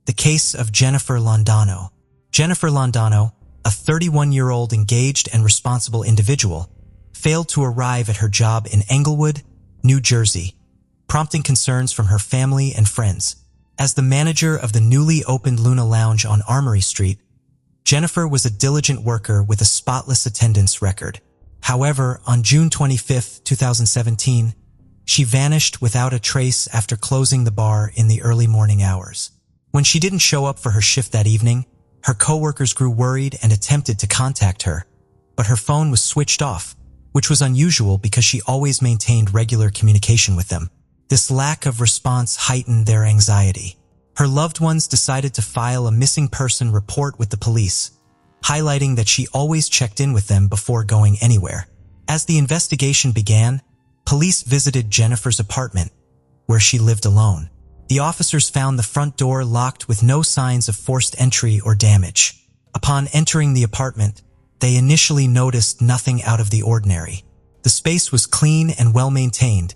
the case of Jennifer Londano. Jennifer Londano, a 31-year-old engaged and responsible individual, failed to arrive at her job in Englewood, New Jersey, prompting concerns from her family and friends. As the manager of the newly opened Luna Lounge on Armory Street, Jennifer was a diligent worker with a spotless attendance record. However, on June 25, 2017, she vanished without a trace after closing the bar in the early morning hours. When she didn't show up for her shift that evening, her coworkers grew worried and attempted to contact her, but her phone was switched off, which was unusual because she always maintained regular communication with them. This lack of response heightened their anxiety. Her loved ones decided to file a missing person report with the police, highlighting that she always checked in with them before going anywhere. As the investigation began, police visited Jennifer's apartment, where she lived alone. The officers found the front door locked with no signs of forced entry or damage. Upon entering the apartment, they initially noticed nothing out of the ordinary. The space was clean and well-maintained,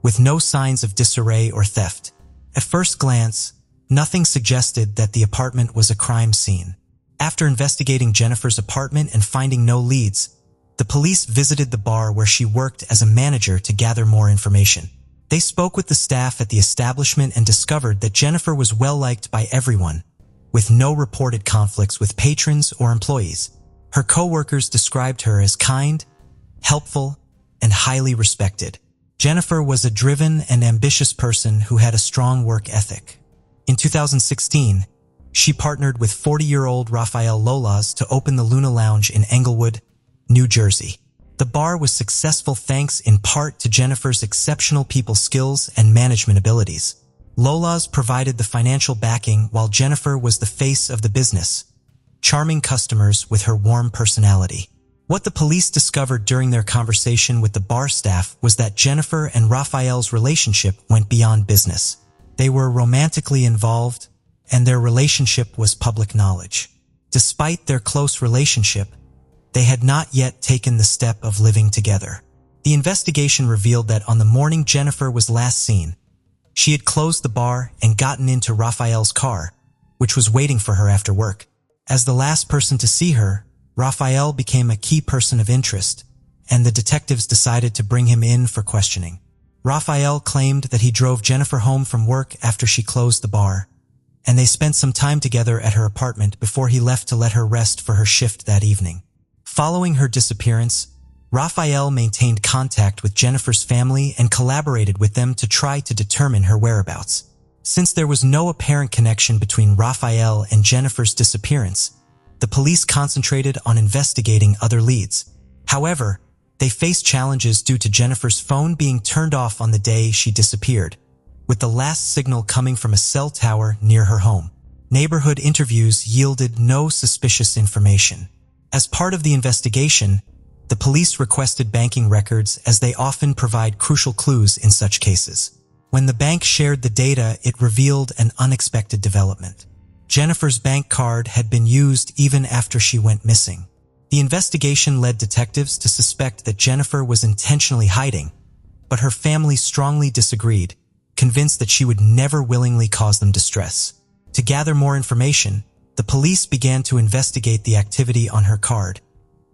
with no signs of disarray or theft. At first glance, nothing suggested that the apartment was a crime scene. After investigating Jennifer's apartment and finding no leads, the police visited the bar where she worked as a manager to gather more information. They spoke with the staff at the establishment and discovered that Jennifer was well-liked by everyone, with no reported conflicts with patrons or employees. Her co-workers described her as kind, helpful, and highly respected. Jennifer was a driven and ambitious person who had a strong work ethic. In 2016, she partnered with 40-year-old Rafael Lolas to open the Luna Lounge in Englewood, New Jersey. The bar was successful thanks in part to Jennifer's exceptional people skills and management abilities. Lolas provided the financial backing while Jennifer was the face of the business, charming customers with her warm personality. What the police discovered during their conversation with the bar staff was that Jennifer and Rafael's relationship went beyond business. They were romantically involved, and their relationship was public knowledge. Despite their close relationship, they had not yet taken the step of living together. The investigation revealed that on the morning Jennifer was last seen, she had closed the bar and gotten into Rafael's car, which was waiting for her after work. As the last person to see her, Rafael became a key person of interest, and the detectives decided to bring him in for questioning. Rafael claimed that he drove Jennifer home from work after she closed the bar, and they spent some time together at her apartment before he left to let her rest for her shift that evening. Following her disappearance, Rafael maintained contact with Jennifer's family and collaborated with them to try to determine her whereabouts. Since there was no apparent connection between Rafael and Jennifer's disappearance, the police concentrated on investigating other leads. However, they faced challenges due to Jennifer's phone being turned off on the day she disappeared, with the last signal coming from a cell tower near her home. Neighborhood interviews yielded no suspicious information. As part of the investigation, the police requested banking records as they often provide crucial clues in such cases. When the bank shared the data, it revealed an unexpected development. Jennifer's bank card had been used even after she went missing. The investigation led detectives to suspect that Jennifer was intentionally hiding, but her family strongly disagreed, convinced that she would never willingly cause them distress. To gather more information, the police began to investigate the activity on her card,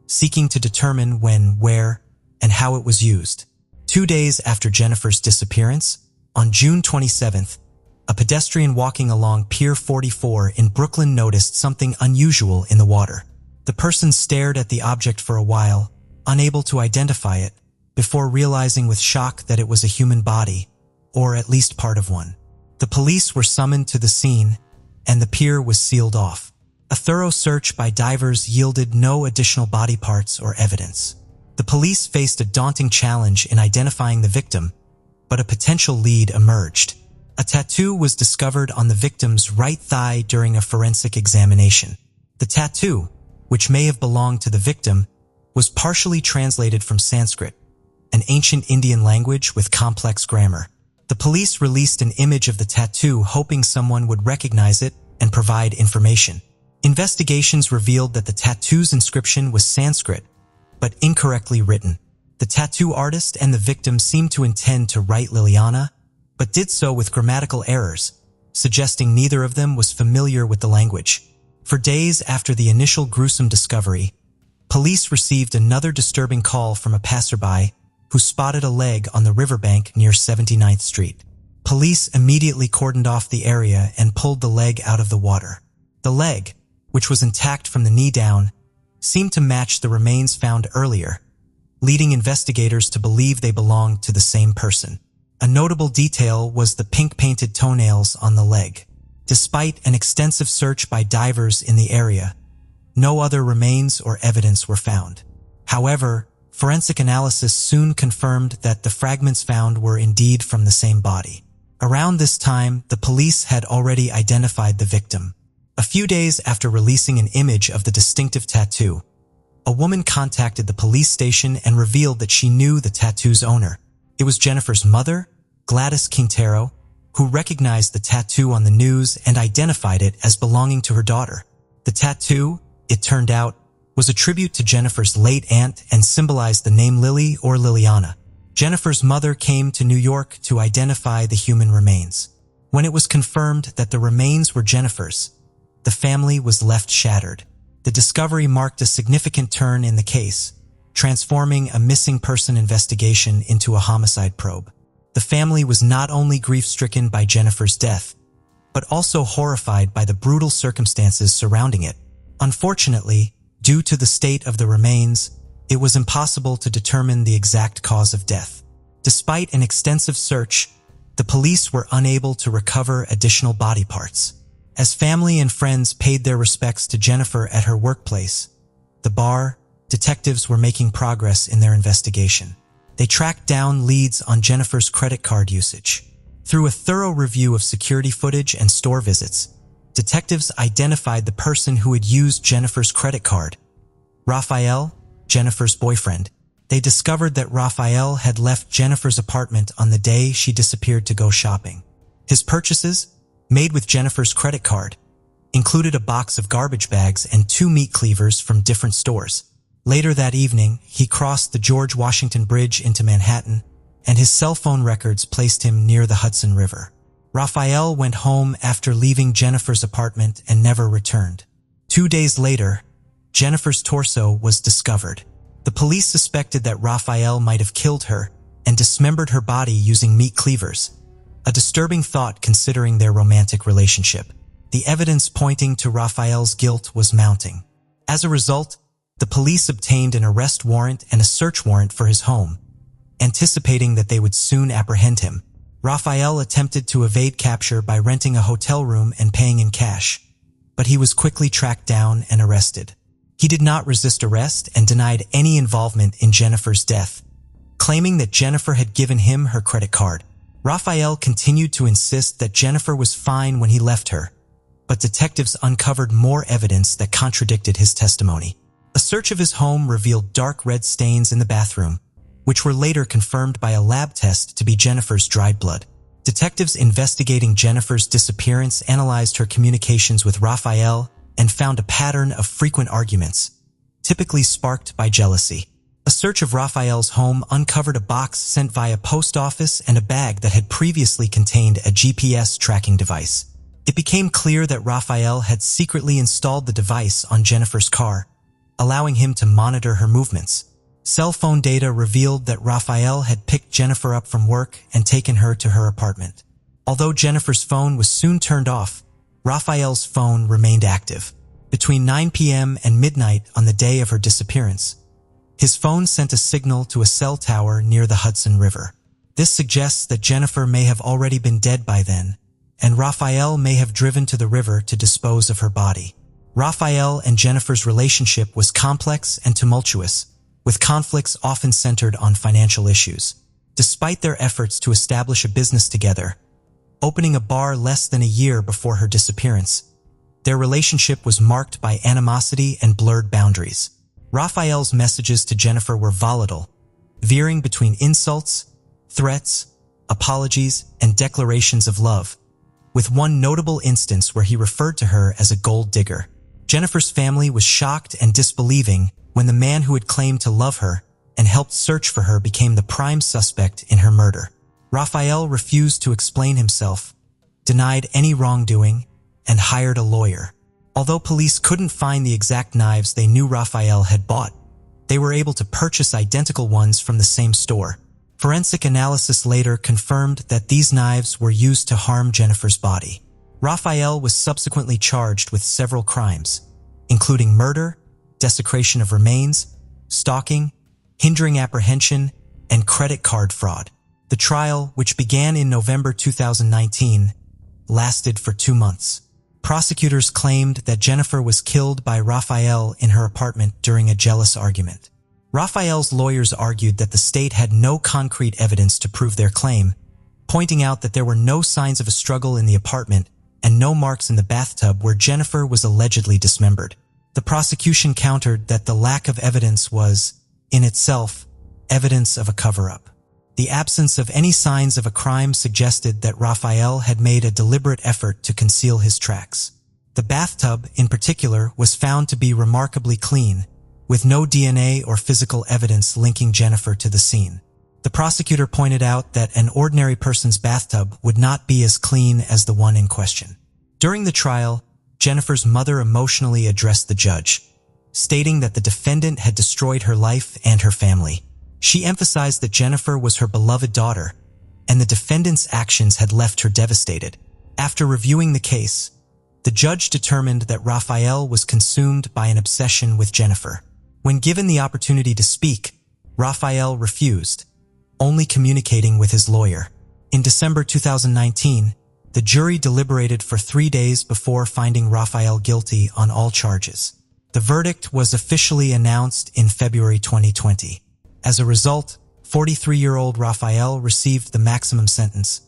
seeking to determine when, where, and how it was used. 2 days after Jennifer's disappearance, on June 27th, a pedestrian walking along Pier 44 in Brooklyn noticed something unusual in the water. The person stared at the object for a while, unable to identify it, before realizing with shock that it was a human body, or at least part of one. The police were summoned to the scene, and the pier was sealed off. A thorough search by divers yielded no additional body parts or evidence. The police faced a daunting challenge in identifying the victim, but a potential lead emerged. A tattoo was discovered on the victim's right thigh during a forensic examination. The tattoo, which may have belonged to the victim, was partially translated from Sanskrit, an ancient Indian language with complex grammar. The police released an image of the tattoo, hoping someone would recognize it and provide information. Investigations revealed that the tattoo's inscription was Sanskrit, but incorrectly written. The tattoo artist and the victim seemed to intend to write Liliana, but did so with grammatical errors, suggesting neither of them was familiar with the language. For days after the initial gruesome discovery, police received another disturbing call from a passerby who spotted a leg on the riverbank near 79th Street. Police immediately cordoned off the area and pulled the leg out of the water. The leg, which was intact from the knee down, seemed to match the remains found earlier, leading investigators to believe they belonged to the same person. A notable detail was the pink-painted toenails on the leg. Despite an extensive search by divers in the area, no other remains or evidence were found. However, forensic analysis soon confirmed that the fragments found were indeed from the same body. Around this time, the police had already identified the victim. A few days after releasing an image of the distinctive tattoo, a woman contacted the police station and revealed that she knew the tattoo's owner. It was Jennifer's mother, Gladys Quintero, who recognized the tattoo on the news and identified it as belonging to her daughter. The tattoo, it turned out, was a tribute to Jennifer's late aunt and symbolized the name Lily or Liliana. Jennifer's mother came to New York to identify the human remains. When it was confirmed that the remains were Jennifer's, the family was left shattered. The discovery marked a significant turn in the case, transforming a missing person investigation into a homicide probe. The family was not only grief-stricken by Jennifer's death, but also horrified by the brutal circumstances surrounding it. Unfortunately, due to the state of the remains, it was impossible to determine the exact cause of death. Despite an extensive search, the police were unable to recover additional body parts. As family and friends paid their respects to Jennifer at her workplace, the bar, detectives were making progress in their investigation. They tracked down leads on Jennifer's credit card usage. Through a thorough review of security footage and store visits, detectives identified the person who had used Jennifer's credit card, Raphael, Jennifer's boyfriend. They discovered that Raphael had left Jennifer's apartment on the day she disappeared to go shopping. His purchases, made with Jennifer's credit card, included a box of garbage bags and 2 meat cleavers from different stores. Later that evening, he crossed the George Washington Bridge into Manhattan, and his cell phone records placed him near the Hudson River. Raphael went home after leaving Jennifer's apartment and never returned. 2 days later, Jennifer's torso was discovered. The police suspected that Raphael might have killed her and dismembered her body using meat cleavers, a disturbing thought considering their romantic relationship. The evidence pointing to Raphael's guilt was mounting. As a result, the police obtained an arrest warrant and a search warrant for his home, anticipating that they would soon apprehend him. Raphael attempted to evade capture by renting a hotel room and paying in cash, but he was quickly tracked down and arrested. He did not resist arrest and denied any involvement in Jennifer's death, claiming that Jennifer had given him her credit card. Raphael continued to insist that Jennifer was fine when he left her, but detectives uncovered more evidence that contradicted his testimony. A search of his home revealed dark red stains in the bathroom, which were later confirmed by a lab test to be Jennifer's dried blood. Detectives investigating Jennifer's disappearance analyzed her communications with Raphael and found a pattern of frequent arguments, typically sparked by jealousy. A search of Raphael's home uncovered a box sent via post office and a bag that had previously contained a GPS tracking device. It became clear that Raphael had secretly installed the device on Jennifer's car, allowing him to monitor her movements. Cell phone data revealed that Raphael had picked Jennifer up from work and taken her to her apartment. Although Jennifer's phone was soon turned off, Raphael's phone remained active. Between 9 p.m. and midnight on the day of her disappearance, his phone sent a signal to a cell tower near the Hudson River. This suggests that Jennifer may have already been dead by then, and Raphael may have driven to the river to dispose of her body. Raphael and Jennifer's relationship was complex and tumultuous, with conflicts often centered on financial issues. Despite their efforts to establish a business together, opening a bar less than a year before her disappearance, their relationship was marked by animosity and blurred boundaries. Raphael's messages to Jennifer were volatile, veering between insults, threats, apologies, and declarations of love, with one notable instance where he referred to her as a gold digger. Jennifer's family was shocked and disbelieving when the man who had claimed to love her and helped search for her became the prime suspect in her murder. Raphael refused to explain himself, denied any wrongdoing, and hired a lawyer. Although police couldn't find the exact knives they knew Raphael had bought, they were able to purchase identical ones from the same store. Forensic analysis later confirmed that these knives were used to harm Jennifer's body. Raphael was subsequently charged with several crimes, including murder, desecration of remains, stalking, hindering apprehension, and credit card fraud. The trial, which began in November 2019, lasted for 2 months. Prosecutors claimed that Jennifer was killed by Raphael in her apartment during a jealous argument. Raphael's lawyers argued that the state had no concrete evidence to prove their claim, pointing out that there were no signs of a struggle in the apartment and no marks in the bathtub where Jennifer was allegedly dismembered. The prosecution countered that the lack of evidence was, in itself, evidence of a cover-up. The absence of any signs of a crime suggested that Raphael had made a deliberate effort to conceal his tracks. The bathtub, in particular, was found to be remarkably clean, with no DNA or physical evidence linking Jennifer to the scene. The prosecutor pointed out that an ordinary person's bathtub would not be as clean as the one in question. During the trial, Jennifer's mother emotionally addressed the judge, stating that the defendant had destroyed her life and her family. She emphasized that Jennifer was her beloved daughter, and the defendant's actions had left her devastated. After reviewing the case, the judge determined that Raphael was consumed by an obsession with Jennifer. When given the opportunity to speak, Raphael refused, only communicating with his lawyer. In December 2019, the jury deliberated for 3 days before finding Raphael guilty on all charges. The verdict was officially announced in February 2020. As a result, 43-year-old Raphael received the maximum sentence,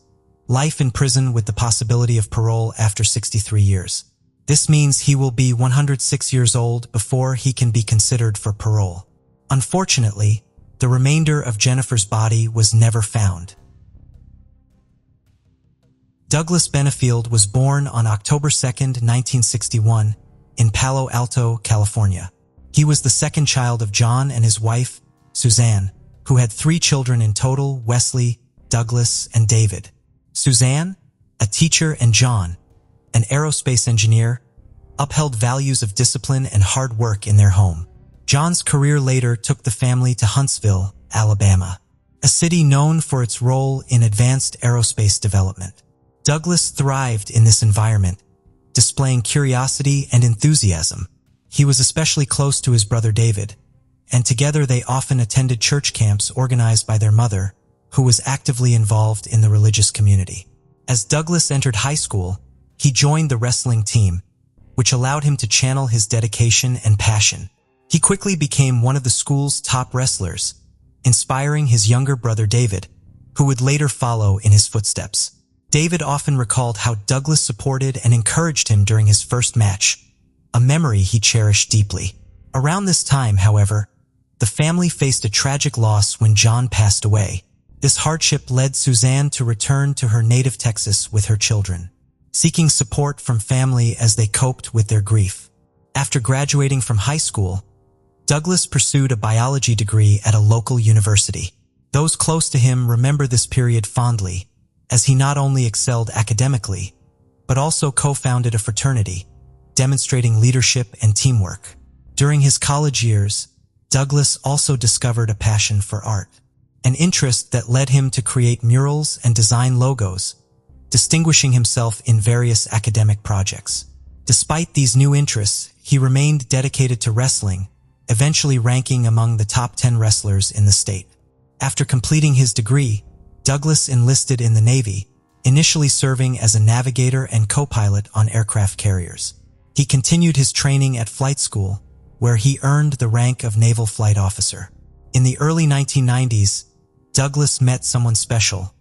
life in prison with the possibility of parole after 63 years. This means he will be 106 years old before he can be considered for parole. Unfortunately, the remainder of Jennifer's body was never found. Douglas Benfield was born on October 2, 1961, in Palo Alto, California. He was the second child of John and his wife, Suzanne, who had 3 children in total: Wesley, Douglas, and David. Suzanne, a teacher, and John, an aerospace engineer, upheld values of discipline and hard work in their home. John's career later took the family to Huntsville, Alabama, a city known for its role in advanced aerospace development. Douglas thrived in this environment, displaying curiosity and enthusiasm. He was especially close to his brother David, and together they often attended church camps organized by their mother, who was actively involved in the religious community. As Douglas entered high school, he joined the wrestling team, which allowed him to channel his dedication and passion. He quickly became one of the school's top wrestlers, inspiring his younger brother David, who would later follow in his footsteps. David often recalled how Douglas supported and encouraged him during his first match, a memory he cherished deeply. Around this time, however, the family faced a tragic loss when John passed away. This hardship led Suzanne to return to her native Texas with her children, seeking support from family as they coped with their grief. After graduating from high school, Douglas pursued a biology degree at a local university. Those close to him remember this period fondly, as he not only excelled academically, but also co-founded a fraternity, demonstrating leadership and teamwork. During his college years, Douglas also discovered a passion for art, an interest that led him to create murals and design logos, distinguishing himself in various academic projects. Despite these new interests, he remained dedicated to wrestling, eventually ranking among the top 10 wrestlers in the state. After completing his degree, Douglas enlisted in the Navy, initially serving as a navigator and co-pilot on aircraft carriers. He continued his training at flight school, where he earned the rank of Naval Flight Officer. In the early 1990s, Douglas met someone special,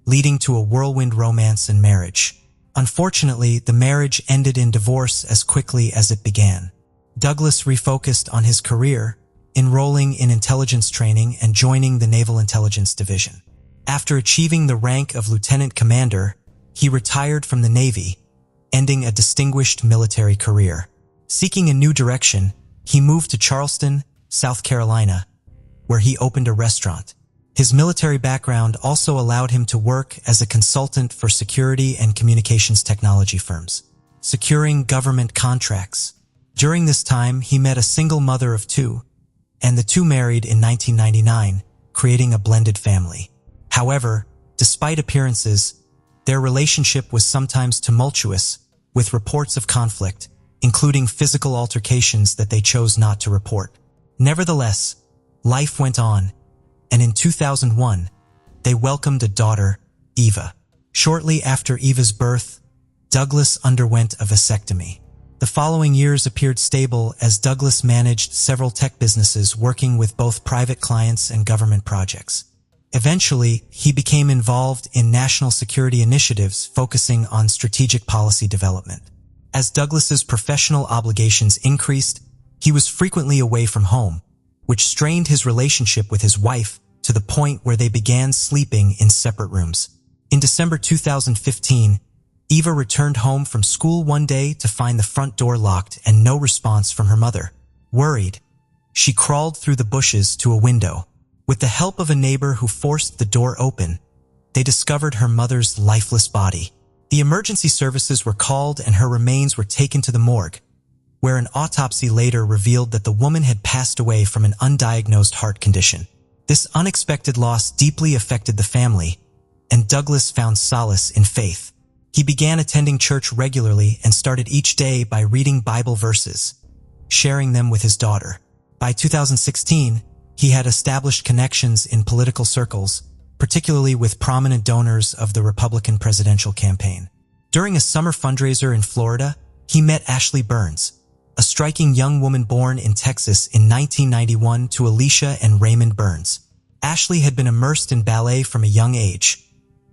leading to a whirlwind romance and marriage. Unfortunately, the marriage ended in divorce as quickly as it began. Douglas refocused on his career, enrolling in intelligence training and joining the Naval Intelligence Division. After achieving the rank of lieutenant commander, he retired from the Navy, ending a distinguished military career. Seeking a new direction, he moved to Charleston, South Carolina, where he opened a restaurant. His military background also allowed him to work as a consultant for security and communications technology firms, securing government contracts. During this time, he met a single mother of two, and the two married in 1999, creating a blended family. However, despite appearances, their relationship was sometimes tumultuous, with reports of conflict, including physical altercations that they chose not to report. Nevertheless, life went on, and in 2001, they welcomed a daughter, Eva. Shortly after Eva's birth, Douglas underwent a vasectomy. The following years appeared stable as Douglas managed several tech businesses working with both private clients and government projects. Eventually, he became involved in national security initiatives focusing on strategic policy development. As Douglas's professional obligations increased, he was frequently away from home, which strained his relationship with his wife to the point where they began sleeping in separate rooms. In December 2015, Eva returned home from school one day to find the front door locked and no response from her mother. Worried, she crawled through the bushes to a window. With the help of a neighbor who forced the door open, they discovered her mother's lifeless body. The emergency services were called and her remains were taken to the morgue, where an autopsy later revealed that the woman had passed away from an undiagnosed heart condition. This unexpected loss deeply affected the family, and Douglas found solace in faith. He began attending church regularly and started each day by reading Bible verses, sharing them with his daughter. By 2016, he had established connections in political circles, particularly with prominent donors of the Republican presidential campaign. During a summer fundraiser in Florida, he met Ashley Burns, a striking young woman born in Texas in 1991 to Alicia and Raymond Burns. Ashley had been immersed in ballet from a young age,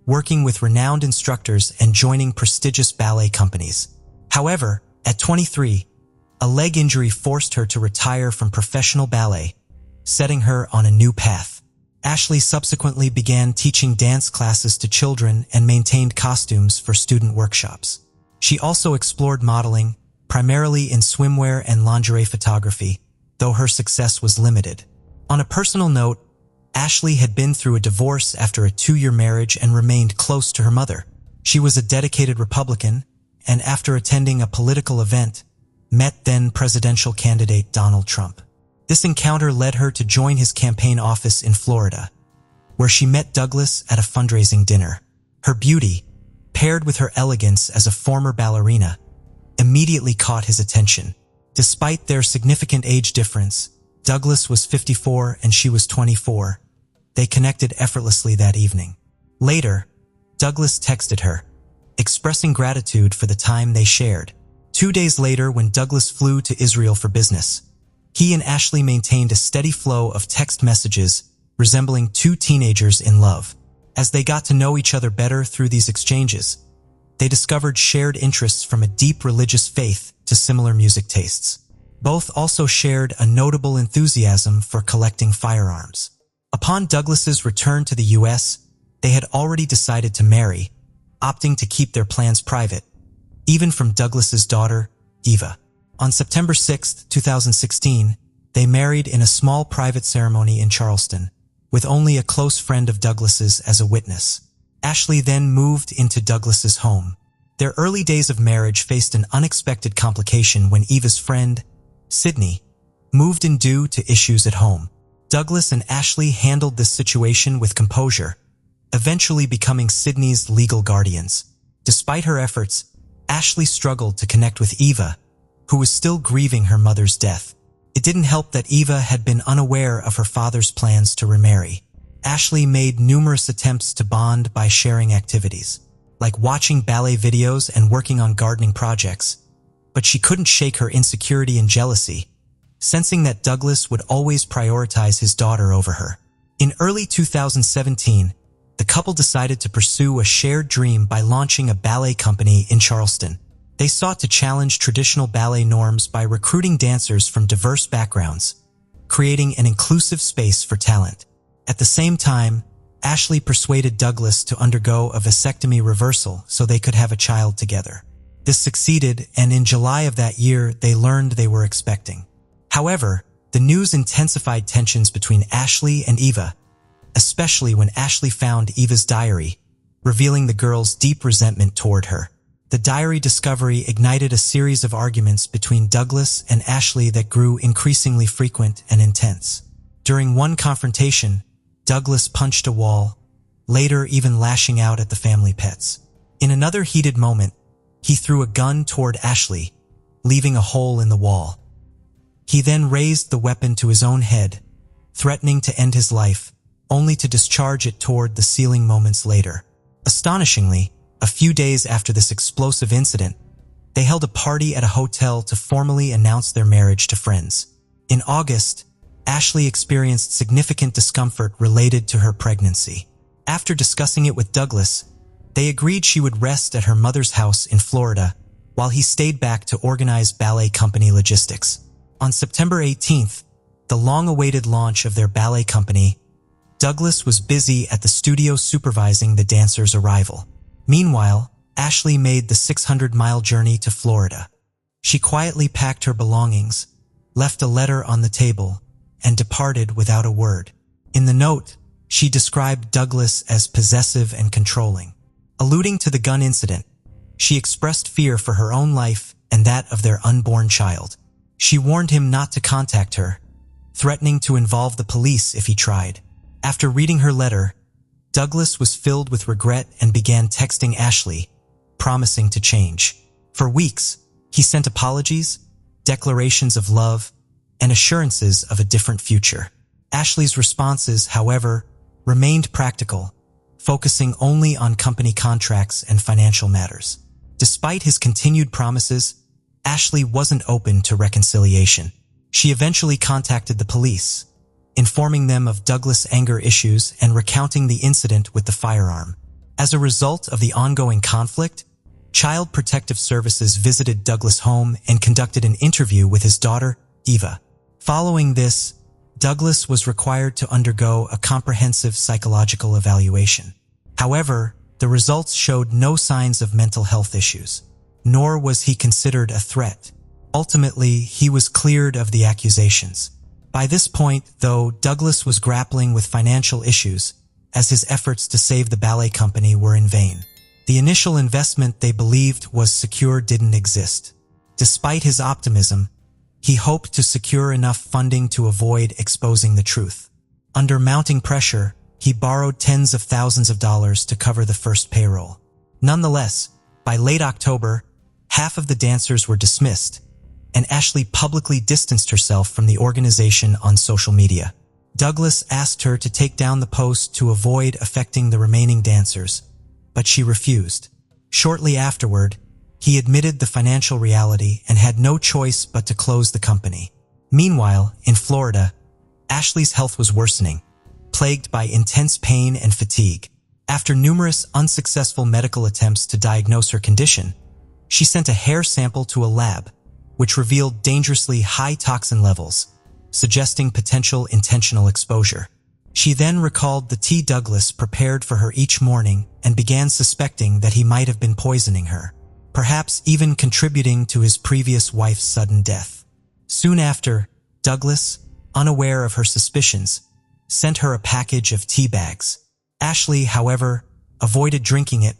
working with renowned instructors and joining prestigious ballet companies. However, at 23, a leg injury forced her to retire from professional ballet, setting her on a new path. Ashley subsequently began teaching dance classes to children and maintained costumes for student workshops. She also explored modeling, primarily in swimwear and lingerie photography, though her success was limited. On a personal note, Ashley had been through a divorce after a 2-year marriage and remained close to her mother. She was a dedicated Republican, and after attending a political event, met then presidential candidate Donald Trump. This encounter led her to join his campaign office in Florida, where she met Douglas at a fundraising dinner. Her beauty, paired with her elegance as a former ballerina, immediately caught his attention. Despite their significant age difference, Douglas was 54 and she was 24. They connected effortlessly that evening. Later, Douglas texted her, expressing gratitude for the time they shared. 2 days later, when Douglas flew to Israel for business, he and Ashley maintained a steady flow of text messages resembling two teenagers in love. As they got to know each other better through these exchanges, they discovered shared interests from a deep religious faith to similar music tastes. Both also shared a notable enthusiasm for collecting firearms. Upon Douglas's return to the U.S., they had already decided to marry, opting to keep their plans private, even from Douglas's daughter, Eva. On September 6, 2016, they married in a small private ceremony in Charleston, with only a close friend of Douglas's as a witness. Ashley then moved into Douglas's home. Their early days of marriage faced an unexpected complication when Eva's friend, Sydney, moved in due to issues at home. Douglas and Ashley handled this situation with composure, eventually becoming Sydney's legal guardians. Despite her efforts, Ashley struggled to connect with Eva, who was still grieving her mother's death. It didn't help that Eva had been unaware of her father's plans to remarry. Ashley made numerous attempts to bond by sharing activities, like watching ballet videos and working on gardening projects, but she couldn't shake her insecurity and jealousy, sensing that Douglas would always prioritize his daughter over her. In early 2017, the couple decided to pursue a shared dream by launching a ballet company in Charleston. They sought to challenge traditional ballet norms by recruiting dancers from diverse backgrounds, creating an inclusive space for talent. At the same time, Ashley persuaded Douglas to undergo a vasectomy reversal so they could have a child together. This succeeded, and in July of that year, they learned they were expecting. However, the news intensified tensions between Ashley and Eva, especially when Ashley found Eva's diary, revealing the girl's deep resentment toward her. The diary discovery ignited a series of arguments between Douglas and Ashley that grew increasingly frequent and intense. During one confrontation, Douglas punched a wall, later even lashing out at the family pets. In another heated moment, he threw a gun toward Ashley, leaving a hole in the wall. He then raised the weapon to his own head, threatening to end his life, only to discharge it toward the ceiling moments later. Astonishingly, a few days after this explosive incident, they held a party at a hotel to formally announce their marriage to friends. In August, Ashley experienced significant discomfort related to her pregnancy. After discussing it with Douglas, they agreed she would rest at her mother's house in Florida while he stayed back to organize ballet company logistics. On September 18th, the long-awaited launch of their ballet company, Douglas was busy at the studio supervising the dancers' arrival. Meanwhile, Ashley made the 600-mile journey to Florida. She quietly packed her belongings, left a letter on the table, and departed without a word. In the note, she described Douglas as possessive and controlling. Alluding to the gun incident, she expressed fear for her own life and that of their unborn child. She warned him not to contact her, threatening to involve the police if he tried. After reading her letter, Douglas was filled with regret and began texting Ashley, promising to change. For weeks, he sent apologies, declarations of love, and assurances of a different future. Ashley's responses, however, remained practical, focusing only on company contracts and financial matters. Despite his continued promises, Ashley wasn't open to reconciliation. She eventually contacted the police, informing them of Douglas' anger issues and recounting the incident with the firearm. As a result of the ongoing conflict, Child Protective Services visited Douglas' home and conducted an interview with his daughter, Eva. Following this, Douglas was required to undergo a comprehensive psychological evaluation. However, the results showed no signs of mental health issues, nor was he considered a threat. Ultimately, he was cleared of the accusations. By this point, though, Douglas was grappling with financial issues, as his efforts to save the ballet company were in vain. The initial investment they believed was secure didn't exist. Despite his optimism, he hoped to secure enough funding to avoid exposing the truth. Under mounting pressure, he borrowed tens of thousands of dollars to cover the first payroll. Nonetheless, by late October, half of the dancers were dismissed, and Ashley publicly distanced herself from the organization on social media. Douglas asked her to take down the post to avoid affecting the remaining dancers, but she refused. Shortly afterward, he admitted the financial reality and had no choice but to close the company. Meanwhile, in Florida, Ashley's health was worsening, plagued by intense pain and fatigue. After numerous unsuccessful medical attempts to diagnose her condition, she sent a hair sample to a lab, which revealed dangerously high toxin levels, suggesting potential intentional exposure. She then recalled the tea Douglas prepared for her each morning and began suspecting that he might have been poisoning her, perhaps even contributing to his previous wife's sudden death. Soon after, Douglas, unaware of her suspicions, sent her a package of tea bags. Ashley, however, avoided drinking it,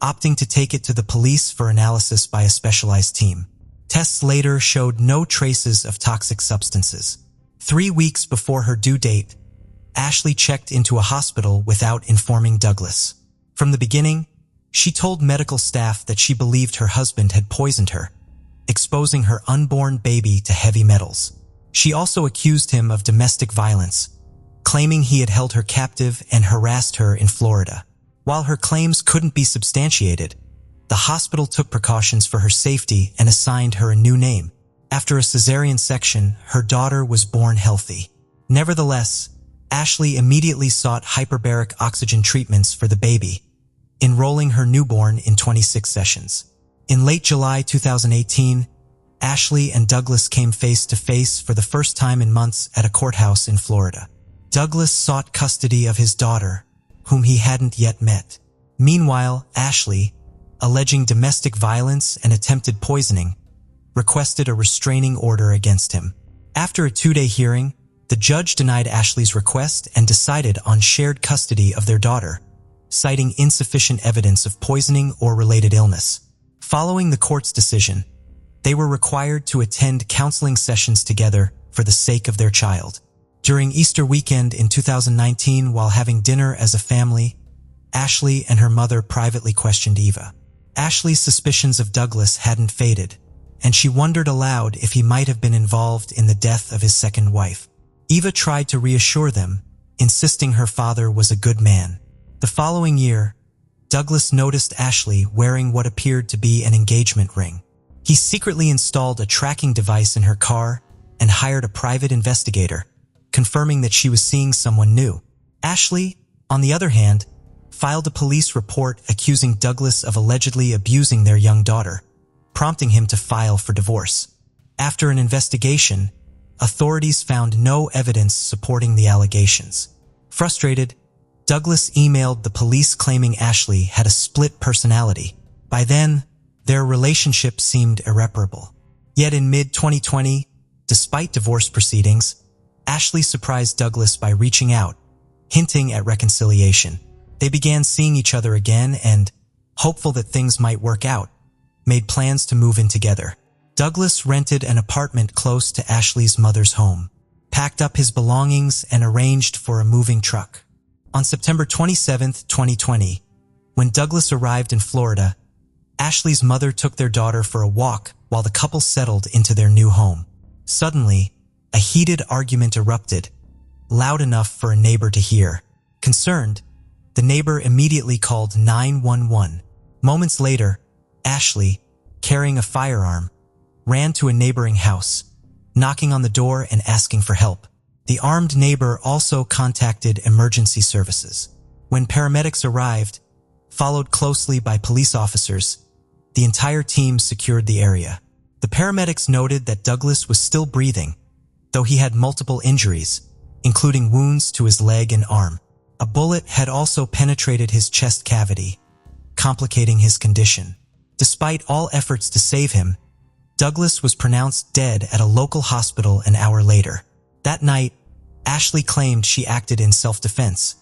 opting to take it to the police for analysis by a specialized team. Tests later showed no traces of toxic substances. 3 weeks before her due date, Ashley checked into a hospital without informing Douglas. From the beginning, she told medical staff that she believed her husband had poisoned her, exposing her unborn baby to heavy metals. She also accused him of domestic violence, claiming he had held her captive and harassed her in Florida. While her claims couldn't be substantiated, the hospital took precautions for her safety and assigned her a new name. After a cesarean section, her daughter was born healthy. Nevertheless, Ashley immediately sought hyperbaric oxygen treatments for the baby, enrolling her newborn in 26 sessions. In late July 2018, Ashley and Douglas came face to face for the first time in months at a courthouse in Florida. Douglas sought custody of his daughter, whom he hadn't yet met. Meanwhile, Ashley, alleging domestic violence and attempted poisoning, requested a restraining order against him. After a 2-day hearing, The judge denied Ashley's request and decided on shared custody of their daughter, citing insufficient evidence of poisoning or related illness. Following the court's decision, they were required to attend counseling sessions together for the sake of their child. During Easter weekend in 2019, while having dinner as a family, Ashley and her mother privately questioned Eva. Ashley's suspicions of Douglas hadn't faded, and she wondered aloud if he might have been involved in the death of his second wife. Eva tried to reassure them, insisting her father was a good man. The following year, Douglas noticed Ashley wearing what appeared to be an engagement ring. He secretly installed a tracking device in her car and hired a private investigator, confirming that she was seeing someone new. Ashley, on the other hand, filed a police report accusing Douglas of allegedly abusing their young daughter, prompting him to file for divorce. After an investigation, authorities found no evidence supporting the allegations. Frustrated, Douglas emailed the police claiming Ashley had a split personality. By then, their relationship seemed irreparable. Yet in mid-2020, despite divorce proceedings, Ashley surprised Douglas by reaching out, hinting at reconciliation. They began seeing each other again and, hopeful that things might work out, made plans to move in together. Douglas rented an apartment close to Ashley's mother's home, packed up his belongings, and arranged for a moving truck. On September 27, 2020, when Douglas arrived in Florida, Ashley's mother took their daughter for a walk while the couple settled into their new home. Suddenly, a heated argument erupted, loud enough for a neighbor to hear. Concerned, the neighbor immediately called 911. Moments later, Ashley, carrying a firearm, ran to a neighboring house, knocking on the door and asking for help. The armed neighbor also contacted emergency services. When paramedics arrived, followed closely by police officers, the entire team secured the area. The paramedics noted that Douglas was still breathing, though he had multiple injuries, including wounds to his leg and arm. A bullet had also penetrated his chest cavity, complicating his condition. Despite all efforts to save him, Douglas was pronounced dead at a local hospital an hour later. That night, Ashley claimed she acted in self-defense,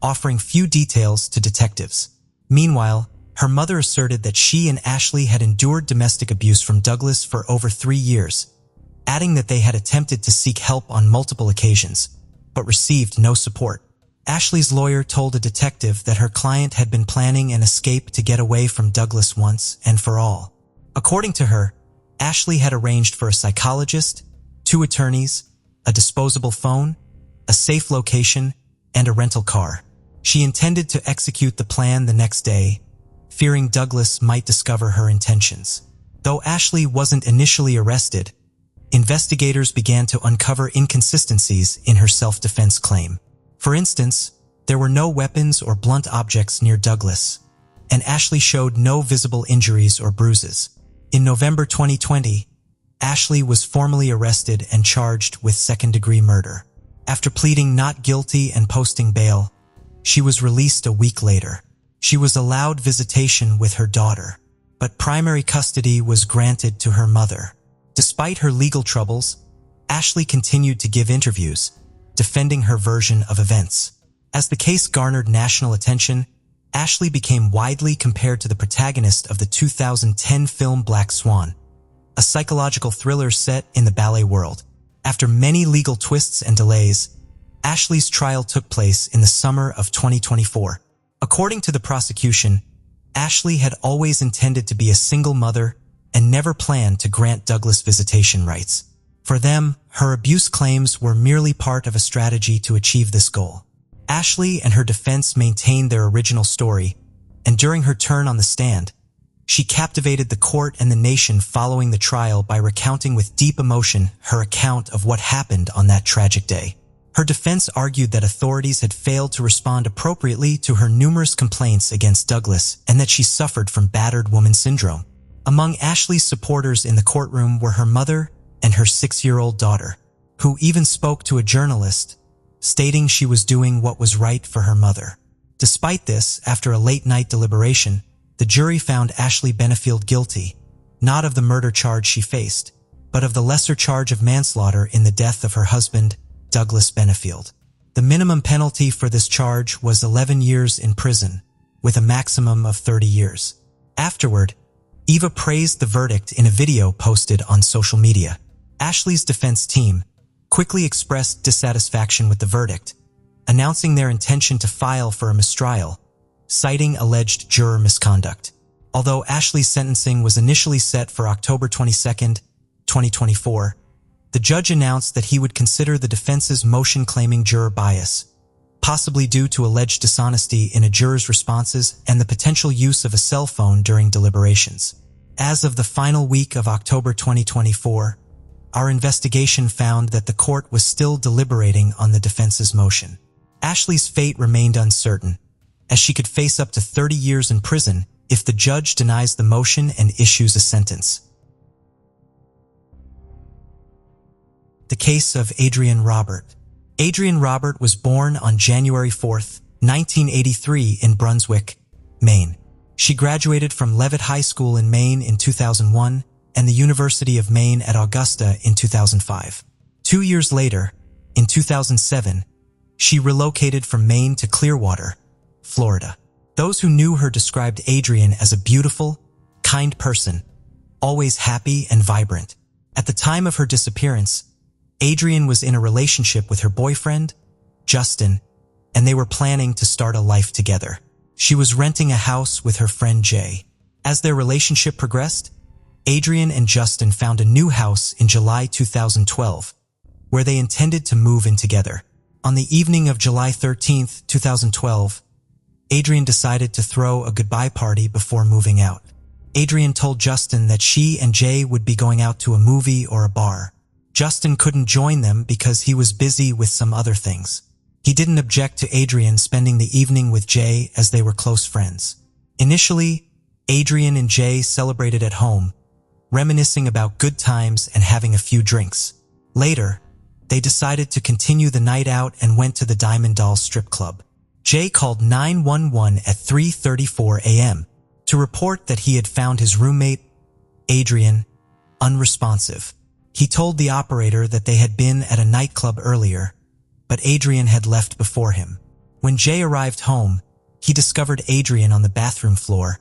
offering few details to detectives. Meanwhile, her mother asserted that she and Ashley had endured domestic abuse from Douglas for over 3 years, adding that they had attempted to seek help on multiple occasions, but received no support. Ashley's lawyer told a detective that her client had been planning an escape to get away from Douglas once and for all. According to her, Ashley had arranged for a psychologist, 2 attorneys, a disposable phone, a safe location, and a rental car. She intended to execute the plan the next day, fearing Douglas might discover her intentions. Though Ashley wasn't initially arrested, investigators began to uncover inconsistencies in her self-defense claim. For instance, there were no weapons or blunt objects near Douglas, and Ashley showed no visible injuries or bruises. In November 2020, Ashley was formally arrested and charged with second-degree murder. After pleading not guilty and posting bail, she was released a week later. She was allowed visitation with her daughter, but primary custody was granted to her mother. Despite her legal troubles, Ashley continued to give interviews, defending her version of events. As the case garnered national attention, Ashley became widely compared to the protagonist of the 2010 film Black Swan, a psychological thriller set in the ballet world. After many legal twists and delays, Ashley's trial took place in the summer of 2024. According to the prosecution, Ashley had always intended to be a single mother and never planned to grant Douglas visitation rights. For them, her abuse claims were merely part of a strategy to achieve this goal. Ashley and her defense maintained their original story, and during her turn on the stand, she captivated the court and the nation following the trial by recounting with deep emotion her account of what happened on that tragic day. Her defense argued that authorities had failed to respond appropriately to her numerous complaints against Douglas and that she suffered from battered woman syndrome. Among Ashley's supporters in the courtroom were her mother and her 6-year-old daughter, who even spoke to a journalist, stating she was doing what was right for her mother. Despite this, after a late-night deliberation, the jury found Ashley Benfield guilty, not of the murder charge she faced, but of the lesser charge of manslaughter in the death of her husband, Douglas Benfield. The minimum penalty for this charge was 11 years in prison, with a maximum of 30 years. Afterward, Eva praised the verdict in a video posted on social media. Ashley's defense team quickly expressed dissatisfaction with the verdict, announcing their intention to file for a mistrial, citing alleged juror misconduct. Although Ashley's sentencing was initially set for October 22, 2024, the judge announced that he would consider the defense's motion claiming juror bias, possibly due to alleged dishonesty in a juror's responses and the potential use of a cell phone during deliberations. As of the final week of October 2024, our investigation found that the court was still deliberating on the defense's motion. Ashley's fate remained uncertain, as she could face up to 30 years in prison if the judge denies the motion and issues a sentence. The case of Adrienne Robert. Adrienne Robert was born on January 4, 1983 in Brunswick, Maine. She graduated from Leavitt High School in Maine in 2001 and the University of Maine at Augusta in 2005. 2 years later, in 2007, she relocated from Maine to Clearwater, Florida. Those who knew her described Adrienne as a beautiful, kind person, always happy and vibrant. At the time of her disappearance, Adrienne was in a relationship with her boyfriend, Justin, and they were planning to start a life together. She was renting a house with her friend Jay. As their relationship progressed, Adrienne and Justin found a new house in July 2012, where they intended to move in together. On the evening of July 13, 2012, Adrienne decided to throw a goodbye party before moving out. Adrienne told Justin that she and Jay would be going out to a movie or a bar. Justin couldn't join them because he was busy with some other things. He didn't object to Adrienne spending the evening with Jay as they were close friends. Initially, Adrienne and Jay celebrated at home, reminiscing about good times and having a few drinks. Later, they decided to continue the night out and went to the Diamond Doll strip club. Jay called 911 at 3:34 a.m. to report that he had found his roommate, Adrienne, unresponsive. He told the operator that they had been at a nightclub earlier, but Adrienne had left before him. When Jay arrived home, he discovered Adrienne on the bathroom floor,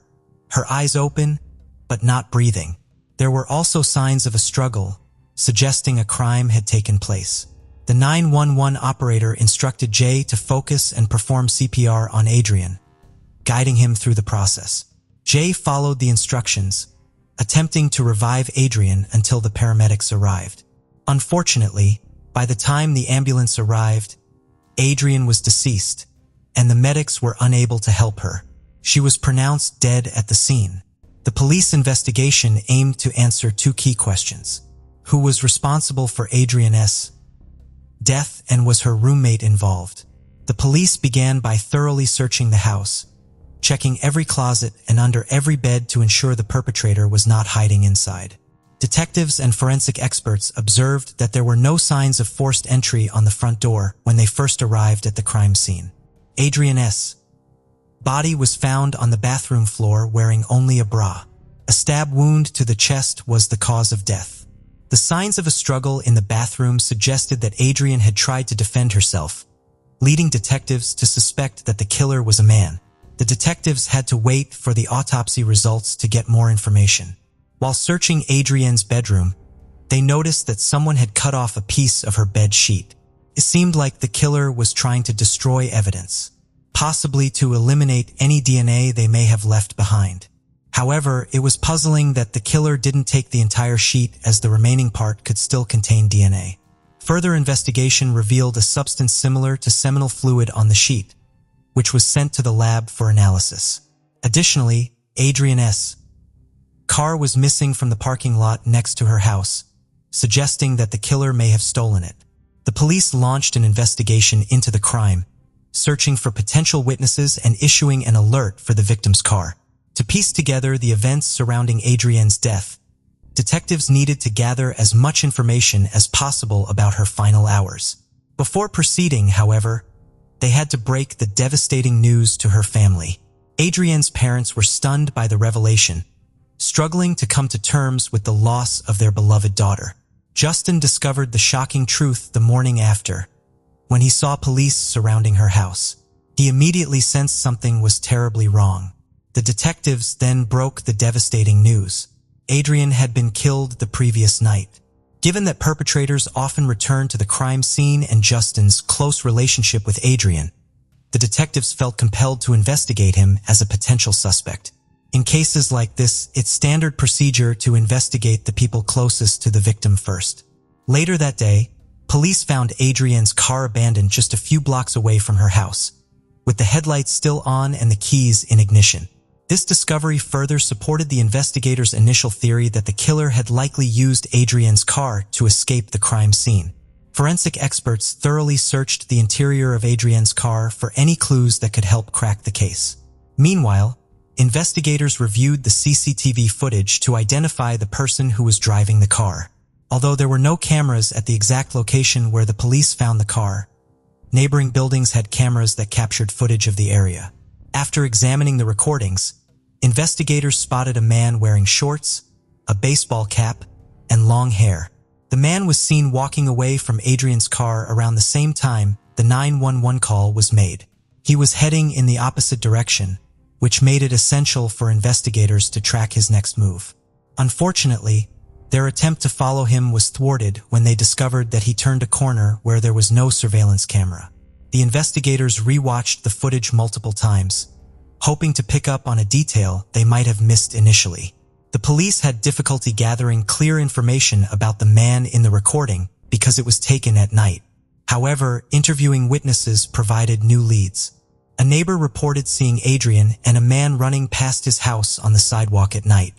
her eyes open, but not breathing. There were also signs of a struggle, suggesting a crime had taken place. The 911 operator instructed Jay to focus and perform CPR on Adrienne, guiding him through the process. Jay followed the instructions, attempting to revive Adrienne until the paramedics arrived. Unfortunately, by the time the ambulance arrived, Adrienne was deceased, and the medics were unable to help her. She was pronounced dead at the scene. The police investigation aimed to answer two key questions. Who was responsible for Adrienne's death, and was her roommate involved? The police began by thoroughly searching the house, checking every closet and under every bed to ensure the perpetrator was not hiding inside. Detectives and forensic experts observed that there were no signs of forced entry on the front door when they first arrived at the crime scene. Adrienne's body was found on the bathroom floor wearing only a bra. A stab wound to the chest was the cause of death. The signs of a struggle in the bathroom suggested that Adrienne had tried to defend herself, leading detectives to suspect that the killer was a man. The detectives had to wait for the autopsy results to get more information. While searching Adrienne's bedroom, they noticed that someone had cut off a piece of her bed sheet. It seemed like the killer was trying to destroy evidence, possibly to eliminate any DNA they may have left behind. However, it was puzzling that the killer didn't take the entire sheet, as the remaining part could still contain DNA. Further investigation revealed a substance similar to seminal fluid on the sheet, which was sent to the lab for analysis. Additionally, Adrienne's car was missing from the parking lot next to her house, suggesting that the killer may have stolen it. The police launched an investigation into the crime, searching for potential witnesses and issuing an alert for the victim's car. To piece together the events surrounding Adrienne's death, detectives needed to gather as much information as possible about her final hours. Before proceeding, however, they had to break the devastating news to her family. Adrienne's parents were stunned by the revelation, struggling to come to terms with the loss of their beloved daughter. Justin discovered the shocking truth the morning after, when he saw police surrounding her house. He immediately sensed something was terribly wrong. The detectives then broke the devastating news. Adrienne had been killed the previous night. Given that perpetrators often return to the crime scene and Justin's close relationship with Adrienne, the detectives felt compelled to investigate him as a potential suspect. In cases like this, it's standard procedure to investigate the people closest to the victim first. Later that day, police found Adrienne's car abandoned just a few blocks away from her house, with the headlights still on and the keys in ignition. This discovery further supported the investigators' initial theory that the killer had likely used Adrienne's car to escape the crime scene. Forensic experts thoroughly searched the interior of Adrienne's car for any clues that could help crack the case. Meanwhile, investigators reviewed the CCTV footage to identify the person who was driving the car. Although there were no cameras at the exact location where the police found the car, neighboring buildings had cameras that captured footage of the area. After examining the recordings, investigators spotted a man wearing shorts, a baseball cap, and long hair. The man was seen walking away from Adrienne's car around the same time the 911 call was made. He was heading in the opposite direction, which made it essential for investigators to track his next move. Unfortunately, their attempt to follow him was thwarted when they discovered that he turned a corner where there was no surveillance camera. The investigators rewatched the footage multiple times, hoping to pick up on a detail they might have missed initially. The police had difficulty gathering clear information about the man in the recording because it was taken at night. However, interviewing witnesses provided new leads. A neighbor reported seeing Adrienne and a man running past his house on the sidewalk at night.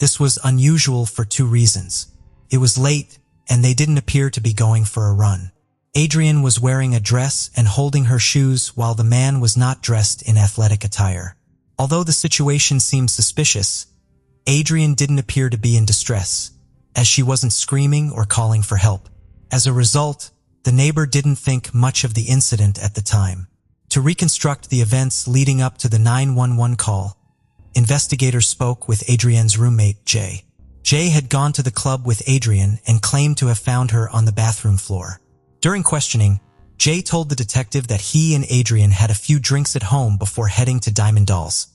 This was unusual for two reasons. It was late, and they didn't appear to be going for a run. Adrienne was wearing a dress and holding her shoes while the man was not dressed in athletic attire. Although the situation seemed suspicious, Adrienne didn't appear to be in distress, as she wasn't screaming or calling for help. As a result, the neighbor didn't think much of the incident at the time. To reconstruct the events leading up to the 911 call, investigators spoke with Adrienne's roommate, Jay. Jay had gone to the club with Adrienne and claimed to have found her on the bathroom floor. During questioning, Jay told the detective that he and Adrienne had a few drinks at home before heading to Diamond Dolls,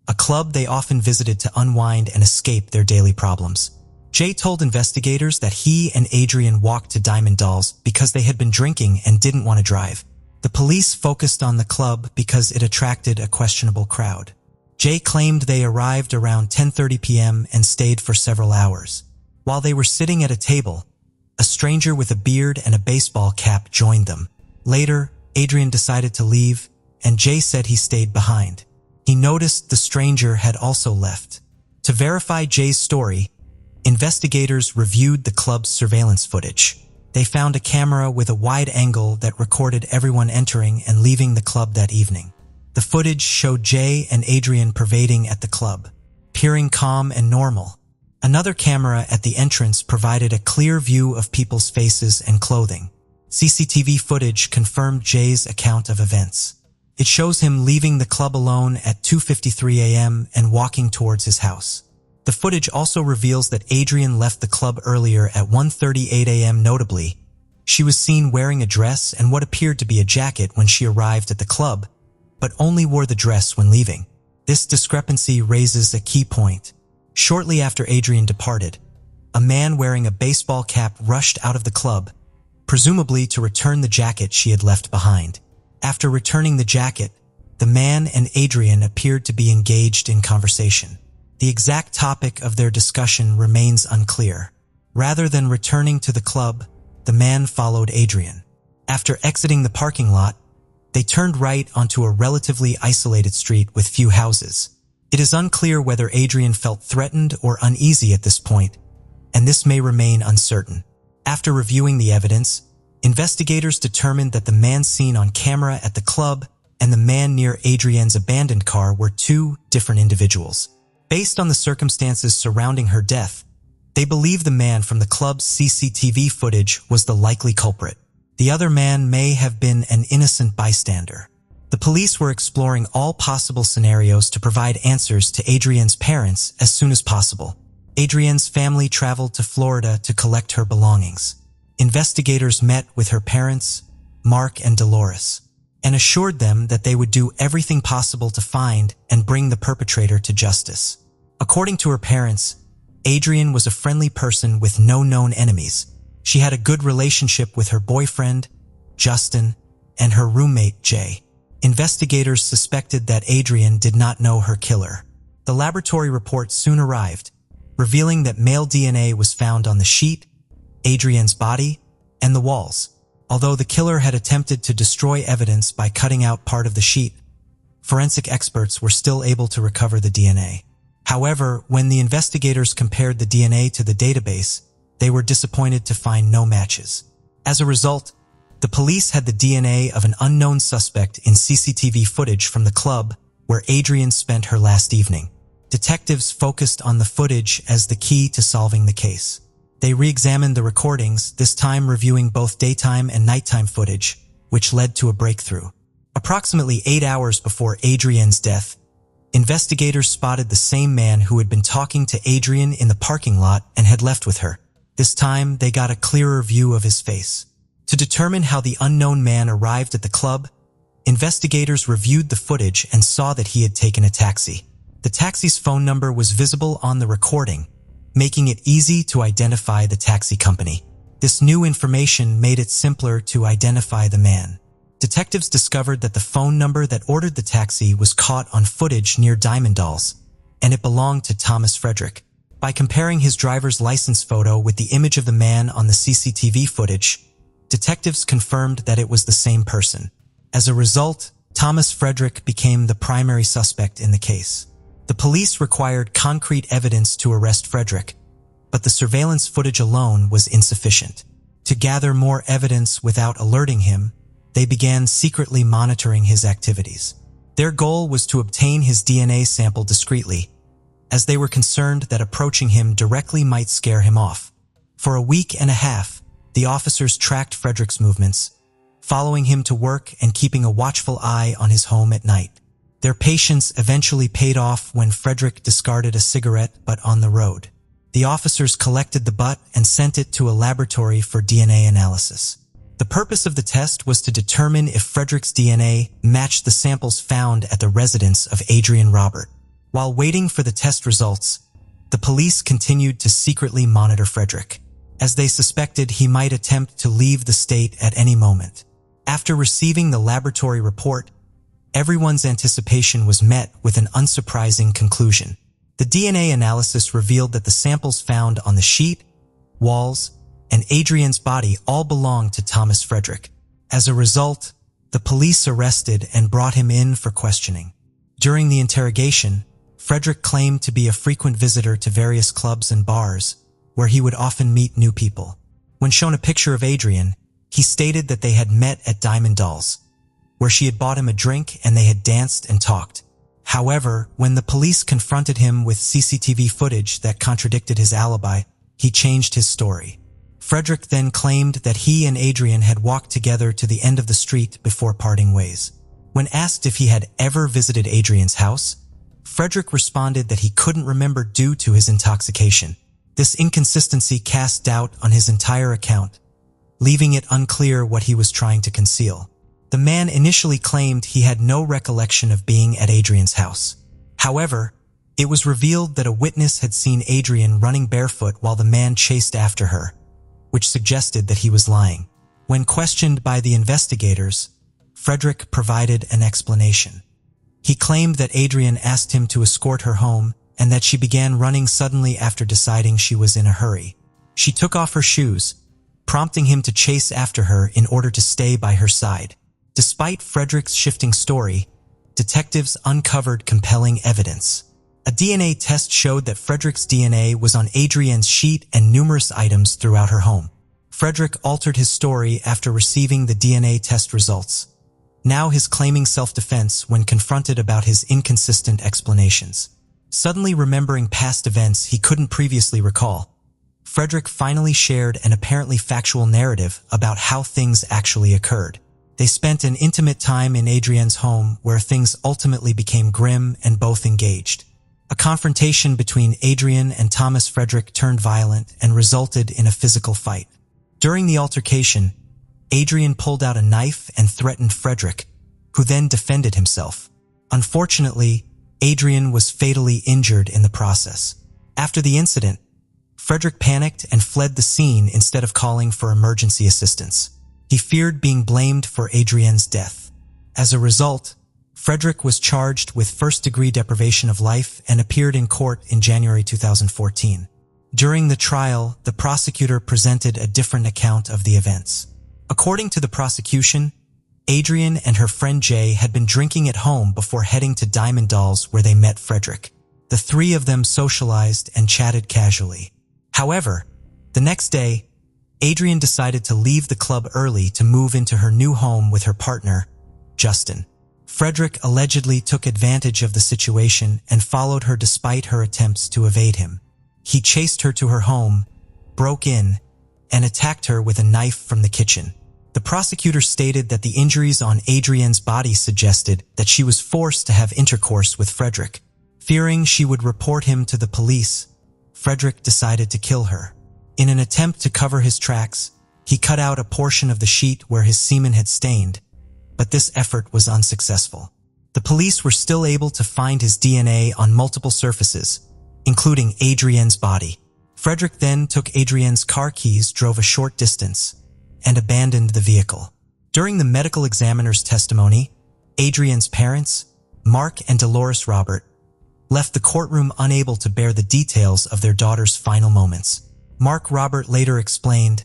a club they often visited to unwind and escape their daily problems. Jay told investigators that he and Adrienne walked to Diamond Dolls because they had been drinking and didn't want to drive. The police focused on the club because it attracted a questionable crowd. Jay claimed they arrived around 10:30 p.m. and stayed for several hours. While they were sitting at a table, a stranger with a beard and a baseball cap joined them. Later, Adrienne decided to leave, and Jay said he stayed behind. He noticed the stranger had also left. To verify Jay's story, investigators reviewed the club's surveillance footage. They found a camera with a wide angle that recorded everyone entering and leaving the club that evening. The footage showed Jay and Adrienne pervading at the club, appearing calm and normal. Another camera at the entrance provided a clear view of people's faces and clothing. CCTV footage confirmed Jay's account of events. It shows him leaving the club alone at 2:53 a.m. and walking towards his house. The footage also reveals that Adrienne left the club earlier at 1:38 a.m. Notably, she was seen wearing a dress and what appeared to be a jacket when she arrived at the club, but only wore the dress when leaving. This discrepancy raises a key point. Shortly after Adrienne departed, a man wearing a baseball cap rushed out of the club, presumably to return the jacket she had left behind. After returning the jacket, the man and Adrienne appeared to be engaged in conversation. The exact topic of their discussion remains unclear. Rather than returning to the club, the man followed Adrienne. After exiting the parking lot, they turned right onto a relatively isolated street with few houses. It is unclear whether Adrienne felt threatened or uneasy at this point, and this may remain uncertain. After reviewing the evidence, investigators determined that the man seen on camera at the club and the man near Adrienne's abandoned car were two different individuals. Based on the circumstances surrounding her death, they believe the man from the club's CCTV footage was the likely culprit. The other man may have been an innocent bystander. The police were exploring all possible scenarios to provide answers to Adrienne's parents as soon as possible. Adrienne's family traveled to Florida to collect her belongings. Investigators met with her parents, Mark and Dolores, and assured them that they would do everything possible to find and bring the perpetrator to justice. According to her parents, Adrienne was a friendly person with no known enemies. She had a good relationship with her boyfriend, Justin, and her roommate, Jay. Investigators suspected that Adrienne did not know her killer. The laboratory report soon arrived, revealing that male DNA was found on the sheet, Adrienne's body, and the walls. Although the killer had attempted to destroy evidence by cutting out part of the sheet, forensic experts were still able to recover the DNA. However, when the investigators compared the DNA to the database, they were disappointed to find no matches. As a result, the police had the DNA of an unknown suspect in CCTV footage from the club where Adrienne spent her last evening. Detectives focused on the footage as the key to solving the case. They re-examined the recordings, this time reviewing both daytime and nighttime footage, which led to a breakthrough. Approximately 8 hours before Adrienne's death, investigators spotted the same man who had been talking to Adrienne in the parking lot and had left with her. This time, they got a clearer view of his face. To determine how the unknown man arrived at the club, investigators reviewed the footage and saw that he had taken a taxi. The taxi's phone number was visible on the recording, making it easy to identify the taxi company. This new information made it simpler to identify the man. Detectives discovered that the phone number that ordered the taxi was caught on footage near Diamond Dolls, and it belonged to Thomas Frederick. By comparing his driver's license photo with the image of the man on the CCTV footage, detectives confirmed that it was the same person. As a result, Thomas Frederick became the primary suspect in the case. The police required concrete evidence to arrest Frederick, but the surveillance footage alone was insufficient. To gather more evidence without alerting him, they began secretly monitoring his activities. Their goal was to obtain his DNA sample discreetly, as they were concerned that approaching him directly might scare him off. For a week and a half, the officers tracked Frederick's movements, following him to work and keeping a watchful eye on his home at night. Their patience eventually paid off when Frederick discarded a cigarette butt on the road. The officers collected the butt and sent it to a laboratory for DNA analysis. The purpose of the test was to determine if Frederick's DNA matched the samples found at the residence of Adrienne Robert. While waiting for the test results, the police continued to secretly monitor Frederick, as they suspected he might attempt to leave the state at any moment. After receiving the laboratory report, everyone's anticipation was met with an unsurprising conclusion. The DNA analysis revealed that the samples found on the sheet, walls, and Adrienne's body all belonged to Thomas Frederick. As a result, the police arrested and brought him in for questioning. During the interrogation, Frederick claimed to be a frequent visitor to various clubs and bars, where he would often meet new people. When shown a picture of Adrienne, he stated that they had met at Diamond Dolls, where she had bought him a drink and they had danced and talked. However, when the police confronted him with CCTV footage that contradicted his alibi, he changed his story. Frederick then claimed that he and Adrienne had walked together to the end of the street before parting ways. When asked if he had ever visited Adrienne's house, Frederick responded that he couldn't remember due to his intoxication. This inconsistency cast doubt on his entire account, leaving it unclear what he was trying to conceal. The man initially claimed he had no recollection of being at Adrienne's house. However, it was revealed that a witness had seen Adrienne running barefoot while the man chased after her, which suggested that he was lying. When questioned by the investigators, Frederick provided an explanation. He claimed that Adrienne asked him to escort her home and that she began running suddenly after deciding she was in a hurry. She took off her shoes, prompting him to chase after her in order to stay by her side. Despite Frederick's shifting story, detectives uncovered compelling evidence. A DNA test showed that Frederick's DNA was on Adrienne's sheet and numerous items throughout her home. Frederick altered his story after receiving the DNA test results. Now he's claiming self-defense when confronted about his inconsistent explanations. Suddenly remembering past events he couldn't previously recall, Frederick finally shared an apparently factual narrative about how things actually occurred. They spent an intimate time in Adrienne's home where things ultimately became grim and both engaged. A confrontation between Adrienne and Thomas Frederick turned violent and resulted in a physical fight. During the altercation, Adrienne pulled out a knife and threatened Frederick, who then defended himself. Unfortunately, Adrienne was fatally injured in the process. After the incident, Frederick panicked and fled the scene instead of calling for emergency assistance. He feared being blamed for Adrienne's death. As a result, Frederick was charged with first-degree deprivation of life and appeared in court in January 2014. During the trial, the prosecutor presented a different account of the events. According to the prosecution, Adrienne and her friend Jay had been drinking at home before heading to Diamond Dolls where they met Frederick. The three of them socialized and chatted casually. However, the next day, Adrienne decided to leave the club early to move into her new home with her partner, Justin. Frederick allegedly took advantage of the situation and followed her despite her attempts to evade him. He chased her to her home, broke in, and attacked her with a knife from the kitchen. The prosecutor stated that the injuries on Adrienne's body suggested that she was forced to have intercourse with Frederick. Fearing she would report him to the police, Frederick decided to kill her. In an attempt to cover his tracks, he cut out a portion of the sheet where his semen had stained, but this effort was unsuccessful. The police were still able to find his DNA on multiple surfaces, including Adrienne's body. Frederick then took Adrienne's car keys, drove a short distance, and abandoned the vehicle. During the medical examiner's testimony, Adrienne's parents, Mark and Dolores Robert, left the courtroom unable to bear the details of their daughter's final moments. Mark Robert later explained,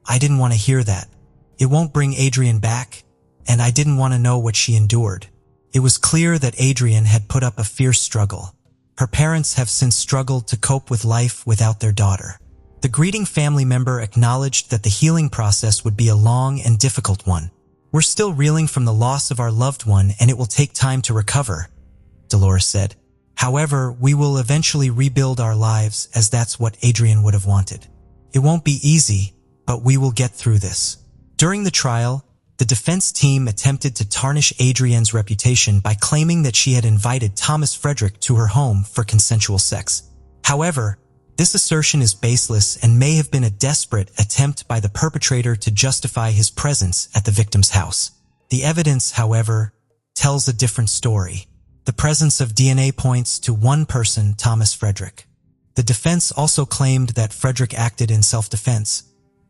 "I didn't want to hear that. It won't bring Adrienne back, and I didn't want to know what she endured." It was clear that Adrienne had put up a fierce struggle. Her parents have since struggled to cope with life without their daughter. The grieving family member acknowledged that the healing process would be a long and difficult one. "We're still reeling from the loss of our loved one, and it will take time to recover," Dolores said. "However, we will eventually rebuild our lives, as that's what Adrienne would have wanted. It won't be easy, but we will get through this." During the trial, the defense team attempted to tarnish Adrienne's reputation by claiming that she had invited Thomas Frederick to her home for consensual sex. However, this assertion is baseless and may have been a desperate attempt by the perpetrator to justify his presence at the victim's house. The evidence, however, tells a different story. The presence of DNA points to one person, Thomas Frederick. The defense also claimed that Frederick acted in self-defense.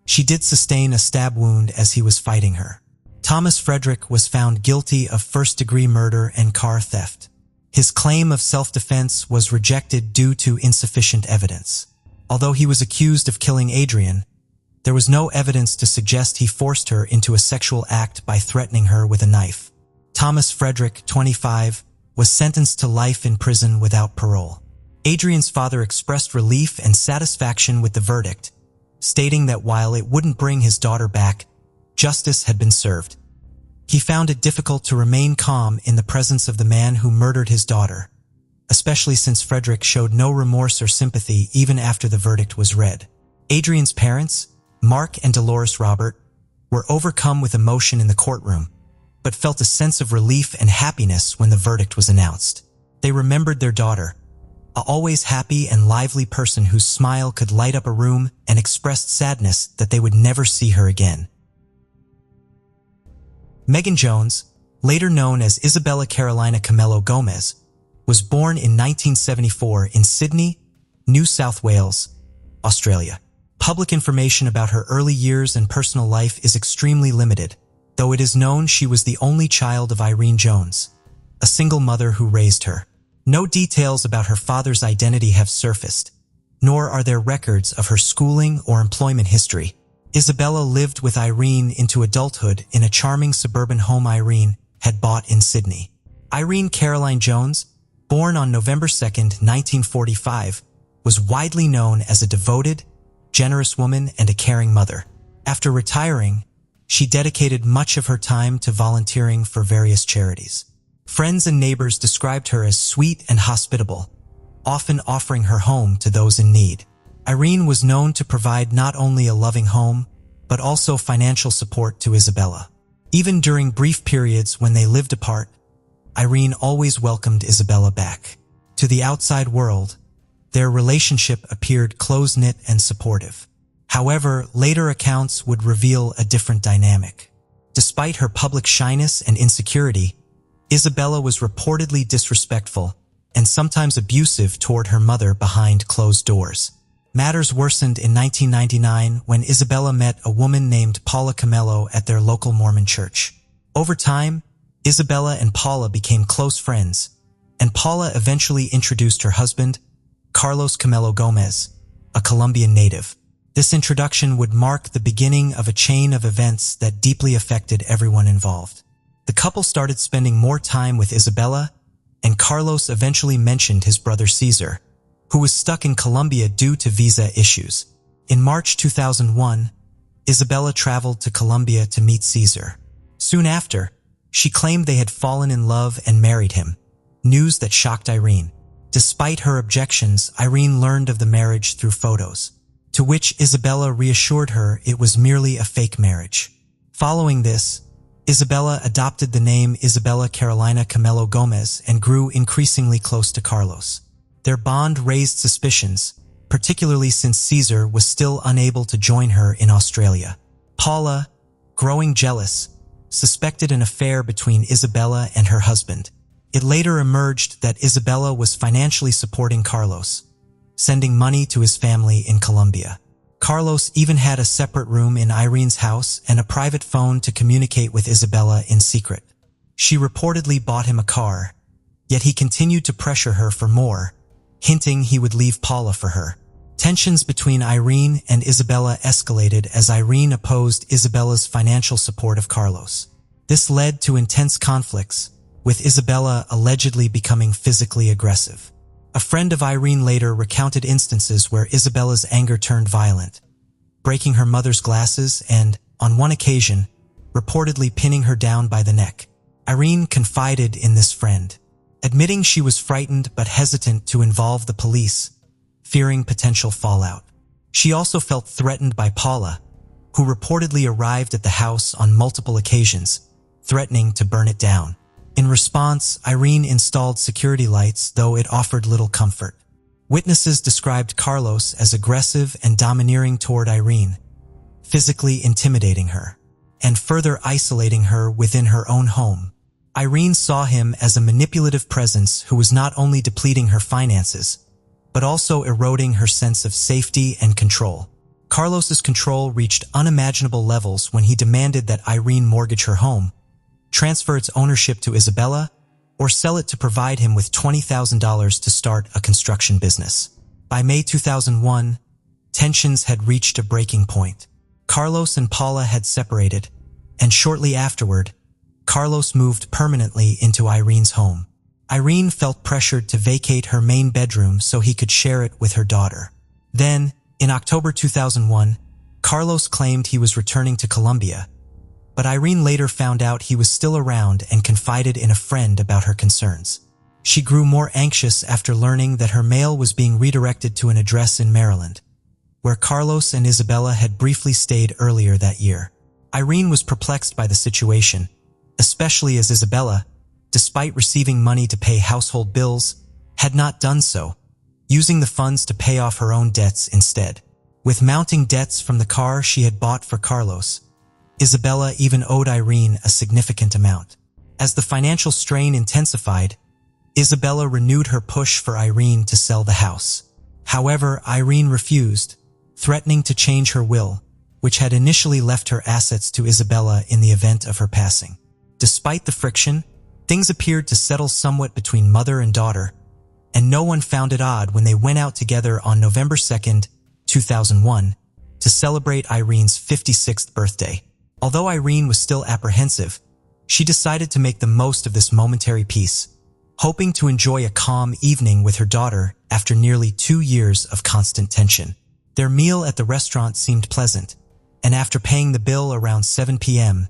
She did sustain a stab wound as he was fighting her. Thomas Frederick was found guilty of first-degree murder and car theft. His claim of self-defense was rejected due to insufficient evidence. Although he was accused of killing Adrienne, there was no evidence to suggest he forced her into a sexual act by threatening her with a knife. Thomas Frederick, 25, was sentenced to life in prison without parole. Adrienne's father expressed relief and satisfaction with the verdict, stating that while it wouldn't bring his daughter back, justice had been served. He found it difficult to remain calm in the presence of the man who murdered his daughter, especially since Frederick showed no remorse or sympathy even after the verdict was read. Adrienne's parents, Mark and Dolores Robert, were overcome with emotion in the courtroom, but felt a sense of relief and happiness when the verdict was announced. They remembered their daughter, a always happy and lively person whose smile could light up a room, and expressed sadness that they would never see her again. Megan Jones, later known as Isabella Carolina Camelo Gomez, was born in 1974 in Sydney, New South Wales, Australia. Public information about her early years and personal life is extremely limited, though it is known she was the only child of Irene Jones, a single mother who raised her. No details about her father's identity have surfaced, nor are there records of her schooling or employment history. Isabella lived with Irene into adulthood in a charming suburban home Irene had bought in Sydney. Irene Caroline Jones, born on November 2, 1945, was widely known as a devoted, generous woman and a caring mother. After retiring, she dedicated much of her time to volunteering for various charities. Friends and neighbors described her as sweet and hospitable, often offering her home to those in need. Irene was known to provide not only a loving home, but also financial support to Isabella. Even during brief periods when they lived apart, Irene always welcomed Isabella back. To the outside world, their relationship appeared close-knit and supportive. However, later accounts would reveal a different dynamic. Despite her public shyness and insecurity, Isabella was reportedly disrespectful and sometimes abusive toward her mother behind closed doors. Matters worsened in 1999 when Isabella met a woman named Paula Camello at their local Mormon church. Over time, Isabella and Paula became close friends, and Paula eventually introduced her husband, Carlos Camello Gomez, a Colombian native. This introduction would mark the beginning of a chain of events that deeply affected everyone involved. The couple started spending more time with Isabella, and Carlos eventually mentioned his brother Cesar, who was stuck in Colombia due to visa issues. In March 2001, Isabella traveled to Colombia to meet Cesar. Soon after, she claimed they had fallen in love and married him, news that shocked Irene. Despite her objections, Irene learned of the marriage through photos, to which Isabella reassured her it was merely a fake marriage. Following this, Isabella adopted the name Isabella Carolina Camello Gomez and grew increasingly close to Carlos. Their bond raised suspicions, particularly since Cesar was still unable to join her in Australia. Paula, growing jealous, suspected an affair between Isabella and her husband. It later emerged that Isabella was financially supporting Carlos, sending money to his family in Colombia. Carlos even had a separate room in Irene's house and a private phone to communicate with Isabella in secret. She reportedly bought him a car, yet he continued to pressure her for more, hinting he would leave Paula for her. Tensions between Irene and Isabella escalated as Irene opposed Isabella's financial support of Carlos. This led to intense conflicts, with Isabella allegedly becoming physically aggressive. A friend of Irene later recounted instances where Isabella's anger turned violent, breaking her mother's glasses and, on one occasion, reportedly pinning her down by the neck. Irene confided in this friend, admitting she was frightened but hesitant to involve the police, fearing potential fallout. She also felt threatened by Paula, who reportedly arrived at the house on multiple occasions, threatening to burn it down. In response, Irene installed security lights, though it offered little comfort. Witnesses described Carlos as aggressive and domineering toward Irene, physically intimidating her, and further isolating her within her own home. Irene saw him as a manipulative presence who was not only depleting her finances, but also eroding her sense of safety and control. Carlos's control reached unimaginable levels when he demanded that Irene mortgage her home, transfer its ownership to Isabella, or sell it to provide him with $20,000 to start a construction business. By May 2001, tensions had reached a breaking point. Carlos and Paula had separated, and shortly afterward, Carlos moved permanently into Irene's home. Irene felt pressured to vacate her main bedroom so he could share it with her daughter. Then, in October 2001, Carlos claimed he was returning to Colombia, but Irene later found out he was still around and confided in a friend about her concerns. She grew more anxious after learning that her mail was being redirected to an address in Maryland, where Carlos and Isabella had briefly stayed earlier that year. Irene was perplexed by the situation, especially as Isabella, despite receiving money to pay household bills, had not done so, using the funds to pay off her own debts instead. With mounting debts from the car she had bought for Carlos, Isabella even owed Irene a significant amount. As the financial strain intensified, Isabella renewed her push for Irene to sell the house. However, Irene refused, threatening to change her will, which had initially left her assets to Isabella in the event of her passing. Despite the friction, things appeared to settle somewhat between mother and daughter, and no one found it odd when they went out together on November 2, 2001, to celebrate Irene's 56th birthday. Although Irene was still apprehensive, she decided to make the most of this momentary peace, hoping to enjoy a calm evening with her daughter after nearly 2 years of constant tension. Their meal at the restaurant seemed pleasant, and after paying the bill around 7 p.m.,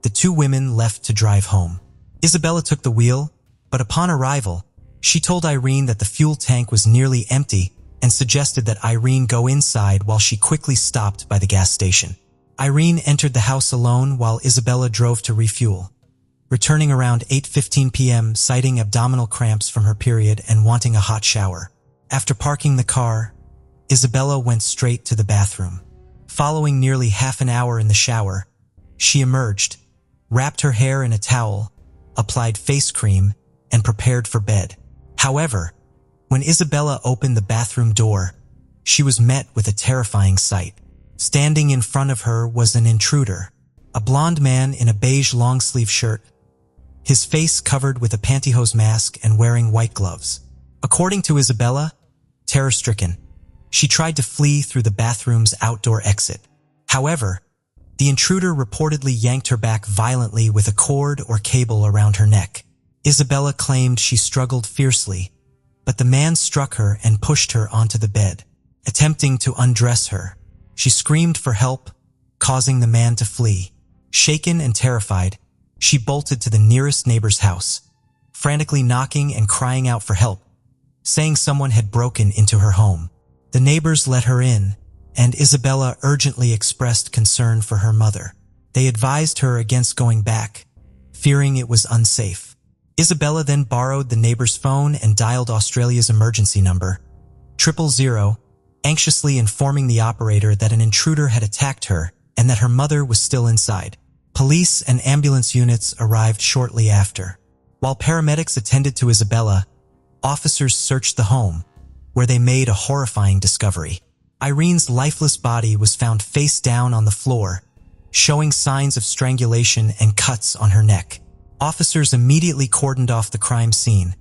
the two women left to drive home. Isabella took the wheel, but upon arrival, she told Irene that the fuel tank was nearly empty and suggested that Irene go inside while she quickly stopped by the gas station. Irene entered the house alone while Isabella drove to refuel, returning around 8:15 p.m. citing abdominal cramps from her period and wanting a hot shower. After parking the car, Isabella went straight to the bathroom. Following nearly half an hour in the shower, she emerged, wrapped her hair in a towel, applied face cream, and prepared for bed. However, when Isabella opened the bathroom door, she was met with a terrifying sight. Standing in front of her was an intruder, a blond man in a beige long-sleeve shirt, his face covered with a pantyhose mask and wearing white gloves. According to Isabella, terror-stricken, she tried to flee through the bathroom's outdoor exit. However, the intruder reportedly yanked her back violently with a cord or cable around her neck. Isabella claimed she struggled fiercely, but the man struck her and pushed her onto the bed. Attempting to undress her, she screamed for help, causing the man to flee. Shaken and terrified, she bolted to the nearest neighbor's house, frantically knocking and crying out for help, saying someone had broken into her home. The neighbors let her in, and Isabella urgently expressed concern for her mother. They advised her against going back, fearing it was unsafe. Isabella then borrowed the neighbor's phone and dialed Australia's emergency number, 000, anxiously informing the operator that an intruder had attacked her and that her mother was still inside. Police and ambulance units arrived shortly after. While paramedics attended to Isabella, officers searched the home, where they made a horrifying discovery. Irene's lifeless body was found face down on the floor, showing signs of strangulation and cuts on her neck. Officers immediately cordoned off the crime scene,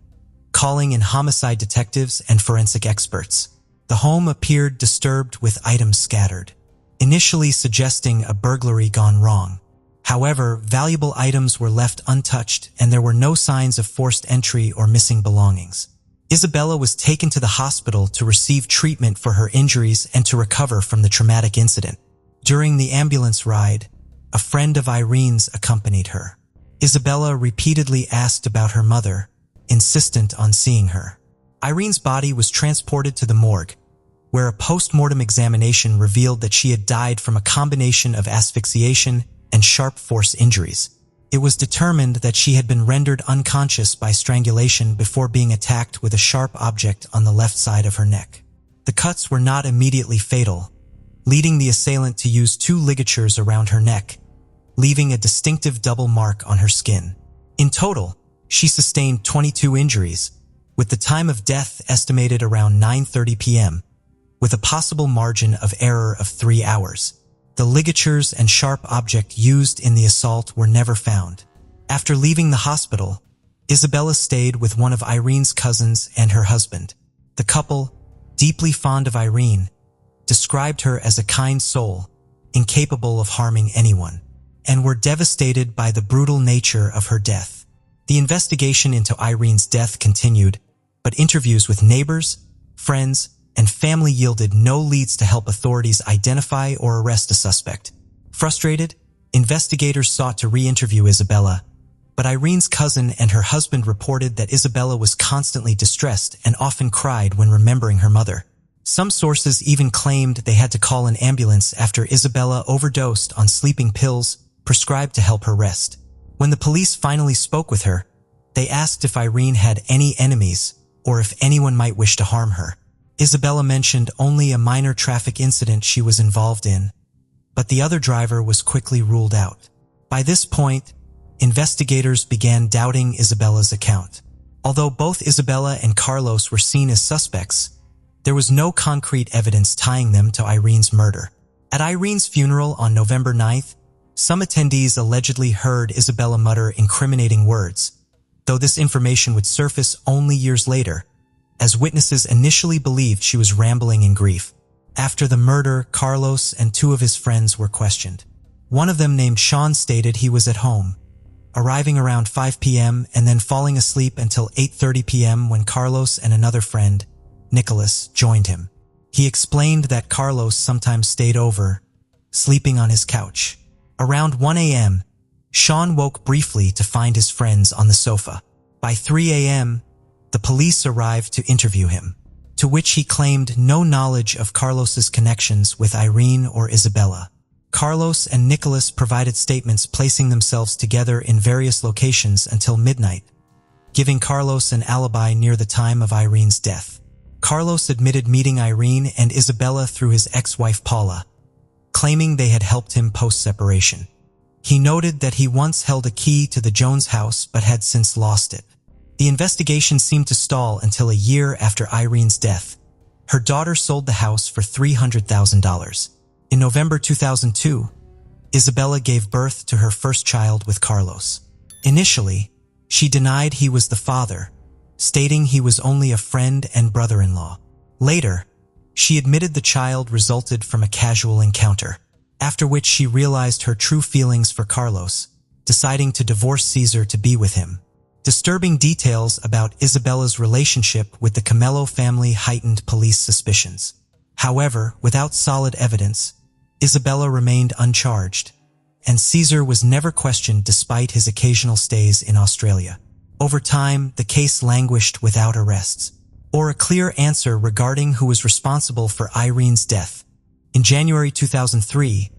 calling in homicide detectives and forensic experts. The home appeared disturbed with items scattered, initially suggesting a burglary gone wrong. However, valuable items were left untouched and there were no signs of forced entry or missing belongings. Isabella was taken to the hospital to receive treatment for her injuries and to recover from the traumatic incident. During the ambulance ride, a friend of Irene's accompanied her. Isabella repeatedly asked about her mother, insistent on seeing her. Irene's body was transported to the morgue, where a post-mortem examination revealed that she had died from a combination of asphyxiation and sharp force injuries. It was determined that she had been rendered unconscious by strangulation before being attacked with a sharp object on the left side of her neck. The cuts were not immediately fatal, leading the assailant to use 2 ligatures around her neck, leaving a distinctive double mark on her skin. In total, she sustained 22 injuries, with the time of death estimated around 9:30 p.m., with a possible margin of error of 3 hours. The ligatures and sharp object used in the assault were never found. After leaving the hospital, Isabella stayed with one of Irene's cousins and her husband. The couple, deeply fond of Irene, described her as a kind soul, incapable of harming anyone, and were devastated by the brutal nature of her death. The investigation into Irene's death continued, but interviews with neighbors, friends, and family yielded no leads to help authorities identify or arrest a suspect. Frustrated, investigators sought to re-interview Isabella, but Irene's cousin and her husband reported that Isabella was constantly distressed and often cried when remembering her mother. Some sources even claimed they had to call an ambulance after Isabella overdosed on sleeping pills prescribed to help her rest. When the police finally spoke with her, they asked if Irene had any enemies or if anyone might wish to harm her. Isabella mentioned only a minor traffic incident she was involved in, but the other driver was quickly ruled out. By this point, investigators began doubting Isabella's account. Although both Isabella and Carlos were seen as suspects, there was no concrete evidence tying them to Irene's murder. At Irene's funeral on November 9th, some attendees allegedly heard Isabella mutter incriminating words, though this information would surface only years later, as witnesses initially believed she was rambling in grief. After the murder, Carlos and 2 of his friends were questioned. One of them, named Sean, stated he was at home, arriving around 5 p.m. and then falling asleep until 8:30 p.m. when Carlos and another friend, Nicholas, joined him. He explained that Carlos sometimes stayed over, sleeping on his couch. Around 1 a.m., Sean woke briefly to find his friends on the sofa. By 3 a.m., the police arrived to interview him, to which he claimed no knowledge of Carlos's connections with Irene or Isabella. Carlos and Nicholas provided statements placing themselves together in various locations until midnight, giving Carlos an alibi near the time of Irene's death. Carlos admitted meeting Irene and Isabella through his ex-wife Paula, claiming they had helped him post-separation. He noted that he once held a key to the Jones house but had since lost it. The investigation seemed to stall until a year after Irene's death. Her daughter sold the house for $300,000. In November 2002, Isabella gave birth to her first child with Carlos. Initially, she denied he was the father, stating he was only a friend and brother-in-law. Later, she admitted the child resulted from a casual encounter, after which she realized her true feelings for Carlos, deciding to divorce Cesar to be with him. Disturbing details about Isabella's relationship with the Camello family heightened police suspicions. However, without solid evidence, Isabella remained uncharged, and Cesar was never questioned despite his occasional stays in Australia. Over time, the case languished without arrests, or a clear answer regarding who was responsible for Irene's death. In January 2003,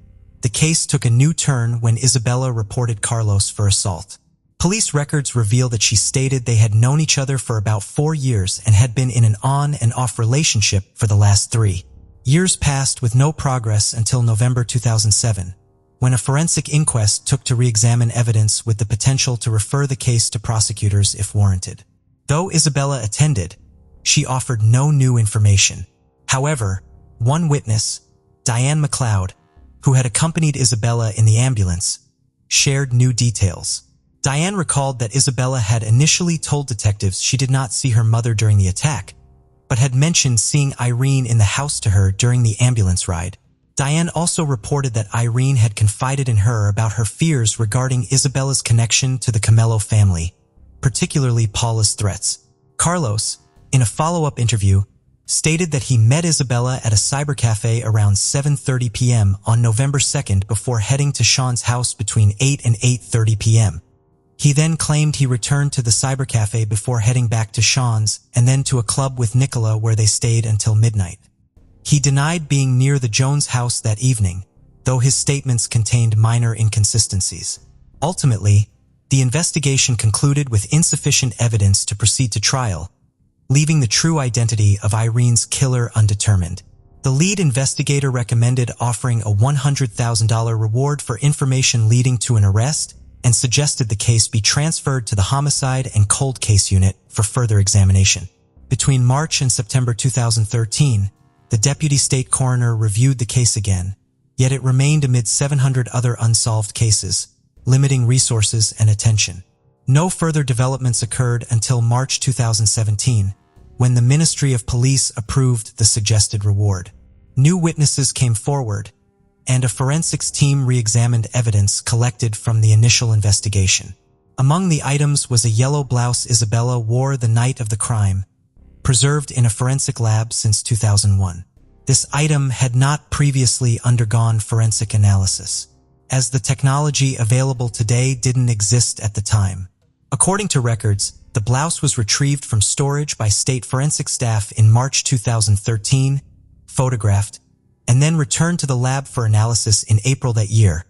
the case took a new turn when Isabella reported Carlos for assault. Police records reveal that she stated they had known each other for about 4 years and had been in an on and off relationship for the last 3. Years passed with no progress until November 2007, when a forensic inquest took to re-examine evidence with the potential to refer the case to prosecutors if warranted. Though Isabella attended, she offered no new information. However, one witness, Diane McLeod, who had accompanied Isabella in the ambulance, shared new details. Diane recalled that Isabella had initially told detectives she did not see her mother during the attack, but had mentioned seeing Irene in the house to her during the ambulance ride. Diane also reported that Irene had confided in her about her fears regarding Isabella's connection to the Camello family, particularly Paula's threats. Carlos, in a follow-up interview, stated that he met Isabella at a cybercafe around 7:30 p.m. on November 2nd before heading to Sean's house between 8 and 8:30 p.m. He then claimed he returned to the cybercafe before heading back to Sean's and then to a club with Nicola where they stayed until midnight. He denied being near the Jones house that evening, though his statements contained minor inconsistencies. Ultimately, the investigation concluded with insufficient evidence to proceed to trial, leaving the true identity of Irene's killer undetermined. The lead investigator recommended offering a $100,000 reward for information leading to an arrest and suggested the case be transferred to the Homicide and Cold Case Unit for further examination. Between March and September 2013, the deputy state coroner reviewed the case again, yet it remained amid 700 other unsolved cases, limiting resources and attention. No further developments occurred until March 2017, when the Ministry of Police approved the suggested reward. New witnesses came forward, and a forensics team re-examined evidence collected from the initial investigation. Among the items was a yellow blouse Isabella wore the night of the crime, preserved in a forensic lab since 2001. This item had not previously undergone forensic analysis, as the technology available today didn't exist at the time. According to records, the blouse was retrieved from storage by state forensic staff in March 2013, photographed, and then returned to the lab for analysis in April that year,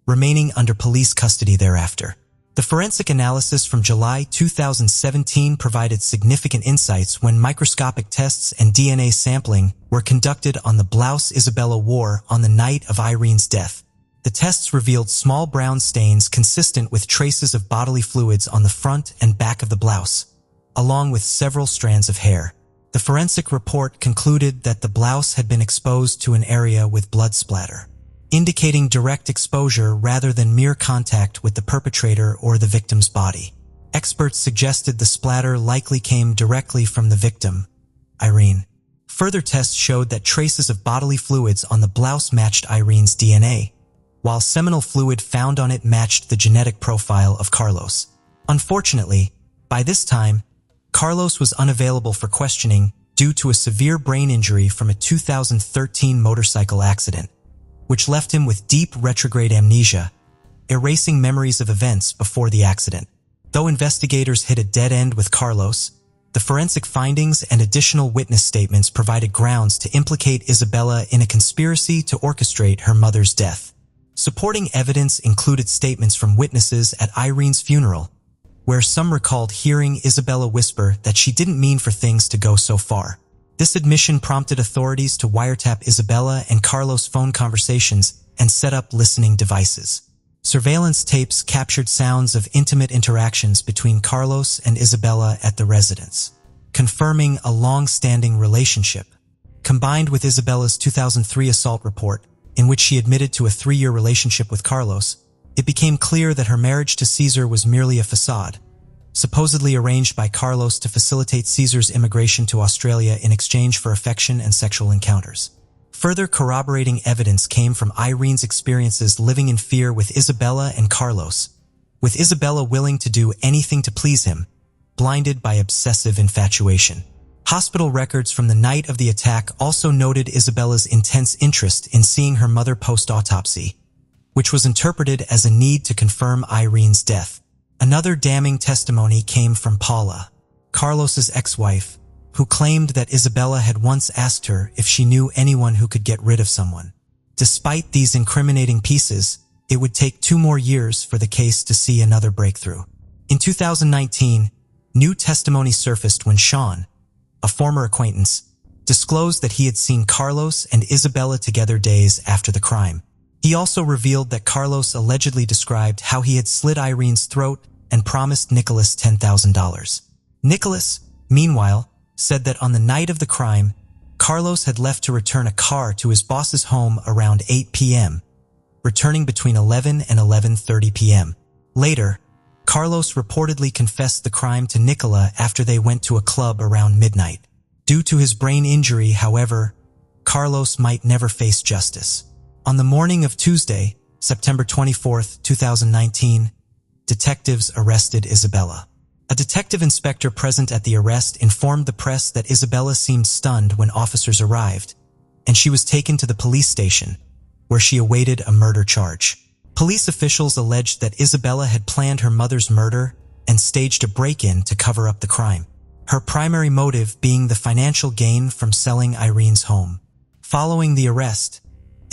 remaining under police custody thereafter. The forensic analysis from July 2017 provided significant insights when microscopic tests and DNA sampling were conducted on the blouse Isabella wore on the night of Irene's death. The tests revealed small brown stains consistent with traces of bodily fluids on the front and back of the blouse, along with several strands of hair. The forensic report concluded that the blouse had been exposed to an area with blood splatter, indicating direct exposure rather than mere contact with the perpetrator or the victim's body. Experts suggested the splatter likely came directly from the victim, Irene. Further tests showed that traces of bodily fluids on the blouse matched Irene's DNA, while seminal fluid found on it matched the genetic profile of Carlos. Unfortunately, by this time, Carlos was unavailable for questioning due to a severe brain injury from a 2013 motorcycle accident, which left him with deep retrograde amnesia, erasing memories of events before the accident. Though investigators hit a dead end with Carlos, the forensic findings and additional witness statements provided grounds to implicate Isabella in a conspiracy to orchestrate her mother's death. Supporting evidence included statements from witnesses at Irene's funeral, where some recalled hearing Isabella whisper that she didn't mean for things to go so far. This admission prompted authorities to wiretap Isabella and Carlos' phone conversations and set up listening devices. Surveillance tapes captured sounds of intimate interactions between Carlos and Isabella at the residence, confirming a long-standing relationship. Combined with Isabella's 2003 assault report, in which she admitted to a 3-year relationship with Carlos, it became clear that her marriage to Caesar was merely a facade, supposedly arranged by Carlos to facilitate Caesar's immigration to Australia in exchange for affection and sexual encounters. Further corroborating evidence came from Irene's experiences living in fear with Isabella and Carlos, with Isabella willing to do anything to please him, blinded by obsessive infatuation. Hospital records from the night of the attack also noted Isabella's intense interest in seeing her mother post-autopsy, which was interpreted as a need to confirm Irene's death. Another damning testimony came from Paula, Carlos's ex-wife, who claimed that Isabella had once asked her if she knew anyone who could get rid of someone. Despite these incriminating pieces, it would take 2 more years for the case to see another breakthrough. In 2019, new testimony surfaced when Sean, a former acquaintance, disclosed that he had seen Carlos and Isabella together days after the crime. He also revealed that Carlos allegedly described how he had slit Irene's throat and promised Nicholas $10,000. Nicholas, meanwhile, said that on the night of the crime, Carlos had left to return a car to his boss's home around 8 p.m., returning between 11 and 11:30 p.m. Later, Carlos reportedly confessed the crime to Nicola after they went to a club around midnight. Due to his brain injury, however, Carlos might never face justice. On the morning of Tuesday, September 24, 2019, detectives arrested Isabella. A detective inspector present at the arrest informed the press that Isabella seemed stunned when officers arrived, and she was taken to the police station, where she awaited a murder charge. Police officials alleged that Isabella had planned her mother's murder and staged a break-in to cover up the crime, her primary motive being the financial gain from selling Irene's home. Following the arrest,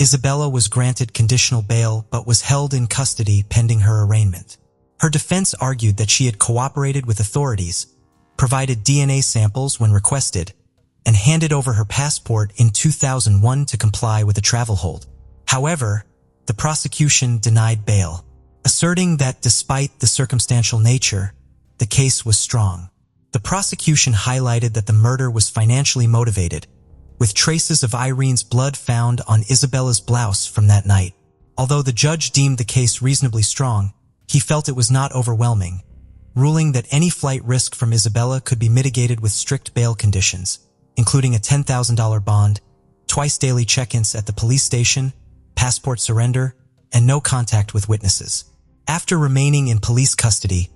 Isabella was granted conditional bail but was held in custody pending her arraignment. Her defense argued that she had cooperated with authorities, provided DNA samples when requested, and handed over her passport in 2001 to comply with a travel hold. However, the prosecution denied bail, asserting that despite the circumstantial nature, the case was strong. The prosecution highlighted that the murder was financially motivated, with traces of Irene's blood found on Isabella's blouse from that night. Although the judge deemed the case reasonably strong, he felt it was not overwhelming, ruling that any flight risk from Isabella could be mitigated with strict bail conditions, including a $10,000 bond, twice daily check-ins at the police station, passport surrender, and no contact with witnesses. After remaining in police custody,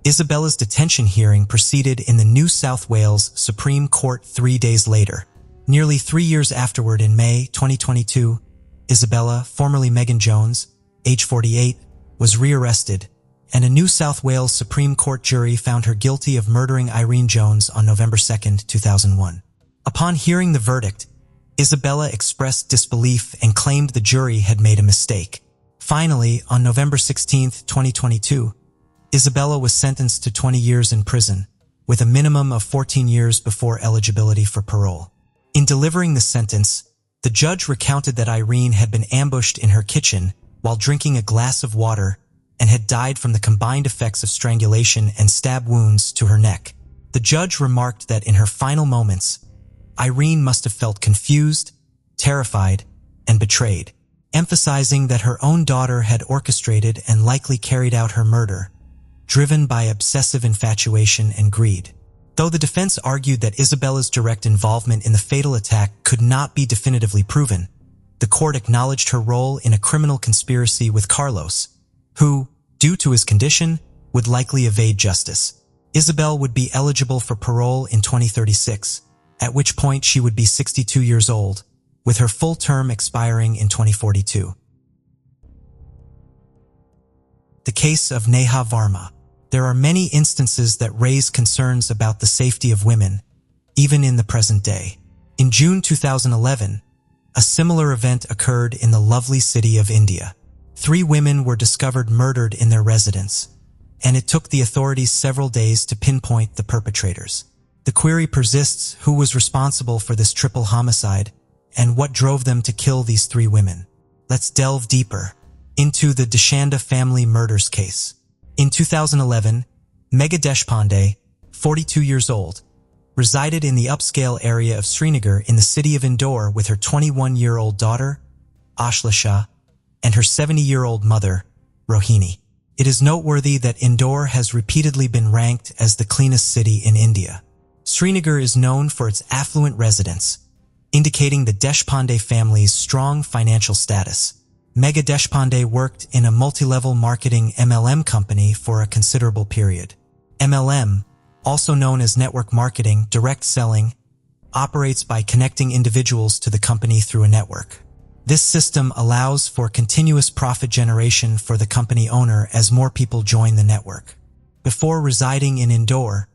Isabella's detention hearing proceeded in the New South Wales Supreme Court 3 days later. Nearly 3 years afterward, in May 2022, Isabella, formerly Megan Jones, age 48, was rearrested, and a New South Wales Supreme Court jury found her guilty of murdering Irene Jones on November 2, 2001. Upon hearing the verdict, Isabella expressed disbelief and claimed the jury had made a mistake. Finally, on November 16, 2022, Isabella was sentenced to 20 years in prison, with a minimum of 14 years before eligibility for parole. In delivering the sentence, the judge recounted that Irene had been ambushed in her kitchen while drinking a glass of water and had died from the combined effects of strangulation and stab wounds to her neck. The judge remarked that in her final moments, Irene must have felt confused, terrified, and betrayed, emphasizing that her own daughter had orchestrated and likely carried out her murder, driven by obsessive infatuation and greed. Though the defense argued that Isabella's direct involvement in the fatal attack could not be definitively proven, the court acknowledged her role in a criminal conspiracy with Carlos, who, due to his condition, would likely evade justice. Isabel would be eligible for parole in 2036, at which point she would be 62 years old, with her full term expiring in 2042. The case of Niha Varma. There are many instances that raise concerns about the safety of women, even in the present day. In June 2011, a similar event occurred in the lovely city of India. 3 women were discovered murdered in their residence, and it took the authorities several days to pinpoint the perpetrators. The query persists: who was responsible for this triple homicide, and what drove them to kill these three women? Let's delve deeper into the Deshpande family murders case. In 2011, Megha Deshpande, 42 years old, resided in the upscale area of Srinagar in the city of Indore with her 21-year-old daughter, Ashlasha, and her 70-year-old mother, Rohini. It is noteworthy that Indore has repeatedly been ranked as the cleanest city in India. Srinagar is known for its affluent residents, indicating the Deshpande family's strong financial status. Megha Deshpande worked in a multi-level marketing MLM company for a considerable period. MLM, also known as network marketing, direct selling, operates by connecting individuals to the company through a network. This system allows for continuous profit generation for the company owner as more people join the network. Before residing in Indore,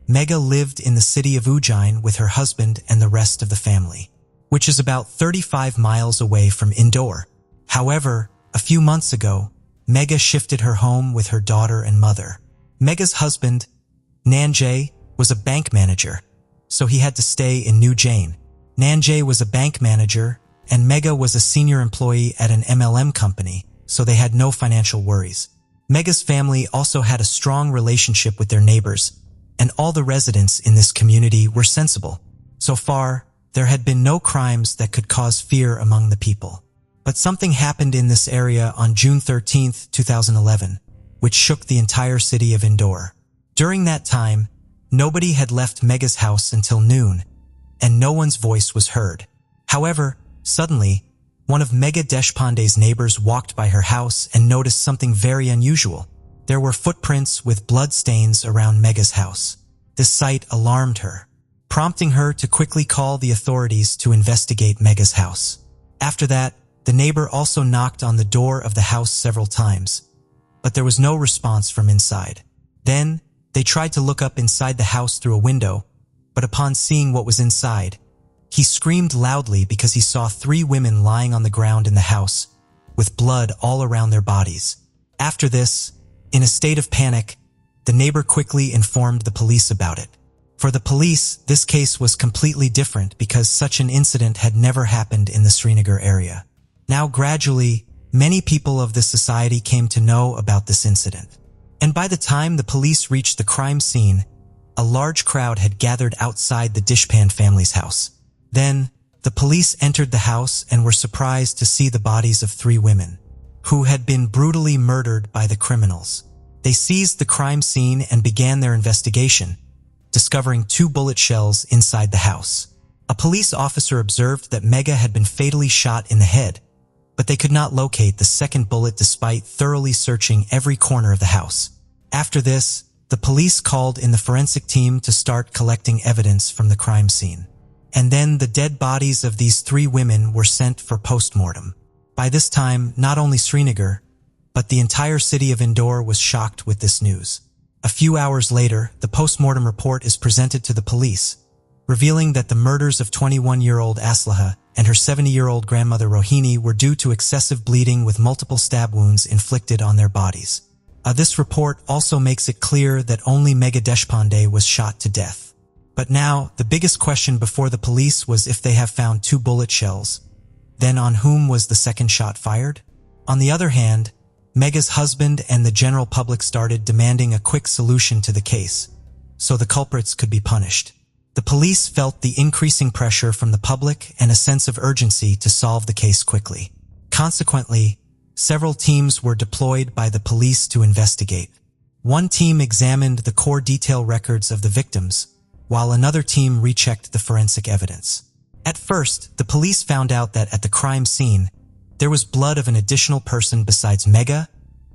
Megha lived in the city of Ujjain with her husband and the rest of the family, which is about 35 miles away from Indore. However, a few months ago, Megha shifted her home with her daughter and mother. Megha's husband, Nanjay, was a bank manager, so he had to stay in Ujjain. Nanjay was a bank manager, and Megha was a senior employee at an MLM company, so they had no financial worries. Megha's family also had a strong relationship with their neighbors, and all the residents in this community were sensible. So far, there had been no crimes that could cause fear among the people. But something happened in this area on June 13, 2011, which shook the entire city of Indore. During that time, nobody had left Megha's house until noon, and no one's voice was heard. However, suddenly, one of Megha Deshpande's neighbors walked by her house and noticed something very unusual. There were footprints with blood stains around Megha's house. This sight alarmed her, prompting her to quickly call the authorities to investigate Megha's house. After that, the neighbor also knocked on the door of the house several times, but there was no response from inside. Then, they tried to look up inside the house through a window, but upon seeing what was inside, he screamed loudly because he saw three women lying on the ground in the house, with blood all around their bodies. After this, in a state of panic, the neighbor quickly informed the police about it. For the police, this case was completely different because such an incident had never happened in the Srinagar area. Now gradually, many people of the society came to know about this incident. And by the time the police reached the crime scene, a large crowd had gathered outside the Deshpande family's house. Then, the police entered the house and were surprised to see the bodies of three women, who had been brutally murdered by the criminals. They seized the crime scene and began their investigation, discovering 2 bullet shells inside the house. A police officer observed that Megha had been fatally shot in the head, but they could not locate the second bullet despite thoroughly searching every corner of the house. After this, the police called in the forensic team to start collecting evidence from the crime scene. And then the dead bodies of these 3 women were sent for post-mortem. By this time, not only Srinagar, but the entire city of Indore was shocked with this news. A few hours later, the post-mortem report is presented to the police, revealing that the murders of 21-year-old Aslaha and her 70-year-old grandmother Rohini were due to excessive bleeding with multiple stab wounds inflicted on their bodies. This report also makes it clear that only Megha Deshpande was shot to death. But now, the biggest question before the police was if they have found 2 bullet shells. Then on whom was the second shot fired? On the other hand, Megha's husband and the general public started demanding a quick solution to the case, so the culprits could be punished. The police felt the increasing pressure from the public and a sense of urgency to solve the case quickly. Consequently, several teams were deployed by the police to investigate. One team examined the core detail records of the victims, while another team rechecked the forensic evidence. At first, the police found out that at the crime scene, there was blood of an additional person besides Megha,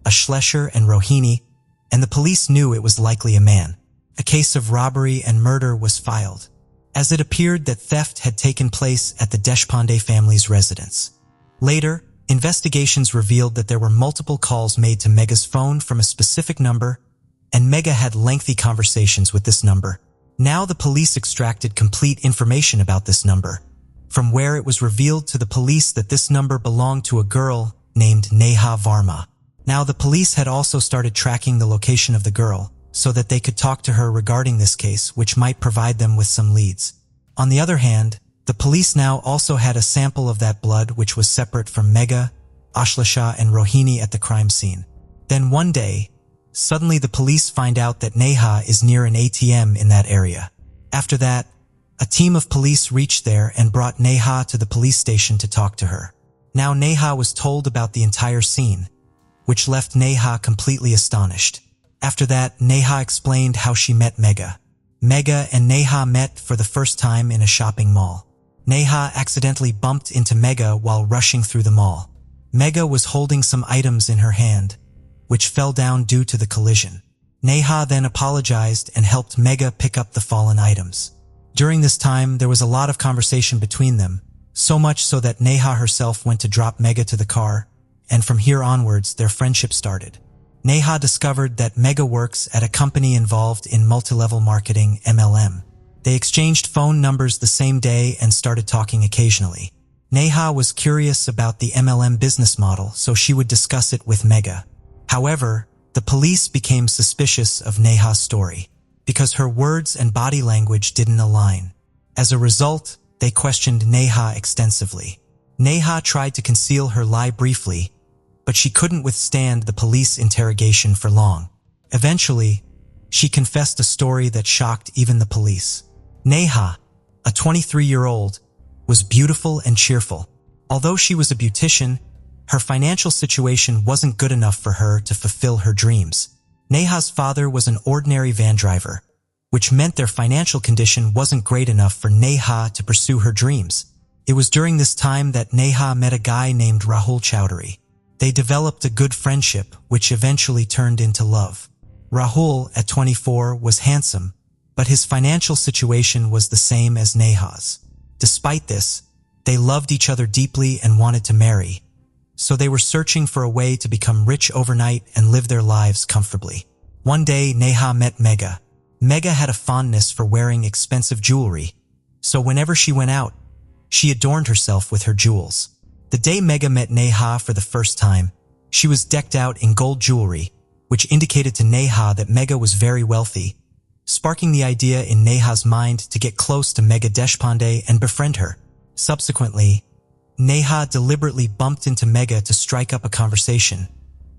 Ashlasha, and Rohini, and the police knew it was likely a man. A case of robbery and murder was filed, as it appeared that theft had taken place at the Deshpande family's residence. Later, investigations revealed that there were multiple calls made to Megha's phone from a specific number, and Megha had lengthy conversations with this number. Now the police extracted complete information about this number, from where it was revealed to the police that this number belonged to a girl named Niha Varma. Now the police had also started tracking the location of the girl, so that they could talk to her regarding this case, which might provide them with some leads. On the other hand, the police now also had a sample of that blood which was separate from Megha, Ashlesha, and Rohini at the crime scene. Then one day, suddenly the police find out that Niha is near an ATM in that area. After that, a team of police reached there and brought Niha to the police station to talk to her. Now Niha was told about the entire scene, which left Niha completely astonished. After that, Niha explained how she met Megha. Megha and Niha met for the first time in a shopping mall. Niha accidentally bumped into Megha while rushing through the mall. Megha was holding some items in her hand, which fell down due to the collision. Niha then apologized and helped Megha pick up the fallen items. During this time, there was a lot of conversation between them, so much so that Niha herself went to drop Megha to the car, and from here onwards, their friendship started. Niha discovered that Megha works at a company involved in multi-level marketing, MLM. They exchanged phone numbers the same day and started talking occasionally. Niha was curious about the MLM business model, so she would discuss it with Megha. However, the police became suspicious of Niha's story, because her words and body language didn't align. As a result, they questioned Niha extensively. Niha tried to conceal her lie briefly, but she couldn't withstand the police interrogation for long. Eventually, she confessed a story that shocked even the police. Niha, a 23-year-old, was beautiful and cheerful. Although she was a beautician, her financial situation wasn't good enough for her to fulfill her dreams. Niha's father was an ordinary van driver, which meant their financial condition wasn't great enough for Niha to pursue her dreams. It was during this time that Niha met a guy named Rahul Chowdhury. They developed a good friendship, which eventually turned into love. Rahul, at 24, was handsome, but his financial situation was the same as Niha's. Despite this, they loved each other deeply and wanted to marry, so they were searching for a way to become rich overnight and live their lives comfortably. One day, Niha met Megha. Megha had a fondness for wearing expensive jewelry, so whenever she went out, she adorned herself with her jewels. The day Megha met Niha for the first time, she was decked out in gold jewelry, which indicated to Niha that Megha was very wealthy, sparking the idea in Niha's mind to get close to Megha Deshpande and befriend her. Subsequently, Niha deliberately bumped into Megha to strike up a conversation,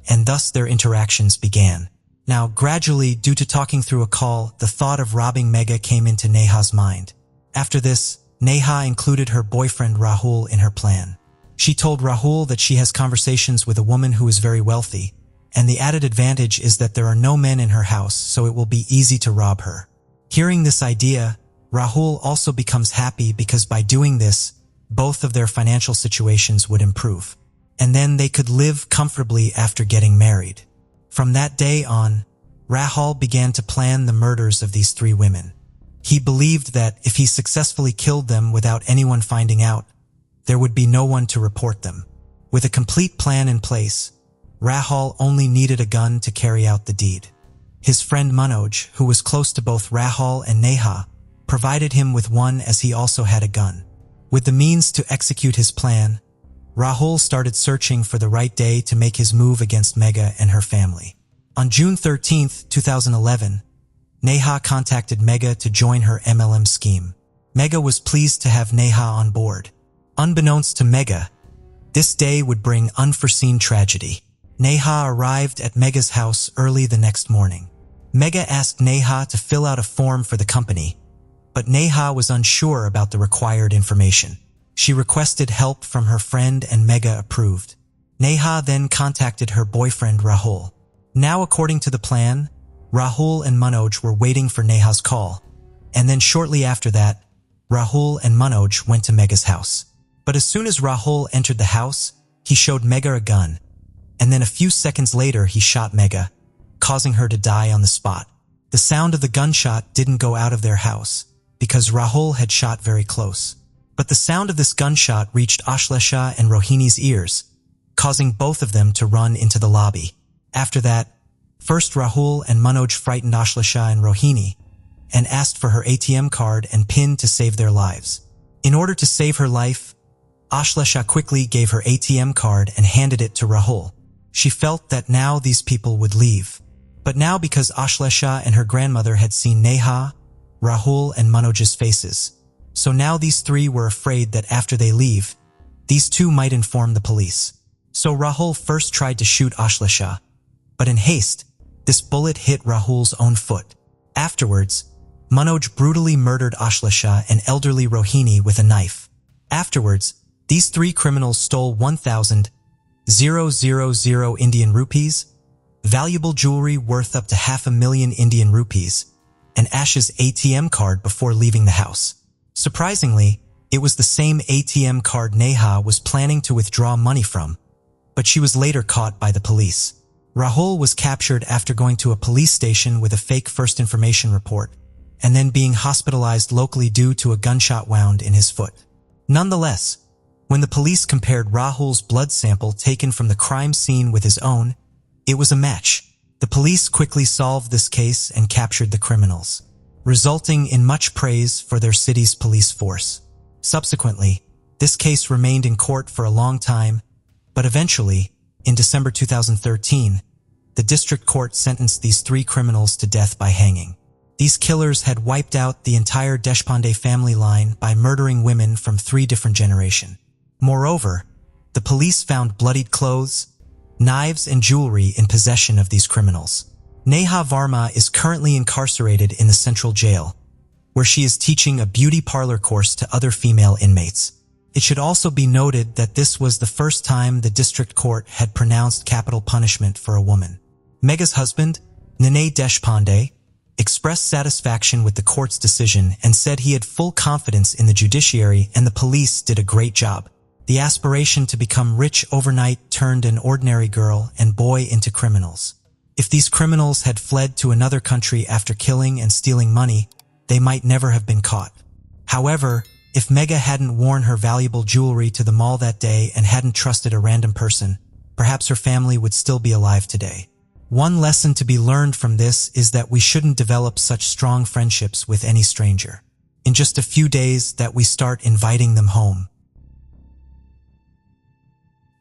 and thus their interactions began. Now, gradually, due to talking through a call, the thought of robbing Megha came into Niha's mind. After this, Niha included her boyfriend Rahul in her plan. She told Rahul that she has conversations with a woman who is very wealthy, and the added advantage is that there are no men in her house, so it will be easy to rob her. Hearing this idea, Rahul also becomes happy because by doing this, both of their financial situations would improve, and then they could live comfortably after getting married. From that day on, Rahul began to plan the murders of these three women. He believed that if he successfully killed them without anyone finding out, there would be no one to report them. With a complete plan in place, Rahul only needed a gun to carry out the deed. His friend Manoj, who was close to both Rahul and Niha, provided him with one as he also had a gun. With the means to execute his plan, Rahul started searching for the right day to make his move against Megha and her family. On June 13, 2011, Niha contacted Megha to join her MLM scheme. Megha was pleased to have Niha on board. Unbeknownst to Megha, this day would bring unforeseen tragedy. Niha arrived at Megha's house early the next morning. Megha asked Niha to fill out a form for the company, but Niha was unsure about the required information. She requested help from her friend and Megha approved. Niha then contacted her boyfriend Rahul. Now, according to the plan, Rahul and Manoj were waiting for Niha's call, and then shortly after that, Rahul and Manoj went to Megha's house. But as soon as Rahul entered the house, he showed Megha a gun, and then a few seconds later he shot Megha, causing her to die on the spot. The sound of the gunshot didn't go out of their house, because Rahul had shot very close. But the sound of this gunshot reached Ashlesha and Rohini's ears, causing both of them to run into the lobby. After that, first Rahul and Manoj frightened Ashlesha and Rohini, and asked for her ATM card and PIN to save their lives. In order to save her life, Ashlesha quickly gave her ATM card and handed it to Rahul. She felt that now these people would leave. But now, because Ashlesha and her grandmother had seen Neha, Rahul, and Manoj's faces, so now these three were afraid that after they leave, these two might inform the police. So Rahul first tried to shoot Ashlesha, but in haste, this bullet hit Rahul's own foot. Afterwards, Manoj brutally murdered Ashlesha and elderly Rohini with a knife. Afterwards, these three criminals stole 1,000 Indian rupees, valuable jewelry worth up to 500,000 Indian rupees, and Ash's ATM card before leaving the house. Surprisingly, it was the same ATM card Neha was planning to withdraw money from, but she was later caught by the police. Rahul was captured after going to a police station with a fake first information report, and then being hospitalized locally due to a gunshot wound in his foot. Nonetheless, when the police compared Rahul's blood sample taken from the crime scene with his own, it was a match. The police quickly solved this case and captured the criminals, resulting in much praise for their city's police force. Subsequently, this case remained in court for a long time, but eventually, in December 2013, the district court sentenced these three criminals to death by hanging. These killers had wiped out the entire Deshpande family line by murdering women from 3 different generations. Moreover, the police found bloodied clothes, knives, and jewelry in possession of these criminals. Niha Varma is currently incarcerated in the central jail, where she is teaching a beauty parlor course to other female inmates. It should also be noted that this was the first time the district court had pronounced capital punishment for a woman. Megha's husband, Ninay Deshpande, expressed satisfaction with the court's decision and said he had full confidence in the judiciary and the police did a great job. The aspiration to become rich overnight turned an ordinary girl and boy into criminals. If these criminals had fled to another country after killing and stealing money, they might never have been caught. However, if Megha hadn't worn her valuable jewelry to the mall that day and hadn't trusted a random person, perhaps her family would still be alive today. One lesson to be learned from this is that we shouldn't develop such strong friendships with any stranger. In just a few days that we start inviting them home.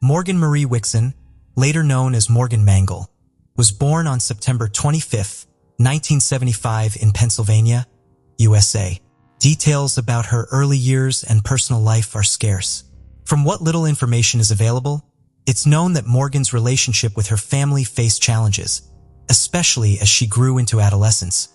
Morgan Marie Wixon, later known as Morgan Mangle, was born on September 25, 1975 in Pennsylvania, USA. Details about her early years and personal life are scarce. From what little information is available, it's known that Morgan's relationship with her family faced challenges, especially as she grew into adolescence,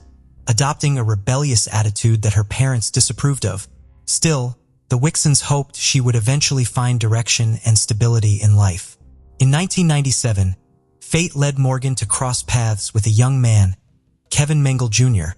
adopting a rebellious attitude that her parents disapproved of. Still, the Wixons hoped she would eventually find direction and stability in life. In 1997, fate led Morgan to cross paths with a young man, Kevin Mangle Jr.,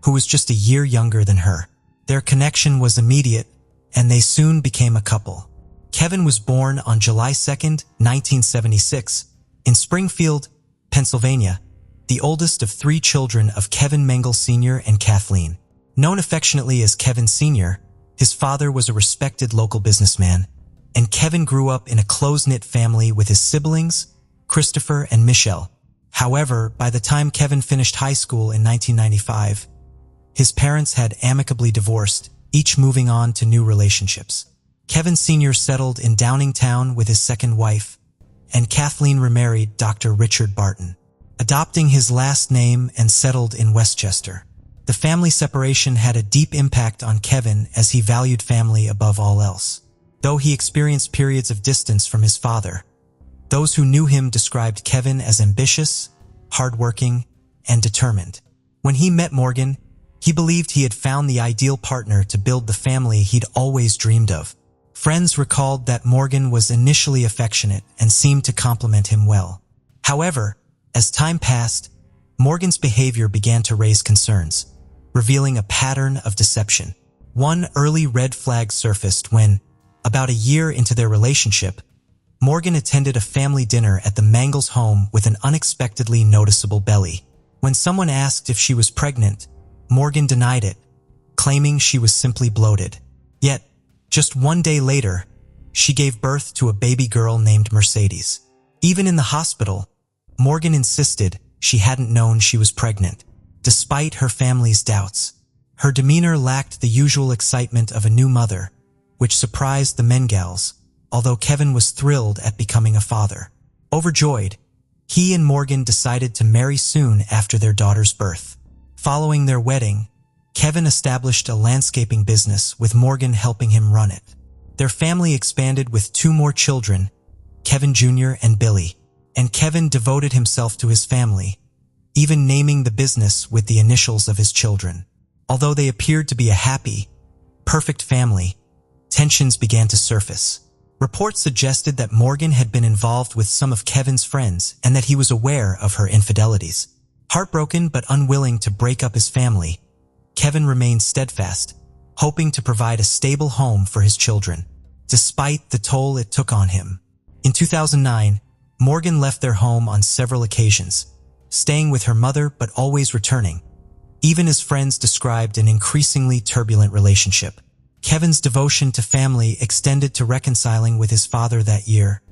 who was just a year younger than her. Their connection was immediate, and they soon became a couple. Kevin was born on July 2, 1976, in Springfield, Pennsylvania, the oldest of 3 children of Kevin Mangle Sr. and Kathleen. Known affectionately as Kevin Sr., his father was a respected local businessman, and Kevin grew up in a close-knit family with his siblings, Christopher and Michelle. However, by the time Kevin finished high school in 1995, his parents had amicably divorced, each moving on to new relationships. Kevin Sr. settled in Downingtown with his second wife, and Kathleen remarried Dr. Richard Barton, adopting his last name and settled in Westchester. The family separation had a deep impact on Kevin as he valued family above all else. Though he experienced periods of distance from his father, those who knew him described Kevin as ambitious, hardworking, and determined. When he met Morgan, he believed he had found the ideal partner to build the family he'd always dreamed of. Friends recalled that Morgan was initially affectionate and seemed to compliment him well. However, as time passed, Morgan's behavior began to raise concerns, revealing a pattern of deception. One early red flag surfaced when, about a year into their relationship, Morgan attended a family dinner at the Mangles' home with an unexpectedly noticeable belly. When someone asked if she was pregnant, Morgan denied it, claiming she was simply bloated. Yet, just one day later, she gave birth to a baby girl named Mercedes. Even in the hospital, Morgan insisted she hadn't known she was pregnant, despite her family's doubts. Her demeanor lacked the usual excitement of a new mother, which surprised the Mangles, although Kevin was thrilled at becoming a father. Overjoyed, He and Morgan decided to marry soon after their daughter's birth. Following their wedding, Kevin established a landscaping business with Morgan helping him run it. Their family expanded with 2 more children, Kevin Jr. and Billy, and Kevin devoted himself to his family, even naming the business with the initials of his children. Although they appeared to be a happy, perfect family, tensions began to surface. Reports suggested that Morgan had been involved with some of Kevin's friends and that he was aware of her infidelities. Heartbroken but unwilling to break up his family, Kevin remained steadfast, hoping to provide a stable home for his children, despite the toll it took on him. In 2009, Morgan left their home on several occasions, staying with her mother but always returning. Even his friends described an increasingly turbulent relationship. Kevin's devotion to family extended to reconciling with his father that year,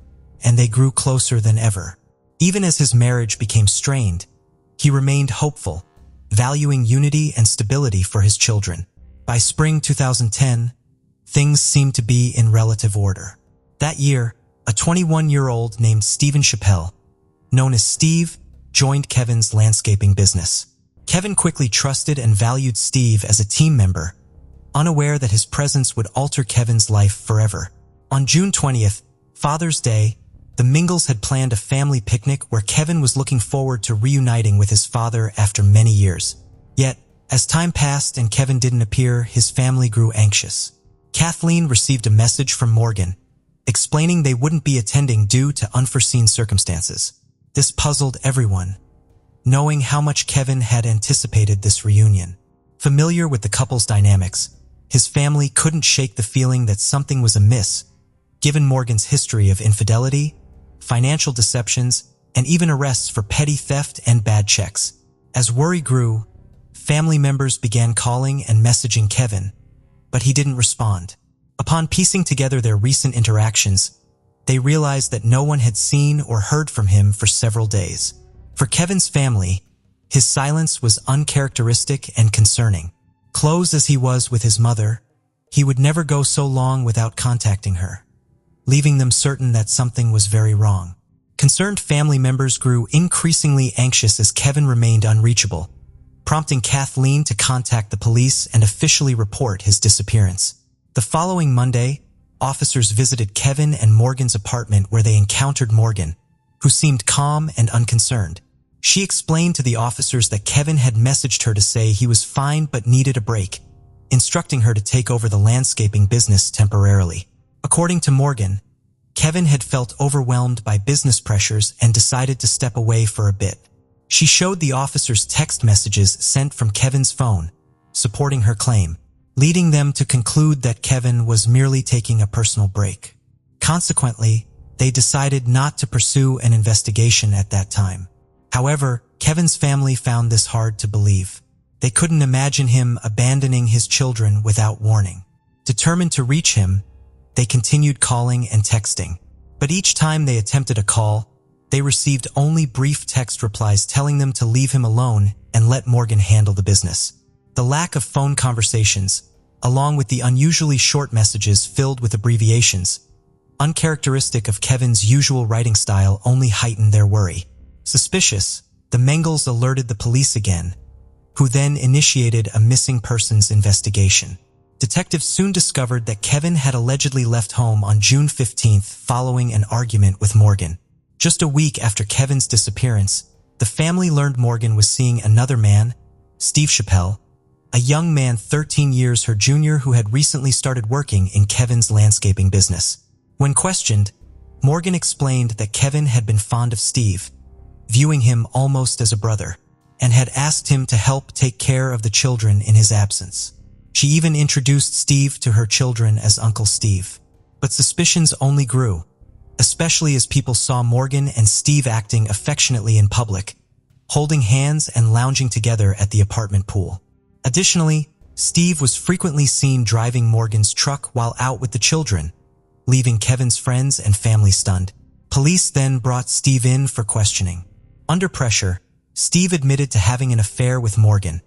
and they grew closer than ever. Even as his marriage became strained, he remained hopeful, valuing unity and stability for his children. By spring 2010, things seemed to be in relative order. That year, a 21-year-old named Stephen Chappell, known as Steve, joined Kevin's landscaping business. Kevin quickly trusted and valued Steve as a team member, unaware that his presence would alter Kevin's life forever. On June 20th, Father's Day, the Mingles had planned a family picnic where Kevin was looking forward to reuniting with his father after many years. Yet, as time passed and Kevin didn't appear, his family grew anxious. Kathleen received a message from Morgan, explaining they wouldn't be attending due to unforeseen circumstances. This puzzled everyone, knowing how much Kevin had anticipated this reunion. Familiar with the couple's dynamics, his family couldn't shake the feeling that something was amiss, given Morgan's history of infidelity, financial deceptions, and even arrests for petty theft and bad checks. As worry grew, family members began calling and messaging Kevin, but he didn't respond. Upon piecing together their recent interactions, they realized that no one had seen or heard from him for several days. For Kevin's family, his silence was uncharacteristic and concerning. Close as he was with his mother, he would never go so long without contacting her, leaving them certain that something was very wrong. Concerned family members grew increasingly anxious as Kevin remained unreachable, prompting Kathleen to contact the police and officially report his disappearance. The following Monday, officers visited Kevin and Morgan's apartment where they encountered Morgan, who seemed calm and unconcerned. She explained to the officers that Kevin had messaged her to say he was fine but needed a break, instructing her to take over the landscaping business temporarily. According to Morgan, Kevin had felt overwhelmed by business pressures and decided to step away for a bit. She showed the officers text messages sent from Kevin's phone, supporting her claim, leading them to conclude that Kevin was merely taking a personal break. Consequently, they decided not to pursue an investigation at that time. However, Kevin's family found this hard to believe. They couldn't imagine him abandoning his children without warning. Determined to reach him, they continued calling and texting. But each time they attempted a call, they received only brief text replies telling them to leave him alone and let Morgan handle the business. The lack of phone conversations, along with the unusually short messages filled with abbreviations, uncharacteristic of Kevin's usual writing style, only heightened their worry. Suspicious, the Mangles alerted the police again, who then initiated a missing persons investigation. Detectives soon discovered that Kevin had allegedly left home on June 15th following an argument with Morgan. Just a week after Kevin's disappearance, the family learned Morgan was seeing another man, Steve Chappell, a young man 13 years her junior who had recently started working in Kevin's landscaping business. When questioned, Morgan explained that Kevin had been fond of Steve, viewing him almost as a brother, and had asked him to help take care of the children in his absence. She even introduced Steve to her children as Uncle Steve. But suspicions only grew, especially as people saw Morgan and Steve acting affectionately in public, holding hands and lounging together at the apartment pool. Additionally, Steve was frequently seen driving Morgan's truck while out with the children, leaving Kevin's friends and family stunned. Police then brought Steve in for questioning. Under pressure, Steve admitted to having an affair with Morgan,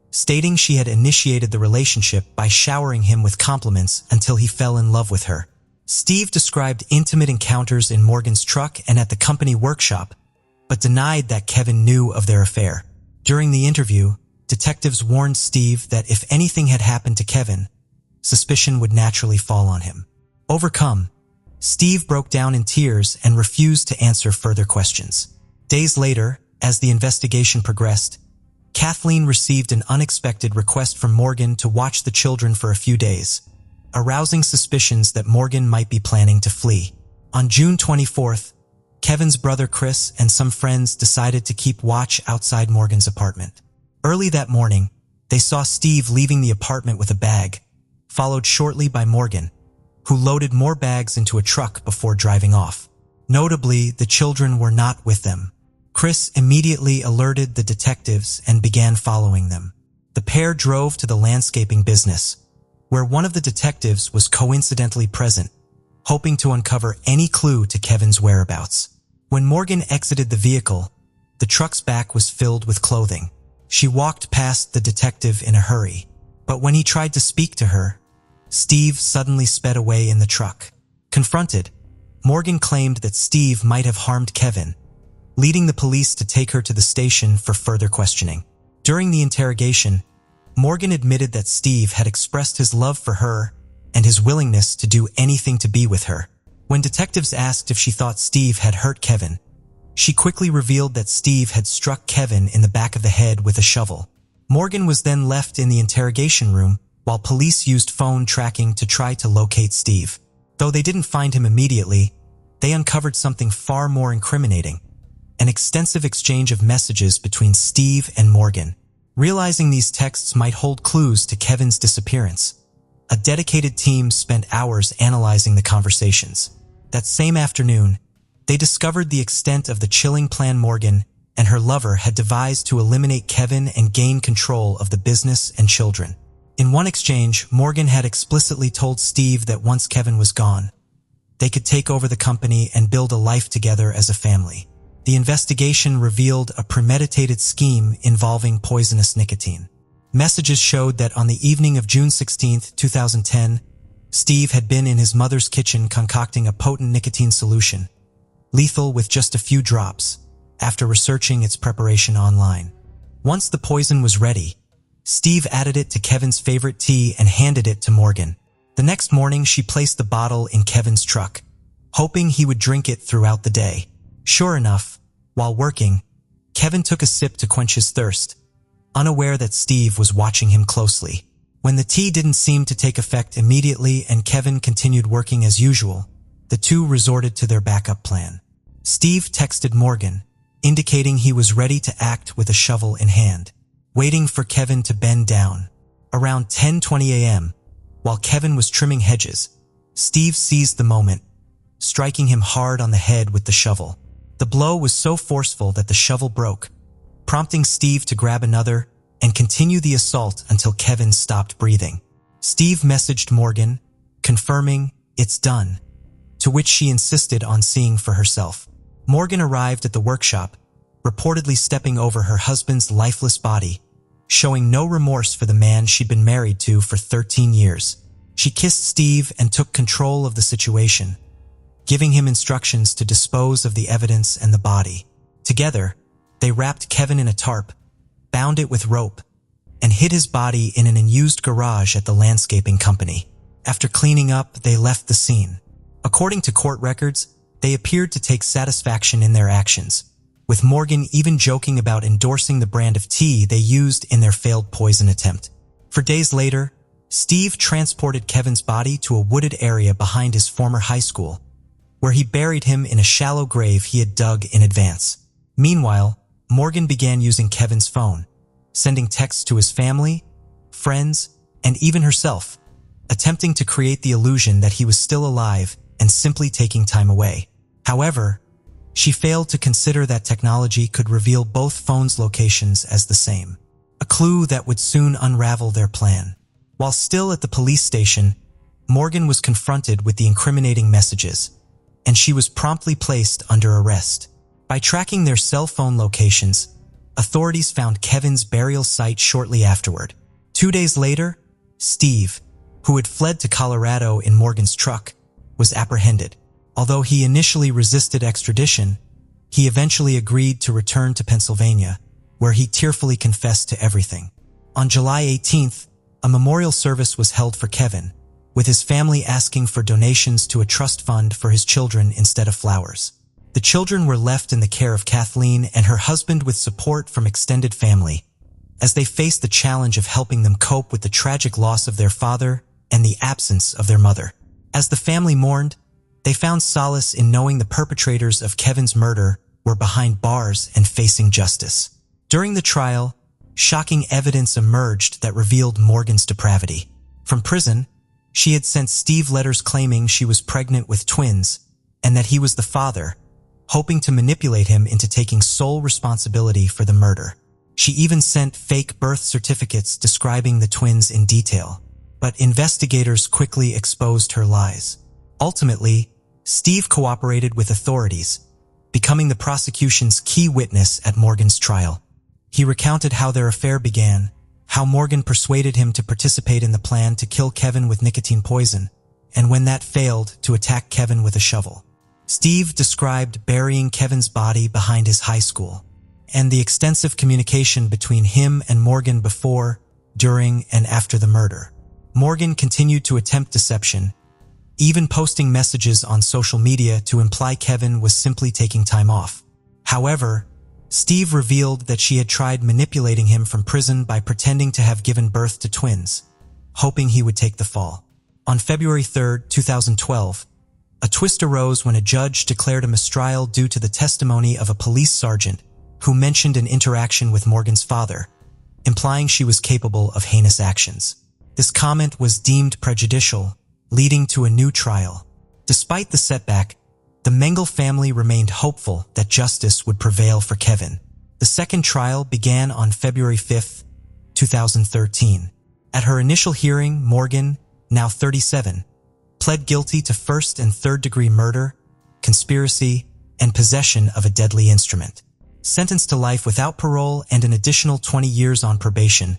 stating she had initiated the relationship by showering him with compliments until he fell in love with her. Steve described intimate encounters in Morgan's truck and at the company workshop, but denied that Kevin knew of their affair. During the interview, detectives warned Steve that if anything had happened to Kevin, suspicion would naturally fall on him. Overcome, Steve broke down in tears and refused to answer further questions. Days later, as the investigation progressed, Kathleen received an unexpected request from Morgan to watch the children for a few days, arousing suspicions that Morgan might be planning to flee. On June 24th, Kevin's brother Chris and some friends decided to keep watch outside Morgan's apartment. Early that morning, they saw Steve leaving the apartment with a bag, followed shortly by Morgan, who loaded more bags into a truck before driving off. Notably, the children were not with them. Chris immediately alerted the detectives and began following them. The pair drove to the landscaping business, where one of the detectives was coincidentally present, hoping to uncover any clue to Kevin's whereabouts. When Morgan exited the vehicle, the truck's back was filled with clothing. She walked past the detective in a hurry, but when he tried to speak to her, Steve suddenly sped away in the truck. Confronted, Morgan claimed that Steve might have harmed Kevin, leading the police to take her to the station for further questioning. During the interrogation, Morgan admitted that Steve had expressed his love for her and his willingness to do anything to be with her. When detectives asked if she thought Steve had hurt Kevin, she quickly revealed that Steve had struck Kevin in the back of the head with a shovel. Morgan was then left in the interrogation room while police used phone tracking to try to locate Steve. Though they didn't find him immediately, they uncovered something far more incriminating: an extensive exchange of messages between Steve and Morgan. Realizing these texts might hold clues to Kevin's disappearance, a dedicated team spent hours analyzing the conversations. That same afternoon, they discovered the extent of the chilling plan Morgan and her lover had devised to eliminate Kevin and gain control of the business and children. In one exchange, Morgan had explicitly told Steve that once Kevin was gone, they could take over the company and build a life together as a family. The investigation revealed a premeditated scheme involving poisonous nicotine. Messages showed that on the evening of June 16, 2010, Steve had been in his mother's kitchen concocting a potent nicotine solution, lethal with just a few drops, after researching its preparation online. Once the poison was ready, Steve added it to Kevin's favorite tea and handed it to Morgan. The next morning, she placed the bottle in Kevin's truck, hoping he would drink it throughout the day. Sure enough, while working, Kevin took a sip to quench his thirst, unaware that Steve was watching him closely. When the tea didn't seem to take effect immediately and Kevin continued working as usual, the two resorted to their backup plan. Steve texted Morgan, indicating he was ready to act with a shovel in hand, waiting for Kevin to bend down. Around 10:20 a.m., while Kevin was trimming hedges, Steve seized the moment, striking him hard on the head with the shovel. The blow was so forceful that the shovel broke, prompting Steve to grab another and continue the assault until Kevin stopped breathing. Steve messaged Morgan, confirming, "It's done," to which she insisted on seeing for herself. Morgan arrived at the workshop, reportedly stepping over her husband's lifeless body, showing no remorse for the man she'd been married to for 13 years. She kissed Steve and took control of the situation, giving him instructions to dispose of the evidence and the body. Together, they wrapped Kevin in a tarp, bound it with rope, and hid his body in an unused garage at the landscaping company. After cleaning up, they left the scene. According to court records, they appeared to take satisfaction in their actions, with Morgan even joking about endorsing the brand of tea they used in their failed poison attempt. For days later, Steve transported Kevin's body to a wooded area behind his former high school, where he buried him in a shallow grave he had dug in advance. Meanwhile, Morgan began using Kevin's phone, sending texts to his family, friends, and even herself, attempting to create the illusion that he was still alive and simply taking time away. However, she failed to consider that technology could reveal both phones' locations as the same, a clue that would soon unravel their plan. While still at the police station, Morgan was confronted with the incriminating messages, and she was promptly placed under arrest. By tracking their cell phone locations, authorities found Kevin's burial site shortly afterward. 2 days later, Steve, who had fled to Colorado in Morgan's truck, was apprehended. Although he initially resisted extradition, he eventually agreed to return to Pennsylvania, where he tearfully confessed to everything. On July 18th, a memorial service was held for Kevin, with his family asking for donations to a trust fund for his children instead of flowers. The children were left in the care of Kathleen and her husband with support from extended family, as they faced the challenge of helping them cope with the tragic loss of their father and the absence of their mother. As the family mourned, they found solace in knowing the perpetrators of Kevin's murder were behind bars and facing justice. During the trial, shocking evidence emerged that revealed Morgan's depravity. From prison, she had sent Steve letters claiming she was pregnant with twins and that he was the father, hoping to manipulate him into taking sole responsibility for the murder. She even sent fake birth certificates describing the twins in detail, but investigators quickly exposed her lies. Ultimately, Steve cooperated with authorities, becoming the prosecution's key witness at Morgan's trial. He recounted how their affair began, how Morgan persuaded him to participate in the plan to kill Kevin with nicotine poison, and when that failed, to attack Kevin with a shovel. Steve described burying Kevin's body behind his high school, and the extensive communication between him and Morgan before, during, and after the murder. Morgan continued to attempt deception, even posting messages on social media to imply Kevin was simply taking time off. However, Steve revealed that she had tried manipulating him from prison by pretending to have given birth to twins, hoping he would take the fall. On February 3, 2012, a twist arose when a judge declared a mistrial due to the testimony of a police sergeant who mentioned an interaction with Morgan's father, implying she was capable of heinous actions. This comment was deemed prejudicial, leading to a new trial. Despite the setback, the Mangle family remained hopeful that justice would prevail for Kevin. The second trial began on February 5, 2013. At her initial hearing, Morgan, now 37, pled guilty to first- and third-degree murder, conspiracy, and possession of a deadly instrument. Sentenced to life without parole and an additional 20 years on probation,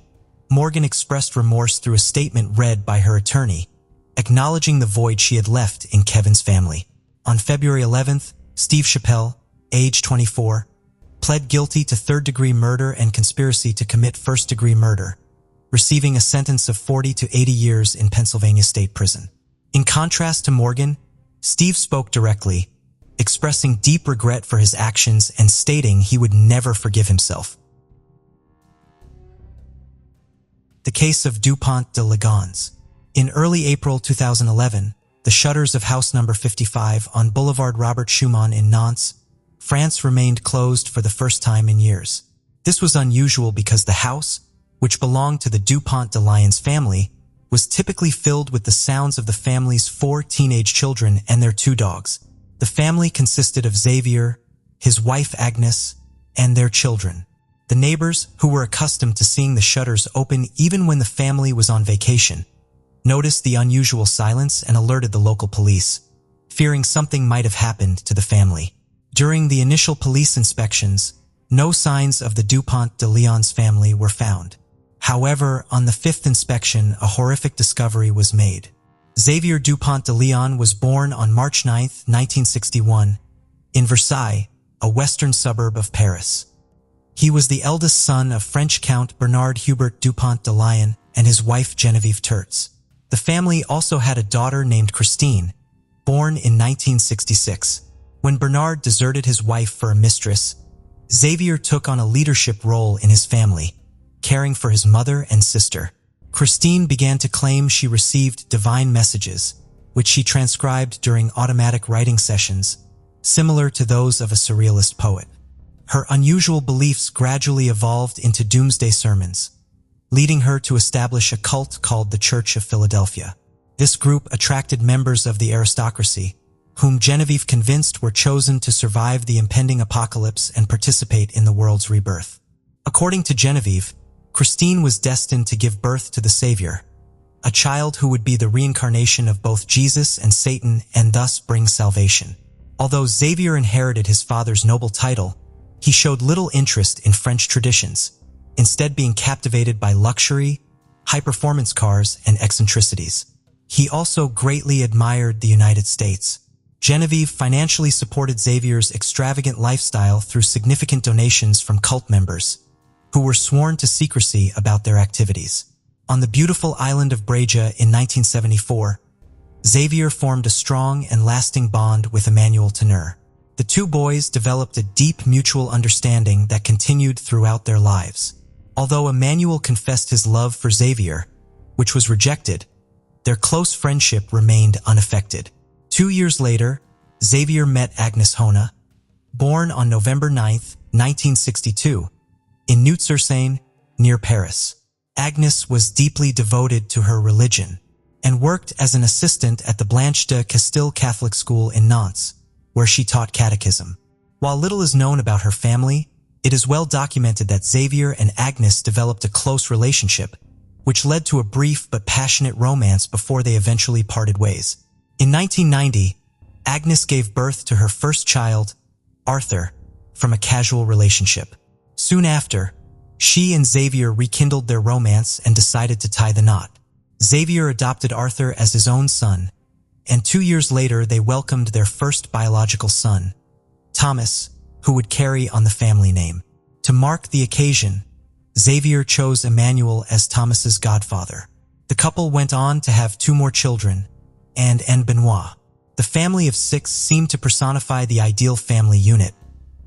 Morgan expressed remorse through a statement read by her attorney, acknowledging the void she had left in Kevin's family. On February 11th, Steve Chappelle, age 24, pled guilty to third-degree murder and conspiracy to commit first-degree murder, receiving a sentence of 40 to 80 years in Pennsylvania State Prison. In contrast to Morgan, Steve spoke directly, expressing deep regret for his actions and stating he would never forgive himself. The case of Dupont de Ligonnes. In early April 2011, the shutters of house number 55 on Boulevard Robert Schumann in Nantes, France remained closed for the first time in years. This was unusual because the house, which belonged to the Dupont de Ligonnes family, was typically filled with the sounds of the family's 4 teenage children and their 2 dogs. The family consisted of Xavier, his wife Agnes, and their children. The neighbors, who were accustomed to seeing the shutters open even when the family was on vacation, noticed the unusual silence and alerted the local police, fearing something might have happened to the family. During the initial police inspections, no signs of the Dupont de Ligonnes family were found. However, on the 5th inspection, a horrific discovery was made. Xavier Dupont de Ligonnes was born on March 9, 1961, in Versailles, a western suburb of Paris. He was the eldest son of French Count Bernard Hubert Dupont de Lion and his wife Genevieve Tertz. The family also had a daughter named Christine, born in 1966. When Bernard deserted his wife for a mistress, Xavier took on a leadership role in his family, caring for his mother and sister. Christine began to claim she received divine messages, which she transcribed during automatic writing sessions, similar to those of a surrealist poet. Her unusual beliefs gradually evolved into doomsday sermons, leading her to establish a cult called the Church of Philadelphia. This group attracted members of the aristocracy, whom Genevieve convinced were chosen to survive the impending apocalypse and participate in the world's rebirth. According to Genevieve, Christine was destined to give birth to the Savior, a child who would be the reincarnation of both Jesus and Satan and thus bring salvation. Although Xavier inherited his father's noble title, he showed little interest in French traditions, instead being captivated by luxury, high-performance cars, and eccentricities. He also greatly admired the United States, Genevieve financially supported Xavier's extravagant lifestyle through significant donations from cult members, who were sworn to secrecy about their activities. On the beautiful island of Breja in 1974, Xavier formed a strong and lasting bond with Emmanuel Teneur. The two boys developed a deep mutual understanding that continued throughout their lives. Although Emmanuel confessed his love for Xavier, which was rejected, their close friendship remained unaffected. 2 years later, Xavier met Agnes Hona, born on November 9, 1962, in Neuilly-sur-Seine, near Paris. Agnes was deeply devoted to her religion and worked as an assistant at the Blanche de Castille Catholic School in Nantes, where she taught catechism. While little is known about her family, it is well documented that Xavier and Agnes developed a close relationship, which led to a brief but passionate romance before they eventually parted ways. In 1990, Agnes gave birth to her first child, Arthur, from a casual relationship. Soon after, she and Xavier rekindled their romance and decided to tie the knot. Xavier adopted Arthur as his own son, and 2 years later they welcomed their first biological son, Thomas, who would carry on the family name. To mark the occasion, Xavier chose Emmanuel as Thomas's godfather. The couple went on to have 2 more children, Anne and Benoit. The family of 6 seemed to personify the ideal family unit,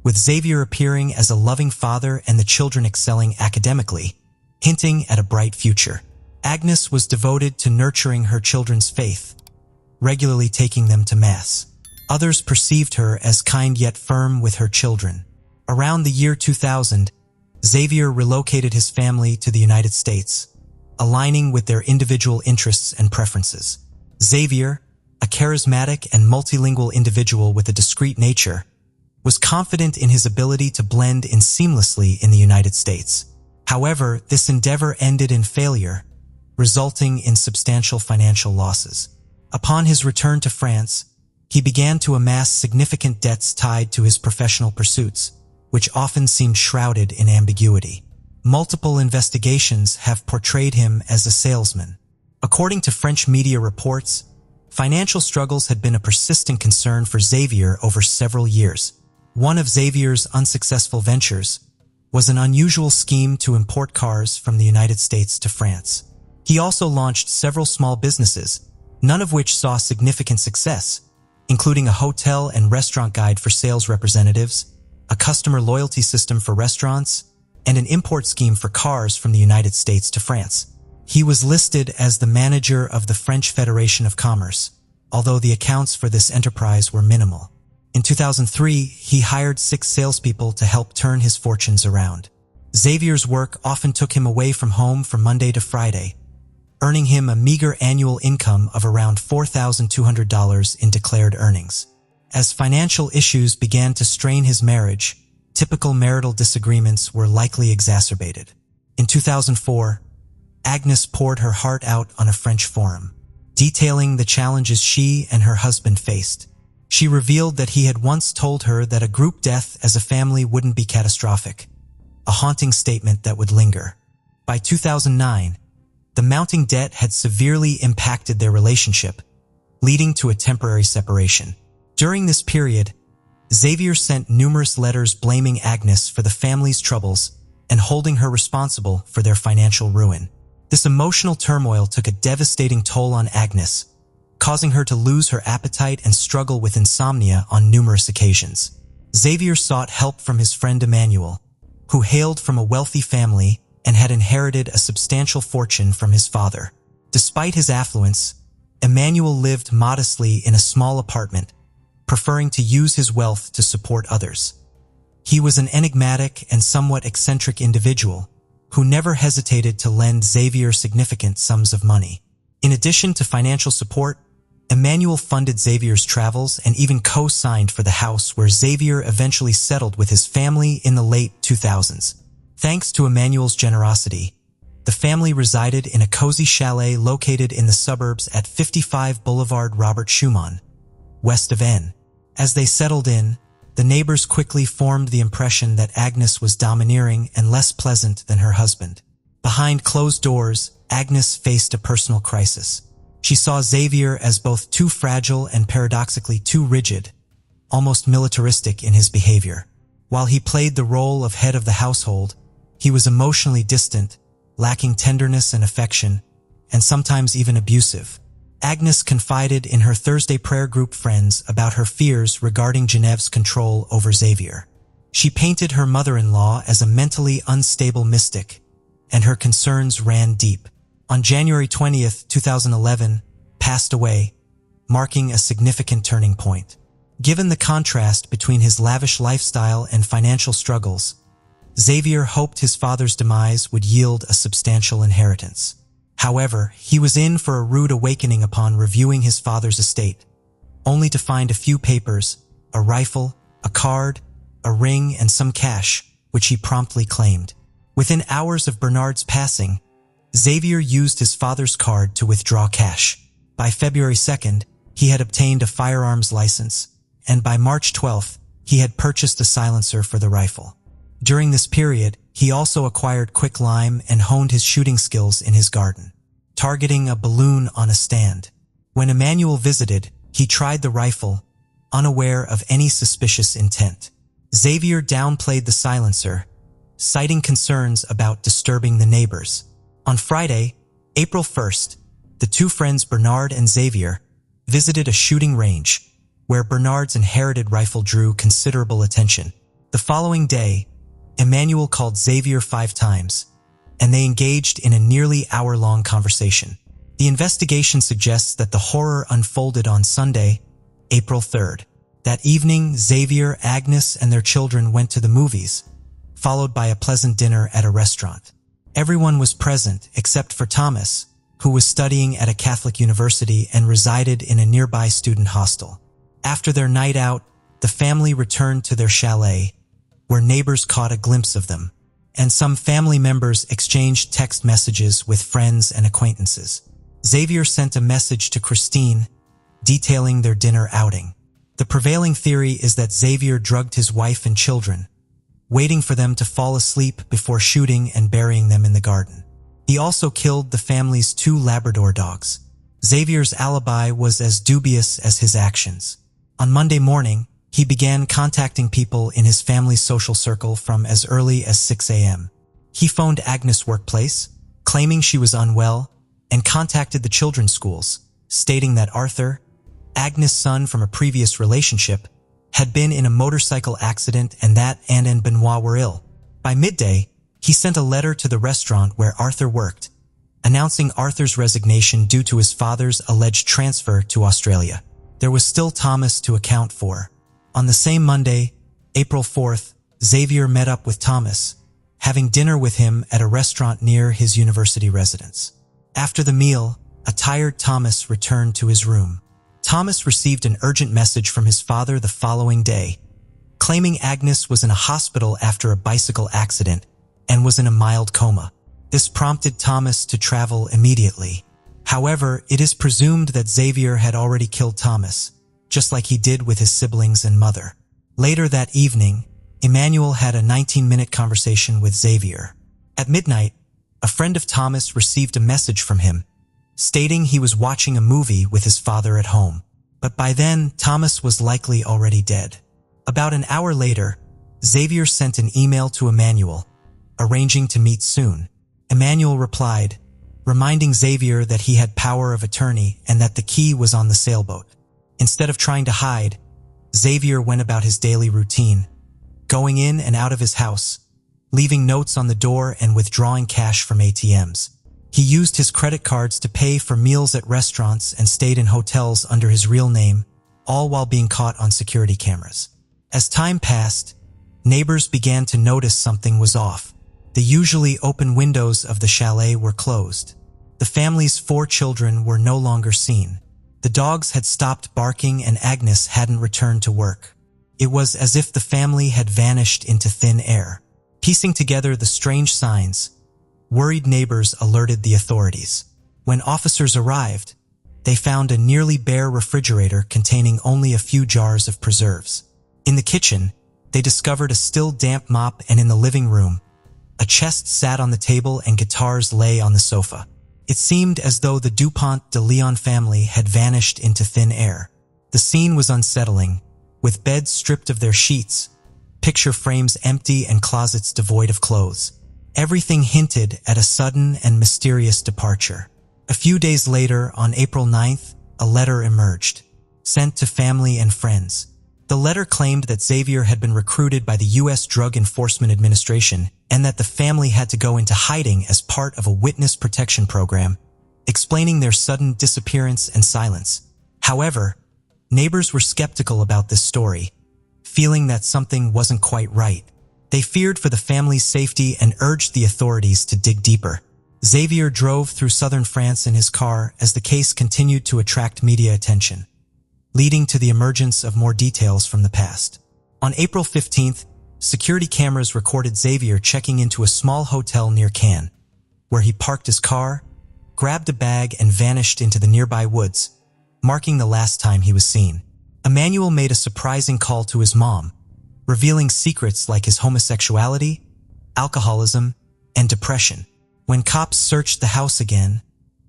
with Xavier appearing as a loving father and the children excelling academically, hinting at a bright future. Agnes was devoted to nurturing her children's faith, regularly taking them to Mass. Others perceived her as kind yet firm with her children. Around the year 2000, Xavier relocated his family to the United States, aligning with their individual interests and preferences. Xavier, a charismatic and multilingual individual with a discreet nature, was confident in his ability to blend in seamlessly in the United States. However, this endeavor ended in failure, resulting in substantial financial losses. Upon his return to France, he began to amass significant debts tied to his professional pursuits, which often seemed shrouded in ambiguity. Multiple investigations have portrayed him as a salesman. According to French media reports, financial struggles had been a persistent concern for Xavier over several years. One of Xavier's unsuccessful ventures was an unusual scheme to import cars from the United States to France. He also launched several small businesses, none of which saw significant success, including a hotel and restaurant guide for sales representatives, a customer loyalty system for restaurants, and an import scheme for cars from the United States to France. He was listed as the manager of the French Federation of Commerce, although the accounts for this enterprise were minimal. In 2003, he hired 6 salespeople to help turn his fortunes around. Xavier's work often took him away from home from Monday to Friday, earning him a meager annual income of around $4,200 in declared earnings. As financial issues began to strain his marriage, typical marital disagreements were likely exacerbated. In 2004, Agnes poured her heart out on a French forum, detailing the challenges she and her husband faced. She revealed that he had once told her that a group death as a family wouldn't be catastrophic, a haunting statement that would linger. By 2009, the mounting debt had severely impacted their relationship, leading to a temporary separation. During this period, Xavier sent numerous letters blaming Agnes for the family's troubles and holding her responsible for their financial ruin. This emotional turmoil took a devastating toll on Agnes, causing her to lose her appetite and struggle with insomnia on numerous occasions. Xavier sought help from his friend Emmanuel, who hailed from a wealthy family and had inherited a substantial fortune from his father. Despite his affluence, Emmanuel lived modestly in a small apartment, preferring to use his wealth to support others. He was an enigmatic and somewhat eccentric individual who never hesitated to lend Xavier significant sums of money. In addition to financial support, Emmanuel funded Xavier's travels and even co-signed for the house where Xavier eventually settled with his family in the late 2000s. Thanks to Emmanuel's generosity, the family resided in a cozy chalet located in the suburbs at 55 Boulevard Robert Schumann, west of N. As they settled in, the neighbors quickly formed the impression that Agnes was domineering and less pleasant than her husband. Behind closed doors, Agnes faced a personal crisis. She saw Xavier as both too fragile and paradoxically too rigid, almost militaristic in his behavior. While he played the role of head of the household, he was emotionally distant, lacking tenderness and affection, and sometimes even abusive. Agnes confided in her Thursday prayer group friends about her fears regarding Geneviève's control over Xavier. She painted her mother-in-law as a mentally unstable mystic, and her concerns ran deep. On January 20th, 2011, passed away, marking a significant turning point. Given the contrast between his lavish lifestyle and financial struggles, Xavier hoped his father's demise would yield a substantial inheritance. However, he was in for a rude awakening upon reviewing his father's estate, only to find a few papers, a rifle, a card, a ring, and some cash, which he promptly claimed. Within hours of Bernard's passing, Xavier used his father's card to withdraw cash. By February 2nd, he had obtained a firearms license, and by March 12th, he had purchased a silencer for the rifle. During this period, he also acquired quicklime and honed his shooting skills in his garden, targeting a balloon on a stand. When Emmanuel visited, he tried the rifle, unaware of any suspicious intent. Xavier downplayed the silencer, citing concerns about disturbing the neighbors. On Friday, April 1st, the two friends Bernard and Xavier visited a shooting range, where Bernard's inherited rifle drew considerable attention. The following day, Emmanuel called Xavier 5 times, and they engaged in a nearly hour-long conversation. The investigation suggests that the horror unfolded on Sunday, April 3rd. That evening, Xavier, Agnes, and their children went to the movies, followed by a pleasant dinner at a restaurant. Everyone was present except for Thomas, who was studying at a Catholic university and resided in a nearby student hostel. After their night out, the family returned to their chalet, where neighbors caught a glimpse of them, and some family members exchanged text messages with friends and acquaintances. Xavier sent a message to Christine, detailing their dinner outing. The prevailing theory is that Xavier drugged his wife and children, waiting for them to fall asleep before shooting and burying them in the garden. He also killed the family's 2 Labrador dogs. Xavier's alibi was as dubious as his actions. On Monday morning, he began contacting people in his family's social circle from as early as 6 a.m. He phoned Agnes' workplace, claiming she was unwell, and contacted the children's schools, stating that Arthur, Agnes' son from a previous relationship, had been in a motorcycle accident and that Anne and Benoit were ill. By midday, he sent a letter to the restaurant where Arthur worked, announcing Arthur's resignation due to his father's alleged transfer to Australia. There was still Thomas to account for. On the same Monday, April 4th, Xavier met up with Thomas, having dinner with him at a restaurant near his university residence. After the meal, a tired Thomas returned to his room. Thomas received an urgent message from his father the following day, claiming Agnes was in a hospital after a bicycle accident and was in a mild coma. This prompted Thomas to travel immediately. However, it is presumed that Xavier had already killed Thomas, just like he did with his siblings and mother. Later that evening, Emmanuel had a 19-minute conversation with Xavier. At midnight, a friend of Thomas received a message from him, stating he was watching a movie with his father at home. But by then, Thomas was likely already dead. About an hour later, Xavier sent an email to Emmanuel, arranging to meet soon. Emmanuel replied, reminding Xavier that he had power of attorney and that the key was on the sailboat. Instead of trying to hide, Xavier went about his daily routine, going in and out of his house, leaving notes on the door and withdrawing cash from ATMs. He used his credit cards to pay for meals at restaurants and stayed in hotels under his real name, all while being caught on security cameras. As time passed, neighbors began to notice something was off. The usually open windows of the chalet were closed. The family's 4 children were no longer seen. The dogs had stopped barking and Agnes hadn't returned to work. It was as if the family had vanished into thin air. Piecing together the strange signs, worried neighbors alerted the authorities. When officers arrived, they found a nearly bare refrigerator containing only a few jars of preserves. In the kitchen, they discovered a still damp mop, and in the living room, a chest sat on the table and guitars lay on the sofa. It seemed as though the Dupont de Ligonnes family had vanished into thin air. The scene was unsettling, with beds stripped of their sheets, picture frames empty and closets devoid of clothes. Everything hinted at a sudden and mysterious departure. A few days later, on April 9th, a letter emerged, sent to family and friends. The letter claimed that Xavier had been recruited by the U.S. Drug Enforcement Administration and that the family had to go into hiding as part of a witness protection program, explaining their sudden disappearance and silence. However, neighbors were skeptical about this story, feeling that something wasn't quite right. They feared for the family's safety and urged the authorities to dig deeper. Xavier drove through southern France in his car as the case continued to attract media attention, leading to the emergence of more details from the past. On April 15th, security cameras recorded Xavier checking into a small hotel near Cannes, where he parked his car, grabbed a bag, and vanished into the nearby woods, marking the last time he was seen. Emmanuel made a surprising call to his mom, revealing secrets like his homosexuality, alcoholism, and depression. When cops searched the house again,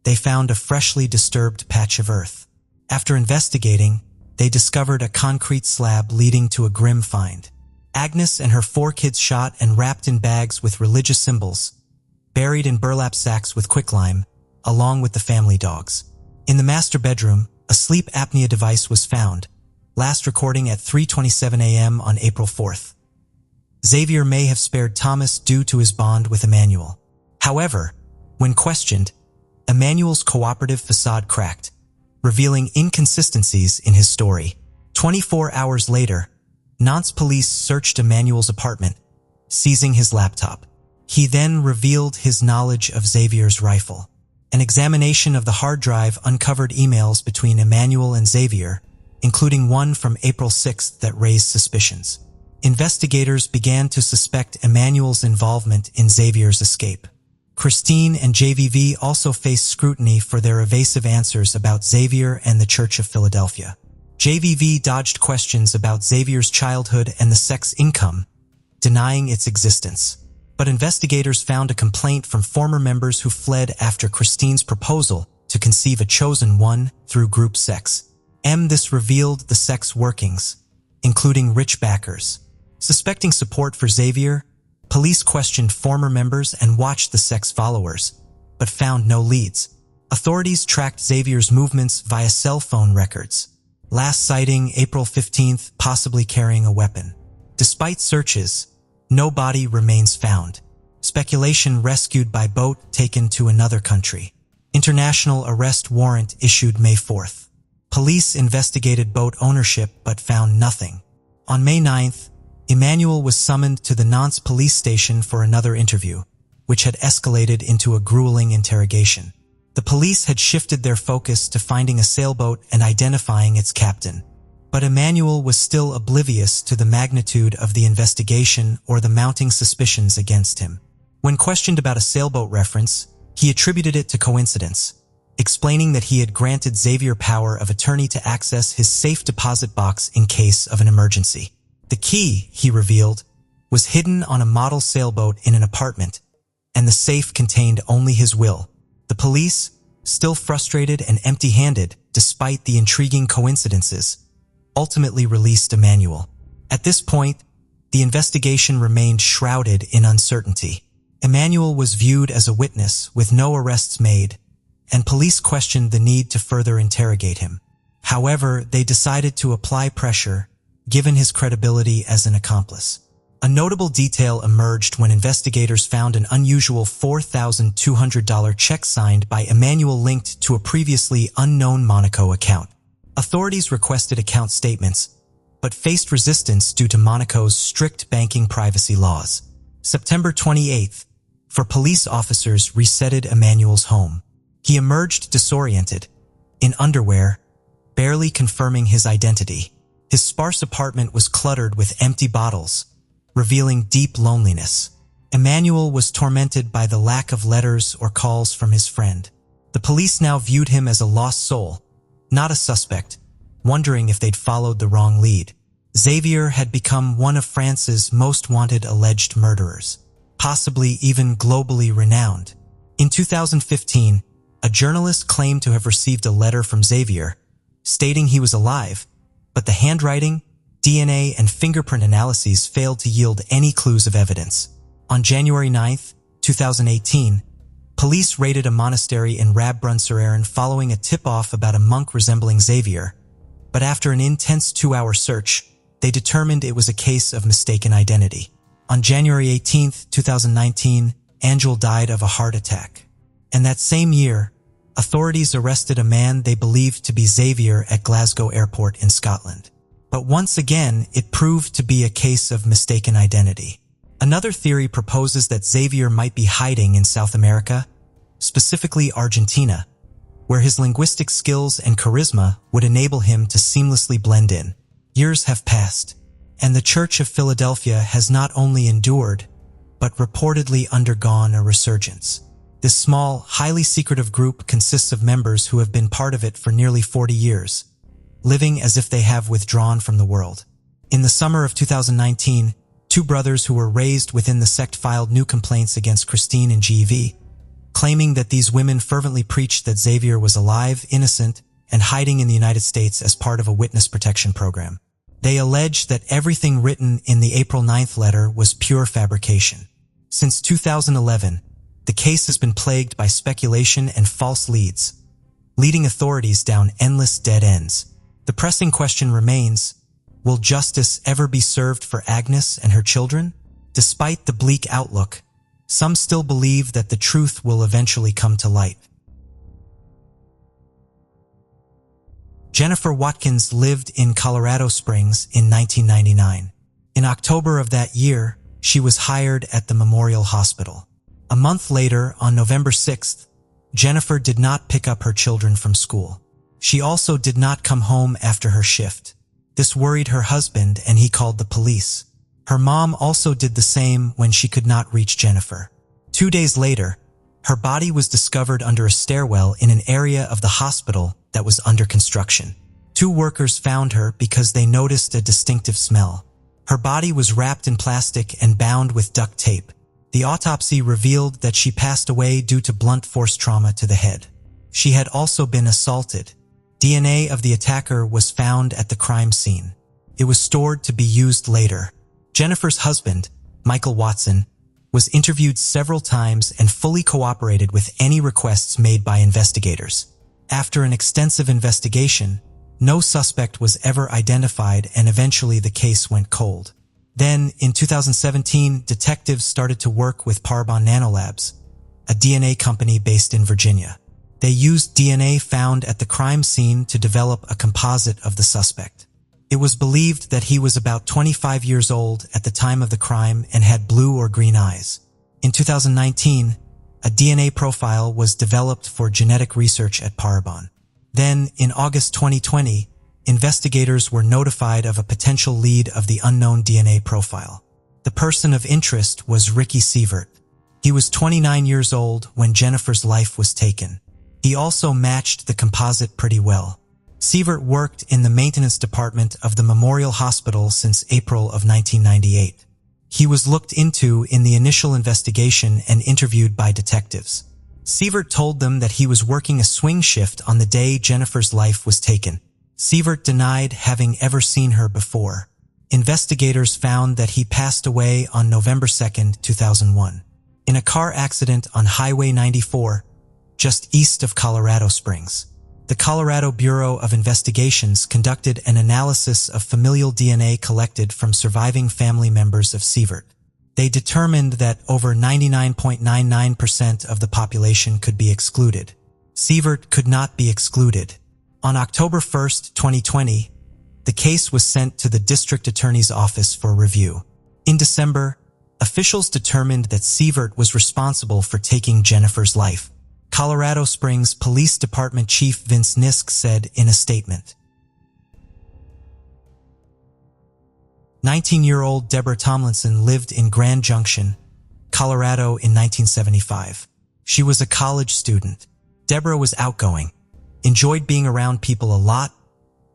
they found a freshly disturbed patch of earth. After investigating, they discovered a concrete slab leading to a grim find. Agnes and her 4 kids shot and wrapped in bags with religious symbols, buried in burlap sacks with quicklime, along with the family dogs. In the master bedroom, a sleep apnea device was found, last recording at 3:27 a.m. on April 4th. Xavier may have spared Thomas due to his bond with Emmanuel. However, when questioned, Emmanuel's cooperative facade cracked, revealing inconsistencies in his story. 24 hours later, Nantes police searched Emmanuel's apartment, seizing his laptop. He then revealed his knowledge of Xavier's rifle. An examination of the hard drive uncovered emails between Emmanuel and Xavier, including one from April 6th that raised suspicions. Investigators began to suspect Emmanuel's involvement in Xavier's escape. Christine and JVV also faced scrutiny for their evasive answers about Xavier and the Church of Philadelphia. JVV dodged questions about Xavier's childhood and the sex income, denying its existence. But investigators found a complaint from former members who fled after Christine's proposal to conceive a chosen one through group sex. This revealed the sex workings, including rich backers. Suspecting support for Xavier, police questioned former members and watched the sex followers, but found no leads. Authorities tracked Xavier's movements via cell phone records, last sighting April 15th, possibly carrying a weapon. Despite searches, no body remains found. Speculation rescued by boat taken to another country. International arrest warrant issued May 4th. Police investigated boat ownership but found nothing. On May 9th, Emmanuel was summoned to the Nantes police station for another interview, which had escalated into a grueling interrogation. The police had shifted their focus to finding a sailboat and identifying its captain. But Emmanuel was still oblivious to the magnitude of the investigation or the mounting suspicions against him. When questioned about a sailboat reference, he attributed it to coincidence, explaining that he had granted Xavier power of attorney to access his safe deposit box in case of an emergency. The key, he revealed, was hidden on a model sailboat in an apartment, and the safe contained only his will. The police, still frustrated and empty-handed despite the intriguing coincidences, ultimately released Emmanuel. At this point, the investigation remained shrouded in uncertainty. Emmanuel was viewed as a witness with no arrests made, and police questioned the need to further interrogate him. However, they decided to apply pressure, given his credibility as an accomplice. A notable detail emerged when investigators found an unusual $4,200 check signed by Emmanuel linked to a previously unknown Monaco account. Authorities requested account statements, but faced resistance due to Monaco's strict banking privacy laws. September 28th, for police officers resetted Emmanuel's home. He emerged disoriented, in underwear, barely confirming his identity. His sparse apartment was cluttered with empty bottles, revealing deep loneliness. Emmanuel was tormented by the lack of letters or calls from his friend. The police now viewed him as a lost soul, not a suspect, wondering if they'd followed the wrong lead. Xavier had become one of France's most wanted alleged murderers, possibly even globally renowned. In 2015, A journalist claimed to have received a letter from Xavier, stating he was alive, but the handwriting, DNA, and fingerprint analyses failed to yield any clues of evidence. On January 9, 2018, police raided a monastery in Rabbrun-sur-Aire following a tip-off about a monk resembling Xavier, but after an intense 2-hour search, they determined it was a case of mistaken identity. On January 18, 2019, Angel died of a heart attack. And that same year, authorities arrested a man they believed to be Xavier at Glasgow Airport in Scotland. But once again, it proved to be a case of mistaken identity. Another theory proposes that Xavier might be hiding in South America, specifically Argentina, where his linguistic skills and charisma would enable him to seamlessly blend in. Years have passed, and the Church of Philadelphia has not only endured, but reportedly undergone a resurgence. This small, highly secretive group consists of members who have been part of it for nearly 40 years, living as if they have withdrawn from the world. In the summer of 2019, 2 brothers who were raised within the sect filed new complaints against Christine and GV, claiming that these women fervently preached that Xavier was alive, innocent, and hiding in the United States as part of a witness protection program. They alleged that everything written in the April 9th letter was pure fabrication. Since 2011, the case has been plagued by speculation and false leads, leading authorities down endless dead ends. The pressing question remains, will justice ever be served for Agnes and her children? Despite the bleak outlook, some still believe that the truth will eventually come to light. Jennifer Watkins lived in Colorado Springs in 1999. In October of that year, she was hired at the Memorial Hospital. A month later, on November 6th, Jennifer did not pick up her children from school. She also did not come home after her shift. This worried her husband, and he called the police. Her mom also did the same when she could not reach Jennifer. 2 days later, her body was discovered under a stairwell in an area of the hospital that was under construction. 2 workers found her because they noticed a distinctive smell. Her body was wrapped in plastic and bound with duct tape. The autopsy revealed that she passed away due to blunt force trauma to the head. She had also been assaulted. DNA of the attacker was found at the crime scene. It was stored to be used later. Jennifer's husband, Michael Watson, was interviewed several times and fully cooperated with any requests made by investigators. After an extensive investigation, no suspect was ever identified, and eventually the case went cold. Then, in 2017, detectives started to work with Parabon Nanolabs, a DNA company based in Virginia. They used DNA found at the crime scene to develop a composite of the suspect. It was believed that he was about 25 years old at the time of the crime and had blue or green eyes. In 2019, a DNA profile was developed for genetic research at Parabon. Then, in August 2020, investigators were notified of a potential lead of the unknown DNA profile. The person of interest was Ricky Sievert. He was 29 years old when Jennifer's life was taken. He also matched the composite pretty well. Sievert worked in the maintenance department of the Memorial Hospital since April of 1998. He was looked into in the initial investigation and interviewed by detectives. Sievert told them that he was working a swing shift on the day Jennifer's life was taken. Sievert denied having ever seen her before. Investigators found that he passed away on November 2, 2001, in a car accident on Highway 94, just east of Colorado Springs. The Colorado Bureau of Investigations conducted an analysis of familial DNA collected from surviving family members of Sievert. They determined that over 99.99% of the population could be excluded. Sievert could not be excluded. On October 1, 2020, the case was sent to the district attorney's office for review. In December, officials determined that Sievert was responsible for taking Jennifer's life. Colorado Springs Police Department Chief Vince Nisk said in a statement, 19-year-old Deborah Tomlinson lived in Grand Junction, Colorado in 1975. She was a college student. Deborah was outgoing, enjoyed being around people a lot,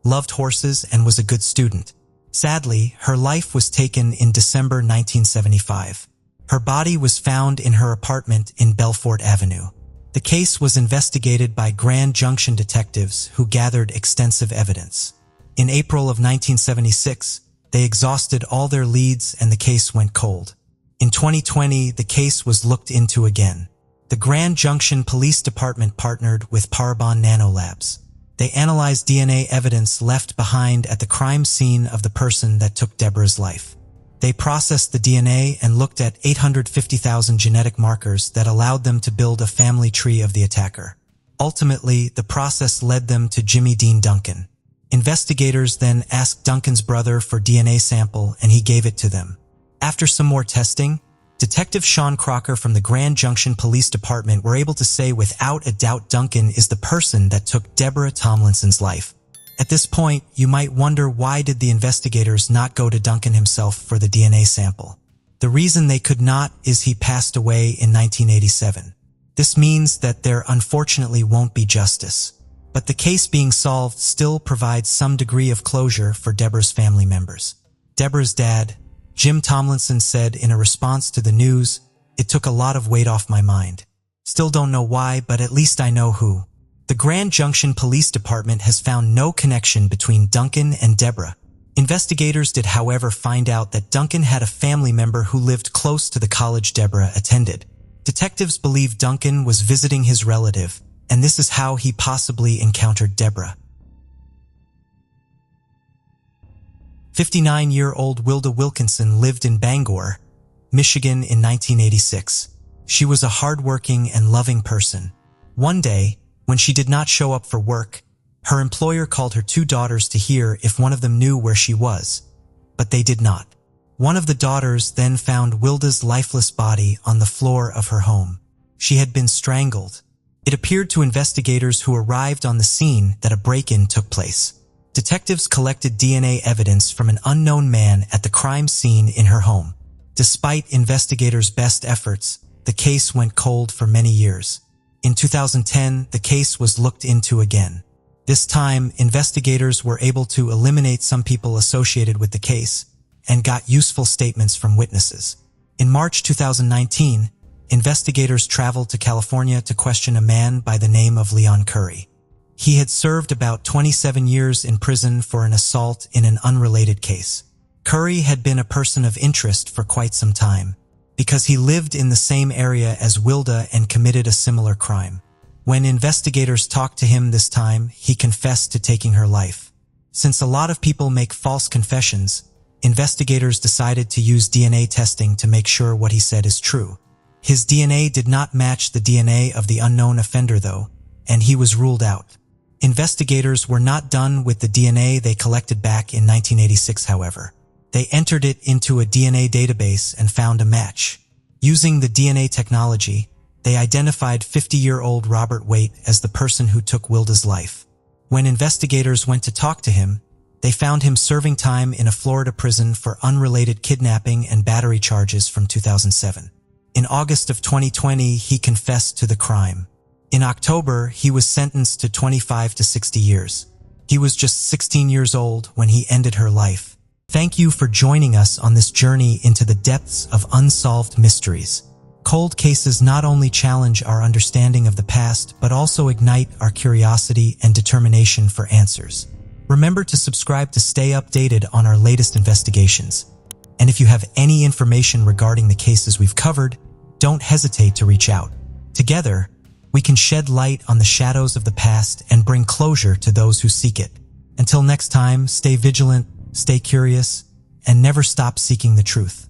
loved horses, and was a good student. Sadly, her life was taken in December 1975. Her body was found in her apartment in Belfort Avenue. The case was investigated by Grand Junction detectives who gathered extensive evidence. In April of 1976, they exhausted all their leads and the case went cold. In 2020, the case was looked into again. The Grand Junction Police Department partnered with Parabon Nanolabs. They analyzed DNA evidence left behind at the crime scene of the person that took Deborah's life. They processed the DNA and looked at 850,000 genetic markers that allowed them to build a family tree of the attacker. Ultimately, the process led them to Jimmy Dean Duncan. Investigators then asked Duncan's brother for DNA sample and he gave it to them. After some more testing, Detective Sean Crocker from the Grand Junction Police Department were able to say without a doubt Duncan is the person that took Deborah Tomlinson's life. At this point, you might wonder why did the investigators not go to Duncan himself for the DNA sample. The reason they could not is he passed away in 1987. This means that there unfortunately won't be justice. But the case being solved still provides some degree of closure for Deborah's family members. Deborah's dad, Jim Tomlinson, said in a response to the news, "It took a lot of weight off my mind. Still don't know why, but at least I know who." The Grand Junction Police Department has found no connection between Duncan and Deborah. Investigators did, however, find out that Duncan had a family member who lived close to the college Deborah attended. Detectives believe Duncan was visiting his relative, and this is how he possibly encountered Deborah. 59-year-old Wilda Wilkinson lived in Bangor, Michigan in 1986. She was a hardworking and loving person. One day, when she did not show up for work, her employer called her two daughters to hear if one of them knew where she was, but they did not. One of the daughters then found Wilda's lifeless body on the floor of her home. She had been strangled. It appeared to investigators who arrived on the scene that a break-in took place. Detectives collected DNA evidence from an unknown man at the crime scene in her home. Despite investigators' best efforts, the case went cold for many years. In 2010, the case was looked into again. This time, investigators were able to eliminate some people associated with the case and got useful statements from witnesses. In March 2019, investigators traveled to California to question a man by the name of Leon Curry. He had served about 27 years in prison for an assault in an unrelated case. Curry had been a person of interest for quite some time, because he lived in the same area as Wilda and committed a similar crime. When investigators talked to him this time, he confessed to taking her life. Since a lot of people make false confessions, investigators decided to use DNA testing to make sure what he said is true. His DNA did not match the DNA of the unknown offender though, and he was ruled out. Investigators were not done with the DNA they collected back in 1986, however. They entered it into a DNA database and found a match. Using the DNA technology, they identified 50-year-old Robert Waite as the person who took Wilda's life. When investigators went to talk to him, they found him serving time in a Florida prison for unrelated kidnapping and battery charges from 2007. In August of 2020, he confessed to the crime. In October, he was sentenced to 25 to 60 years. He was just 16 years old when he ended her life. Thank you for joining us on this journey into the depths of unsolved mysteries. Cold cases not only challenge our understanding of the past, but also ignite our curiosity and determination for answers. Remember to subscribe to stay updated on our latest investigations. And if you have any information regarding the cases we've covered, don't hesitate to reach out. Together, we can shed light on the shadows of the past and bring closure to those who seek it. Until next time, stay vigilant, stay curious, and never stop seeking the truth.